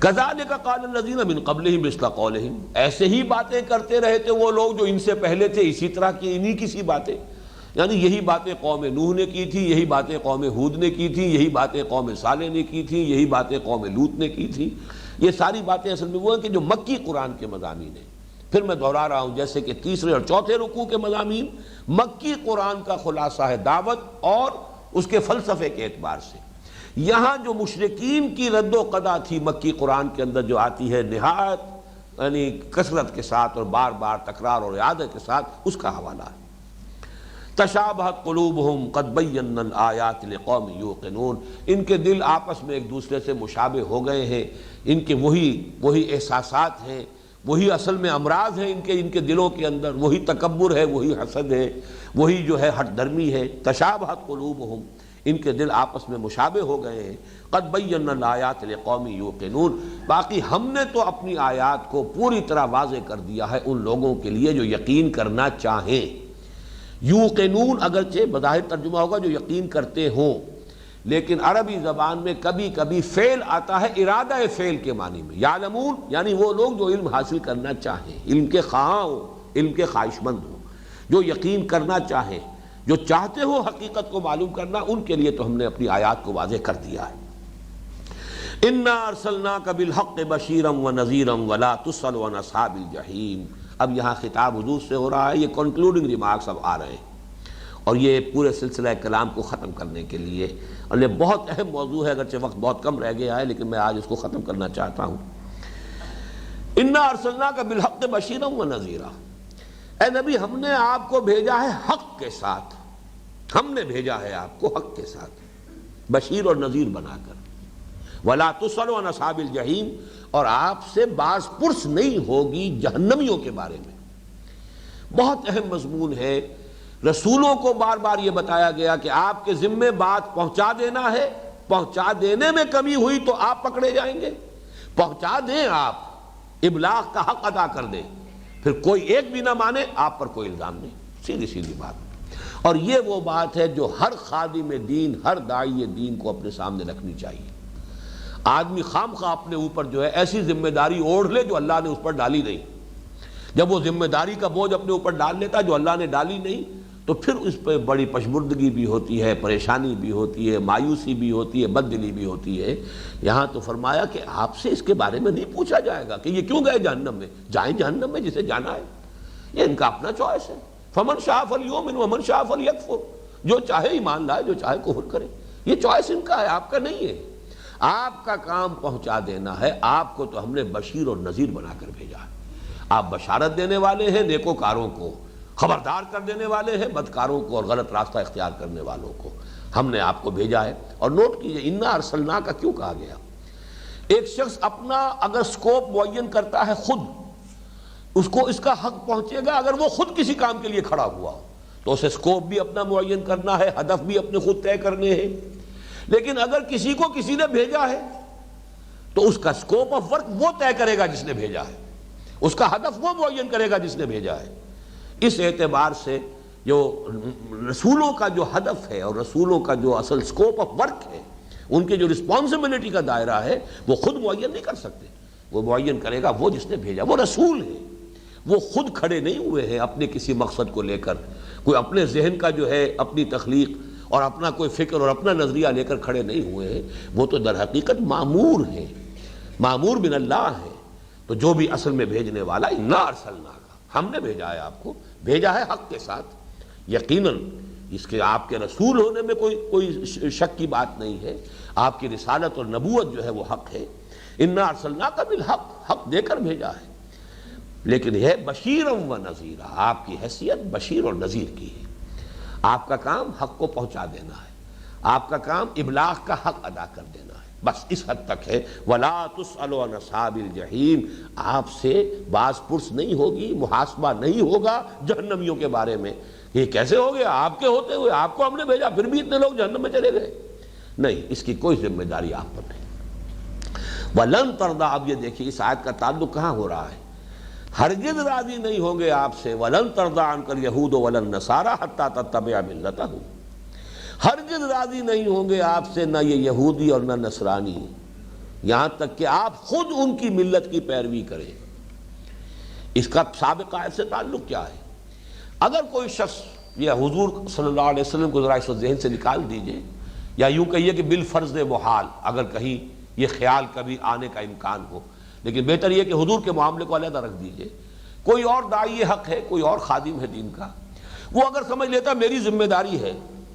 كذلك قال الذين من قبلهم مثل قولهم، ایسے ہی باتیں کرتے رہے تھے وہ لوگ جو ان سے پہلے تھے، اسی طرح کی انہی کسی باتیں، یعنی یہی باتیں قوم نوح نے کی تھی، یہی باتیں قوم ہود نے کی تھی، یہی باتیں قوم صالح نے کی تھی، یہی باتیں قوم لوط نے کی تھی۔ یہ ساری باتیں اصل میں وہ ہیں کہ جو مکی قرآن کے مضامین ہیں۔ پھر میں دہرا رہا ہوں جیسے کہ تیسرے اور چوتھے رکوع کے مضامین مکی قرآن کا خلاصہ ہے دعوت اور اس کے فلسفے کے اعتبار سے۔ یہاں جو مشرکین کی رد و قضا تھی مکی قرآن کے اندر جو آتی ہے نہایت یعنی کثرت کے ساتھ اور بار بار تکرار اور اعادہ کے ساتھ، اس کا حوالہ ہے۔ تشابہت قلوبہم قد بینا الآیات لقوم یوقنون، ان کے دل آپس میں ایک دوسرے سے مشابہ ہو گئے ہیں، ان کے وہی احساسات ہیں، وہی اصل میں امراض ہیں ان کے دلوں کے اندر، وہی تکبر ہے، وہی حسد ہے، وہی جو ہے ہٹ درمی ہے۔ تشابہت قلوبہم، ان کے دل آپس میں مشابہ ہو گئے ہیں۔ قد بینا الآیات لقوم یوقنون، باقی ہم نے تو اپنی آیات کو پوری طرح واضح کر دیا ہے ان لوگوں کے لیے جو یقین کرنا چاہیں۔ یوقنون اگرچہ بظاہر ترجمہ ہوگا جو یقین کرتے ہوں، لیکن عربی زبان میں کبھی کبھی فعل آتا ہے ارادہ فعل کے معنی میں. یعلمون یعنی وہ لوگ جو علم حاصل کرنا چاہیں، علم کے خواہاں ہوں، علم کے خواہش مند ہوں، جو یقین کرنا چاہیں، جو چاہتے ہو حقیقت کو معلوم کرنا، ان کے لیے تو ہم نے اپنی آیات کو واضح کر دیا ہے. انا ارسلناک بالحق بشیرا ونذیرا ولا تسأل عن اصحاب الجحیم. اب یہاں خطاب حضور سے ہو رہا ہے، یہ کنکلوڈنگ ریمارکس اب آ رہے ہیں، اور یہ پورے سلسلہ کلام کو ختم کرنے کے لیے، اور یہ بہت اہم موضوع ہے، اگرچہ وقت بہت کم رہ گیا ہے لیکن میں آج اس کو ختم کرنا چاہتا ہوں. انا ارسلناک بالحق بشیرا ونذیرا، اے نبی ہم نے آپ کو بھیجا ہے حق کے ساتھ، ہم نے بھیجا ہے آپ کو حق کے ساتھ بشیر اور نذیر بنا کر. ولا تسأل عن اصحاب الجحیم، اور آپ سے باز پرس نہیں ہوگی جہنمیوں کے بارے میں. بہت اہم مضمون ہے. رسولوں کو بار بار یہ بتایا گیا کہ آپ کے ذمے بات پہنچا دینا ہے، پہنچا دینے میں کمی ہوئی تو آپ پکڑے جائیں گے. پہنچا دیں، آپ ابلاغ کا حق ادا کر دیں، پھر کوئی ایک بھی نہ مانے آپ پر کوئی الزام نہیں. سیدھی سیدھی بات. اور یہ وہ بات ہے جو ہر خادم دین، ہر داعی دین کو اپنے سامنے رکھنی چاہیے. آدمی خام خواہ اپنے اوپر جو ہے ایسی ذمہ داری اوڑھ لے جو اللہ نے اس پر ڈالی نہیں. جب وہ ذمہ داری کا بوجھ اپنے اوپر ڈال لیتا جو اللہ نے ڈالی نہیں، تو پھر اس پہ بڑی پشمردگی بھی ہوتی ہے، پریشانی بھی ہوتی ہے، مایوسی بھی ہوتی ہے، بددلی بھی ہوتی ہے. یہاں تو فرمایا کہ آپ سے اس کے بارے میں نہیں پوچھا جائے گا کہ یہ کیوں گئے جہنم میں. جائیں جہنم میں جسے جانا ہے، یہ ان کا اپنا چوائس ہے. فمن شاء فلیؤمن ومن شاء فلیکفر، جو چاہے ایمان لائے، جو چاہے کفر کرے. یہ چوائس ان کا ہے، آپ کا نہیں ہے. آپ کا کام پہنچا دینا ہے. آپ کو تو ہم نے بشیر اور نذیر بنا کر بھیجا ہے. آپ بشارت دینے والے ہیں نیکوکاروں کو، خبردار کر دینے والے ہیں بدکاروں کو اور غلط راستہ اختیار کرنے والوں کو. ہم نے آپ کو بھیجا ہے. اور نوٹ کیجئے انا ارسلنا کا کیوں کہا گیا. ایک شخص اپنا اگر سکوپ معین کرتا ہے خود، اس کو اس کا حق پہنچے گا اگر وہ خود کسی کام کے لیے کھڑا ہوا ہو، تو اسے سکوپ بھی اپنا معین کرنا ہے، ہدف بھی اپنے خود طے کرنے ہیں. لیکن اگر کسی کو کسی نے بھیجا ہے تو اس کا سکوپ آف ورک وہ طے کرے گا جس نے بھیجا ہے، اس کا ہدف وہ معین کرے گا جس نے بھیجا ہے. اس اعتبار سے جو رسولوں کا جو ہدف ہے اور رسولوں کا جو اصل سکوپ آف ورک ہے، ان کے جو رسپانسبلٹی کا دائرہ ہے، وہ خود معین نہیں کر سکتے. وہ معین کرے گا وہ جس نے بھیجا. وہ رسول ہے، وہ خود کھڑے نہیں ہوئے ہیں اپنے کسی مقصد کو لے کر. کوئی اپنے ذہن کا جو ہے اپنی تخلیق اور اپنا کوئی فکر اور اپنا نظریہ لے کر کھڑے نہیں ہوئے ہیں. وہ تو در حقیقت مامور ہیں، مامور من اللہ ہے. تو جو بھی اصل میں بھیجنے والا، انا ارسلناک، ہم نے بھیجا ہے آپ کو، بھیجا ہے حق کے ساتھ. یقیناً اس کے آپ کے رسول ہونے میں کوئی شک کی بات نہیں ہے. آپ کی رسالت اور نبوت جو ہے وہ حق ہے. انا ارسلناک بالحق، حق دے کر بھیجا ہے. لیکن یہ بشیرا و نذیرا، آپ کی حیثیت بشیر اور نذیر کی ہے. آپ کا کام حق کو پہنچا دینا ہے، آپ کا کام ابلاغ کا حق ادا کر دینا ہے، بس اس حد تک ہے. ولا تسأل عن اصحاب الجحیم، آپ سے باز پرس نہیں ہوگی، محاسبہ نہیں ہوگا جہنمیوں کے بارے میں. یہ کیسے ہو گیا آپ کے ہوتے ہوئے، آپ کو ہم نے بھیجا پھر بھی اتنے لوگ جہنم میں چلے گئے. نہیں، اس کی کوئی ذمہ داری آپ پر نہیں. وَلَن تَرْضَىٰ، اب یہ دیکھیے اس آیت کا تعلق کہاں ہو رہا ہے. ہرگز راضی نہیں ہوں گے آپ سے. وَلَن تَرْضَىٰ عَنْكَ الْيَهُودُ وَلَا النَّصَارَىٰ حَتَّىٰ تَتَّبِعَ مِلَّتَهُمْ، ہرگز راضی نہیں ہوں گے آپ سے نہ یہ یہودی اور نہ نصرانی، یہاں تک کہ آپ خود ان کی ملت کی پیروی کریں. اس کا سابق آیت سے تعلق کیا ہے؟ اگر کوئی شخص، یہ حضور صلی اللہ علیہ وسلم کو ذرا اس ذہن سے نکال دیجئے، یا یوں کہیے کہ بالفرض محال، اگر کہیں یہ خیال کبھی آنے کا امکان ہو، لیکن بہتر یہ کہ حضور کے معاملے کو علیحدہ رکھ دیجئے. کوئی اور داعی حق ہے، کوئی اور خادم ہے دین کا، وہ اگر سمجھ لیتا میری ذمہ داری ہے،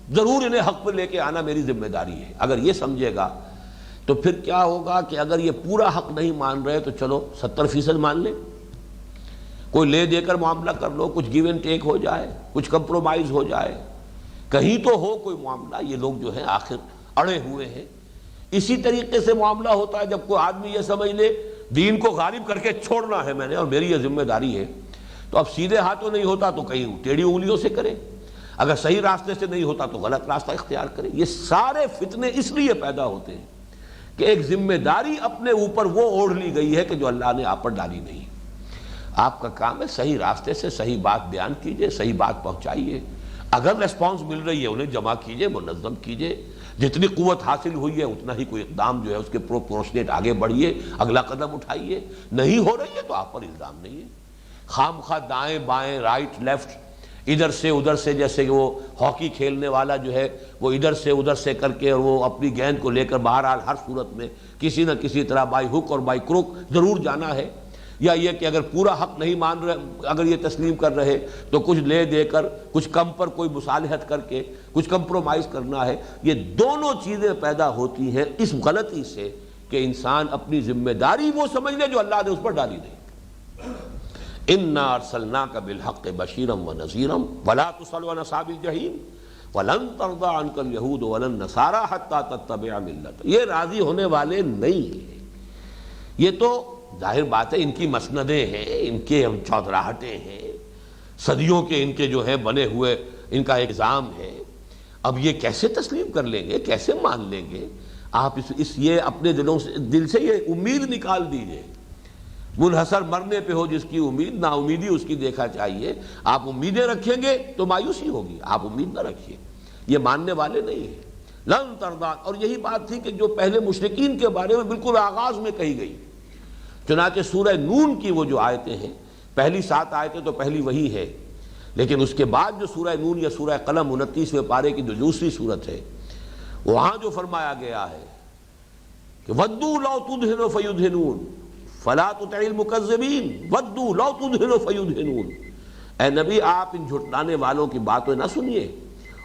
ضرور انہیں حق پر لے کے آنا میری ذمہ داری ہے، اگر یہ سمجھے گا تو پھر کیا ہوگا کہ اگر یہ پورا حق نہیں مان رہے تو چلو 70% مان لیں، کوئی لے دے کر معاملہ کر لو، کچھ گیو اینڈ ٹیک ہو جائے، کچھ کمپرومائز ہو جائے، کہیں تو ہو کوئی معاملہ. یہ لوگ جو ہیں آخر اڑے ہوئے ہیں. اسی طریقے سے معاملہ ہوتا ہے جب کوئی آدمی یہ سمجھ لے دین کو غالب کر کے چھوڑنا ہے میں نے اور میری یہ ذمہ داری ہے، تو اب سیدھے ہاتھوں نہیں ہوتا تو کہیں ٹیڑھی انگلیوں سے کرے، اگر صحیح راستے سے نہیں ہوتا تو غلط راستہ اختیار کرے. یہ سارے فتنے اس لیے پیدا ہوتے ہیں کہ ایک ذمہ داری اپنے اوپر وہ اوڑھ لی گئی ہے کہ جو اللہ نے آپ پر ڈالی نہیں. آپ کا کام ہے صحیح راستے سے صحیح بات بیان کیجئے، صحیح بات پہنچائیے. اگر ریسپانس مل رہی ہے انہیں جمع کیجئے، منظم کیجئے. جتنی قوت حاصل ہوئی ہے اتنا ہی کوئی اقدام جو ہے اس کے پروپورشنیٹ آگے بڑھیے، اگلا قدم اٹھائیے. نہیں ہو رہی ہے تو آپ پر الزام نہیں ہے. خام خواہ دائیں بائیں رائٹ لیفٹ ادھر سے ادھر سے، جیسے کہ وہ ہاکی کھیلنے والا جو ہے وہ ادھر سے ادھر سے کر کے اور وہ اپنی گیند کو لے کر بہرحال ہر صورت میں کسی نہ کسی طرح بائی ہک اور بائی کروک ضرور جانا ہے. یا یہ کہ اگر پورا حق نہیں مان رہے، اگر یہ تسلیم کر رہے تو کچھ لے دے کر کچھ کم پر کوئی مصالحت کر کے کچھ کمپرومائز کرنا ہے. یہ دونوں چیزیں پیدا ہوتی ہیں اس غلطی سے کہ انسان اپنی ذمہ داری وہ سمجھ لے جو اللہ نے اس پر ڈالی نہیں. اِنَّا أَرْسَلْنَاكَ بِالْحَقِّ بَشِيرًا وَنَذِيرًا وَلَا تُصَلُّ عَلَىٰ أَصْحَابِ الْجَحِيمِ وَلَن تَرْضَىٰ عَنكَ الْيَهُودُ وَلَا النَّصَارَىٰ حَتَّىٰ تَتَّبِعَ مِلَّتَهُمْ. یہ راضی ہونے والے نہیں ہیں. یہ تو ظاہر بات ہے ان کی مسندیں ہیں، ان کے چودراہٹیں ہیں، صدیوں کے ان کے جو ہے بنے ہوئے ان کا ایگزام ہے. اب یہ کیسے تسلیم کر لیں گے، کیسے مان لیں گے؟ آپ یہ اپنے دل سے یہ امید نکال دیجئے. منحصر مرنے پہ ہو جس کی امید، نا امیدی اس کی دیکھا چاہیے. آپ امیدیں رکھیں گے تو مایوسی ہوگی، آپ امید نہ رکھیے. یہ ماننے والے نہیں ہیں. لن ترضیٰ، اور یہی بات تھی کہ جو پہلے مشرکین کے بارے میں بالکل آغاز میں کہی گئی. چنانچہ سورہ نون کی وہ جو آیتیں ہیں، پہلی 7 آیتیں تو پہلی وہی ہے، لیکن اس کے بعد جو سورہ نون یا سورہ قلم 29ویں پارے کی جو دوسری صورت ہے، وہاں جو فرمایا گیا ہے کہ وَدُّوا لَوْ تُدْهِنُ فَيُدْهِنُونَ فَلَا تُطِعِ الْمُكَذِّبِينَ وَدُّوا لَوْ تُدْهِنُ فَيُدْهِنُونَ. اے نبی آپ ان جھٹلانے والوں کی باتیں نہ سنیے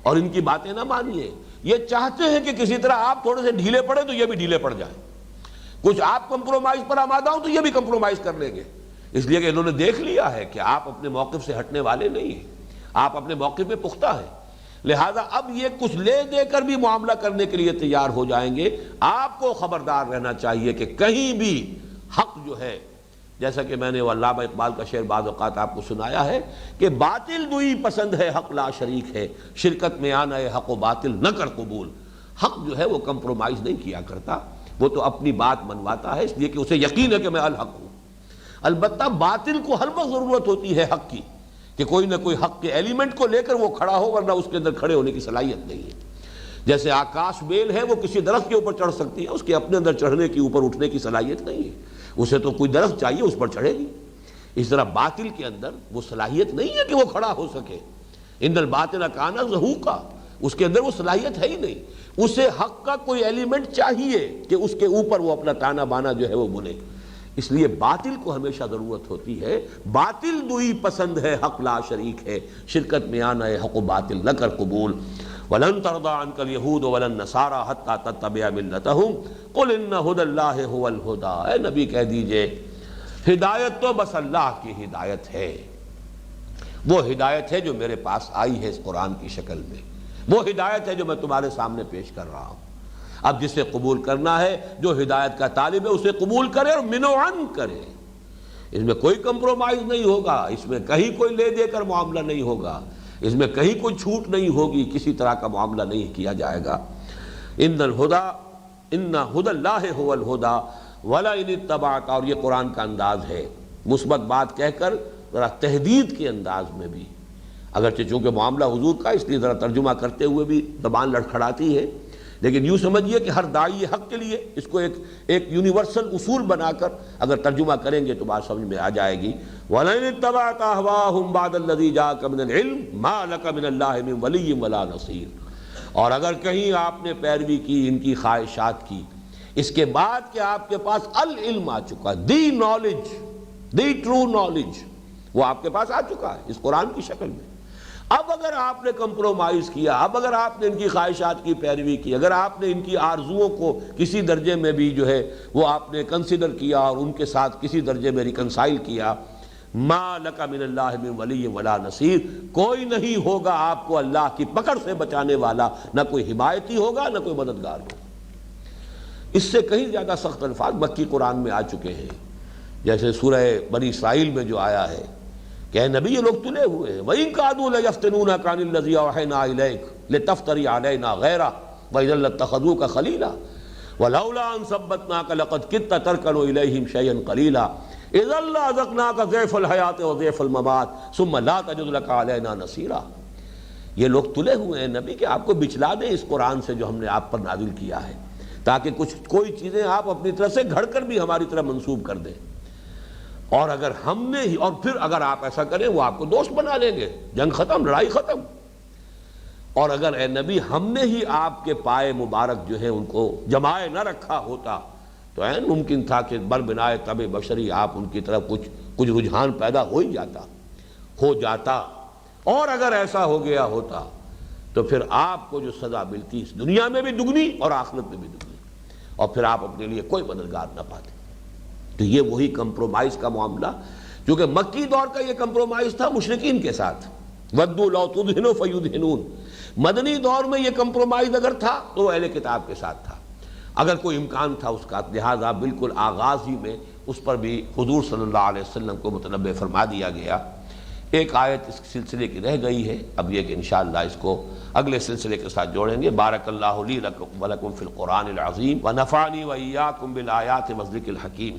اور ان کی باتیں نہ مانیے. یہ چاہتے ہیں کہ کسی طرح آپ تھوڑے سے ڈھیلے پڑے تو یہ بھی ڈھیلے پڑ جائیں. کچھ آپ کمپرومائز پر آمادہ ہوں تو یہ بھی کمپرومائز کر لیں گے. اس لیے کہ انہوں نے دیکھ لیا ہے کہ آپ اپنے موقف سے ہٹنے والے نہیں ہیں، آپ اپنے موقف پہ پختہ ہیں. لہذا اب یہ کچھ لے دے کر بھی معاملہ کرنے کے لیے تیار ہو جائیں گے. آپ کو خبردار رہنا چاہیے کہ کہیں بھی حق جو ہے، جیسا کہ میں نے علامہ اقبال کا شعر بعض اوقات آپ کو سنایا ہے کہ باطل دوئی پسند ہے حق لا شریک ہے، شرکت میں آنا ہے حق و باطل نہ کر قبول. حق جو ہے وہ کمپرومائز نہیں کیا کرتا، وہ تو اپنی بات منواتا ہے، اس لیے کہ اسے یقین ہے کہ میں الحق ہوں. البتہ باطل کو ہر وقت ضرورت ہوتی ہے حق کی، کہ کوئی نہ کوئی حق کے ایلیمنٹ کو لے کر وہ کھڑا ہو، ورنہ اس کے اندر کھڑے ہونے کی صلاحیت نہیں ہے. جیسے آکاش بیل ہے، وہ کسی درخت کے اوپر چڑھ سکتی ہے، اس کے اپنے اندر چڑھنے کی، اوپر اٹھنے کی صلاحیت نہیں ہے. اسے تو کوئی درخت چاہیے، اس پر چڑھے گی. اس طرح باطل کے اندر وہ صلاحیت نہیں ہے کہ وہ کھڑا ہو سکے. ان الباطل کان زہوقا، اس کے اندر وہ صلاحیت ہے ہی نہیں. اسے حق کا کوئی ایلیمنٹ چاہیے کہ اس کے اوپر وہ اپنا تانا بانا جو ہے وہ بنے. اس لیے باطل کو ہمیشہ ضرورت ہوتی ہے. باطل دوئی پسند ہے حق لا شریک ہے، شرکت میں آنا ہے حق و باطل نہ کر قبول. وَلَن تَرْضَىٰ عَنكَ الْيَهُودُ وَلَا النَّصَارَىٰ حَتَّىٰ تَتَّبِعَ مِلَّتَهُمْ قُلْ إِنَّ هُدَى اللَّهِ هُوَ الْهُدَىٰ. اے نبی کہہ دیجئے ہدایت تو بس اللہ کی ہدایت ہے. وہ ہدایت ہے جو میرے پاس آئی ہے اس قرآن کی شکل میں، وہ ہدایت ہے جو میں تمہارے سامنے پیش کر رہا ہوں. اب جسے قبول کرنا ہے، جو ہدایت کا طالب ہے، اسے قبول کرے اور منوعن کرے. اس میں کوئی کمپرومائز نہیں ہوگا، اس میں کہیں کوئی لے دے کر معاملہ نہیں ہوگا، اس میں کہیں کوئی چھوٹ نہیں ہوگی، کسی طرح کا معاملہ نہیں کیا جائے گا. ان ھدی اللہ ھو الھدی ولئن اتبعت، اور یہ قرآن کا انداز ہے مثبت بات کہہ کر ذرا تہدید کے انداز میں بھی، اگرچہ چونکہ معاملہ حضور کا اس لیے ذرا ترجمہ کرتے ہوئے بھی زبان لڑکھڑاتی ہے، لیکن یوں سمجھیے کہ ہر داعی حق کے لیے اس کو ایک یونیورسل اصول بنا کر اگر ترجمہ کریں گے تو بات سمجھ میں آ جائے گی. وَلَئِنِ اتَّبَعْتَ أَهْوَاءَهُمْ بَعْدَ الَّذِي جَاءَكَ مِنَ الْعِلْمِ مَا لَكَ مِنَ اللَّهِ مِنْ وَلِيٍّ وَلَا نَصِيرٍ. اور اگر کہیں آپ نے پیروی کی ان کی خواہشات کی، اس کے بعد کہ آپ کے پاس العلم آ چکا، the knowledge, the true knowledge, وہ آپ کے پاس آ چکا ہے اس قرآن کی شکل میں. اب اگر آپ نے کمپرومائز کیا، اب اگر آپ نے ان کی خواہشات کی پیروی کی، اگر آپ نے ان کی آرزوؤں کو کسی درجے میں بھی جو ہے وہ آپ نے کنسیڈر کیا اور ان کے ساتھ کسی درجے میں ریکنسائل کیا، ما لک من اللہ من ولی ولا نصیر، کوئی نہیں ہوگا آپ کو اللہ کی پکڑ سے بچانے والا، نہ کوئی حمایتی ہوگا نہ کوئی مددگار ہوگا. اس سے کہیں زیادہ سخت الفاظ مکی قرآن میں آ چکے ہیں، جیسے سورہ بنی اسرائیل میں جو آیا ہے کہ اے نبی یہ لوگ تلے ہوئے ہیں. وَإِن كَادُوا لَيَفْتِنُونَكَ عَنِ الَّذِي أَوْحَيْنَا إِلَيْكَ لِتَفْتَرِيَ عَلَيْنَا غَيْرَهُ وَإِذًا لَّاتَّخَذُوكَ خَلِيلًا وَلَوْلَا أَن ثَبَّتْنَاكَ لَقَدْ كِدتَّ تَرْكَنُ إِلَيْهِمْ شَيْئًا قَلِيلًا إِذًا لَّأَذَقْنَاكَ ضِعْفَ الْحَيَاةِ وَضِعْفَ الْمَمَاتِ ثُمَّ لَا تَجِدُ لَكَ عَلَيْنَا نَصِيرًا. یہ لوگ تلے ہوئے ہیں نبی کہ آپ کو بچلا دیں اس قرآن سے جو ہم نے آپ پر نازل کیا ہے، تاکہ کوئی چیزیں آپ اپنی طرف سے گھڑ کر بھی ہماری طرف منسوب کر دیں، اور اگر ہم نے ہی، اور پھر اگر آپ ایسا کریں وہ آپ کو دوست بنا لیں گے، جنگ ختم، لڑائی ختم۔ اور اگر اے نبی ہم نے ہی آپ کے پائے مبارک جو ہیں ان کو جمائے نہ رکھا ہوتا تو عین ممکن تھا کہ بربنائے طب بشری آپ ان کی طرف کچھ رجحان پیدا ہو جاتا، اور اگر ایسا ہو گیا ہوتا تو پھر آپ کو جو سزا ملتی اس دنیا میں بھی دگنی اور آخرت میں بھی دگنی، اور پھر آپ اپنے لیے کوئی مددگار نہ پاتے۔ تو یہ وہی کمپرومائز کا معاملہ، کیونکہ مکی دور کا یہ کمپرومائز تھا مشرکین کے ساتھ، وَدُّوا لَوْ تُدْهِنُوا فَيُدْهِنُونَ۔ مدنی دور میں یہ کمپرومائز اگر تھا تو اہل کتاب کے ساتھ تھا، اگر کوئی امکان تھا اس کا، لہذا بالکل آغاز ہی میں اس پر بھی حضور صلی اللہ علیہ وسلم کو متنبہ فرما دیا گیا۔ ایک آیت اس سلسلے کی رہ گئی ہے، اب یہ کہ انشاءاللہ اس کو اگلے سلسلے کے ساتھ جوڑیں گے۔ بارک اللہ لی ولکم فی القرآن العظیم ونفعنی وإیاکم بالآیات والذکر الحکیم۔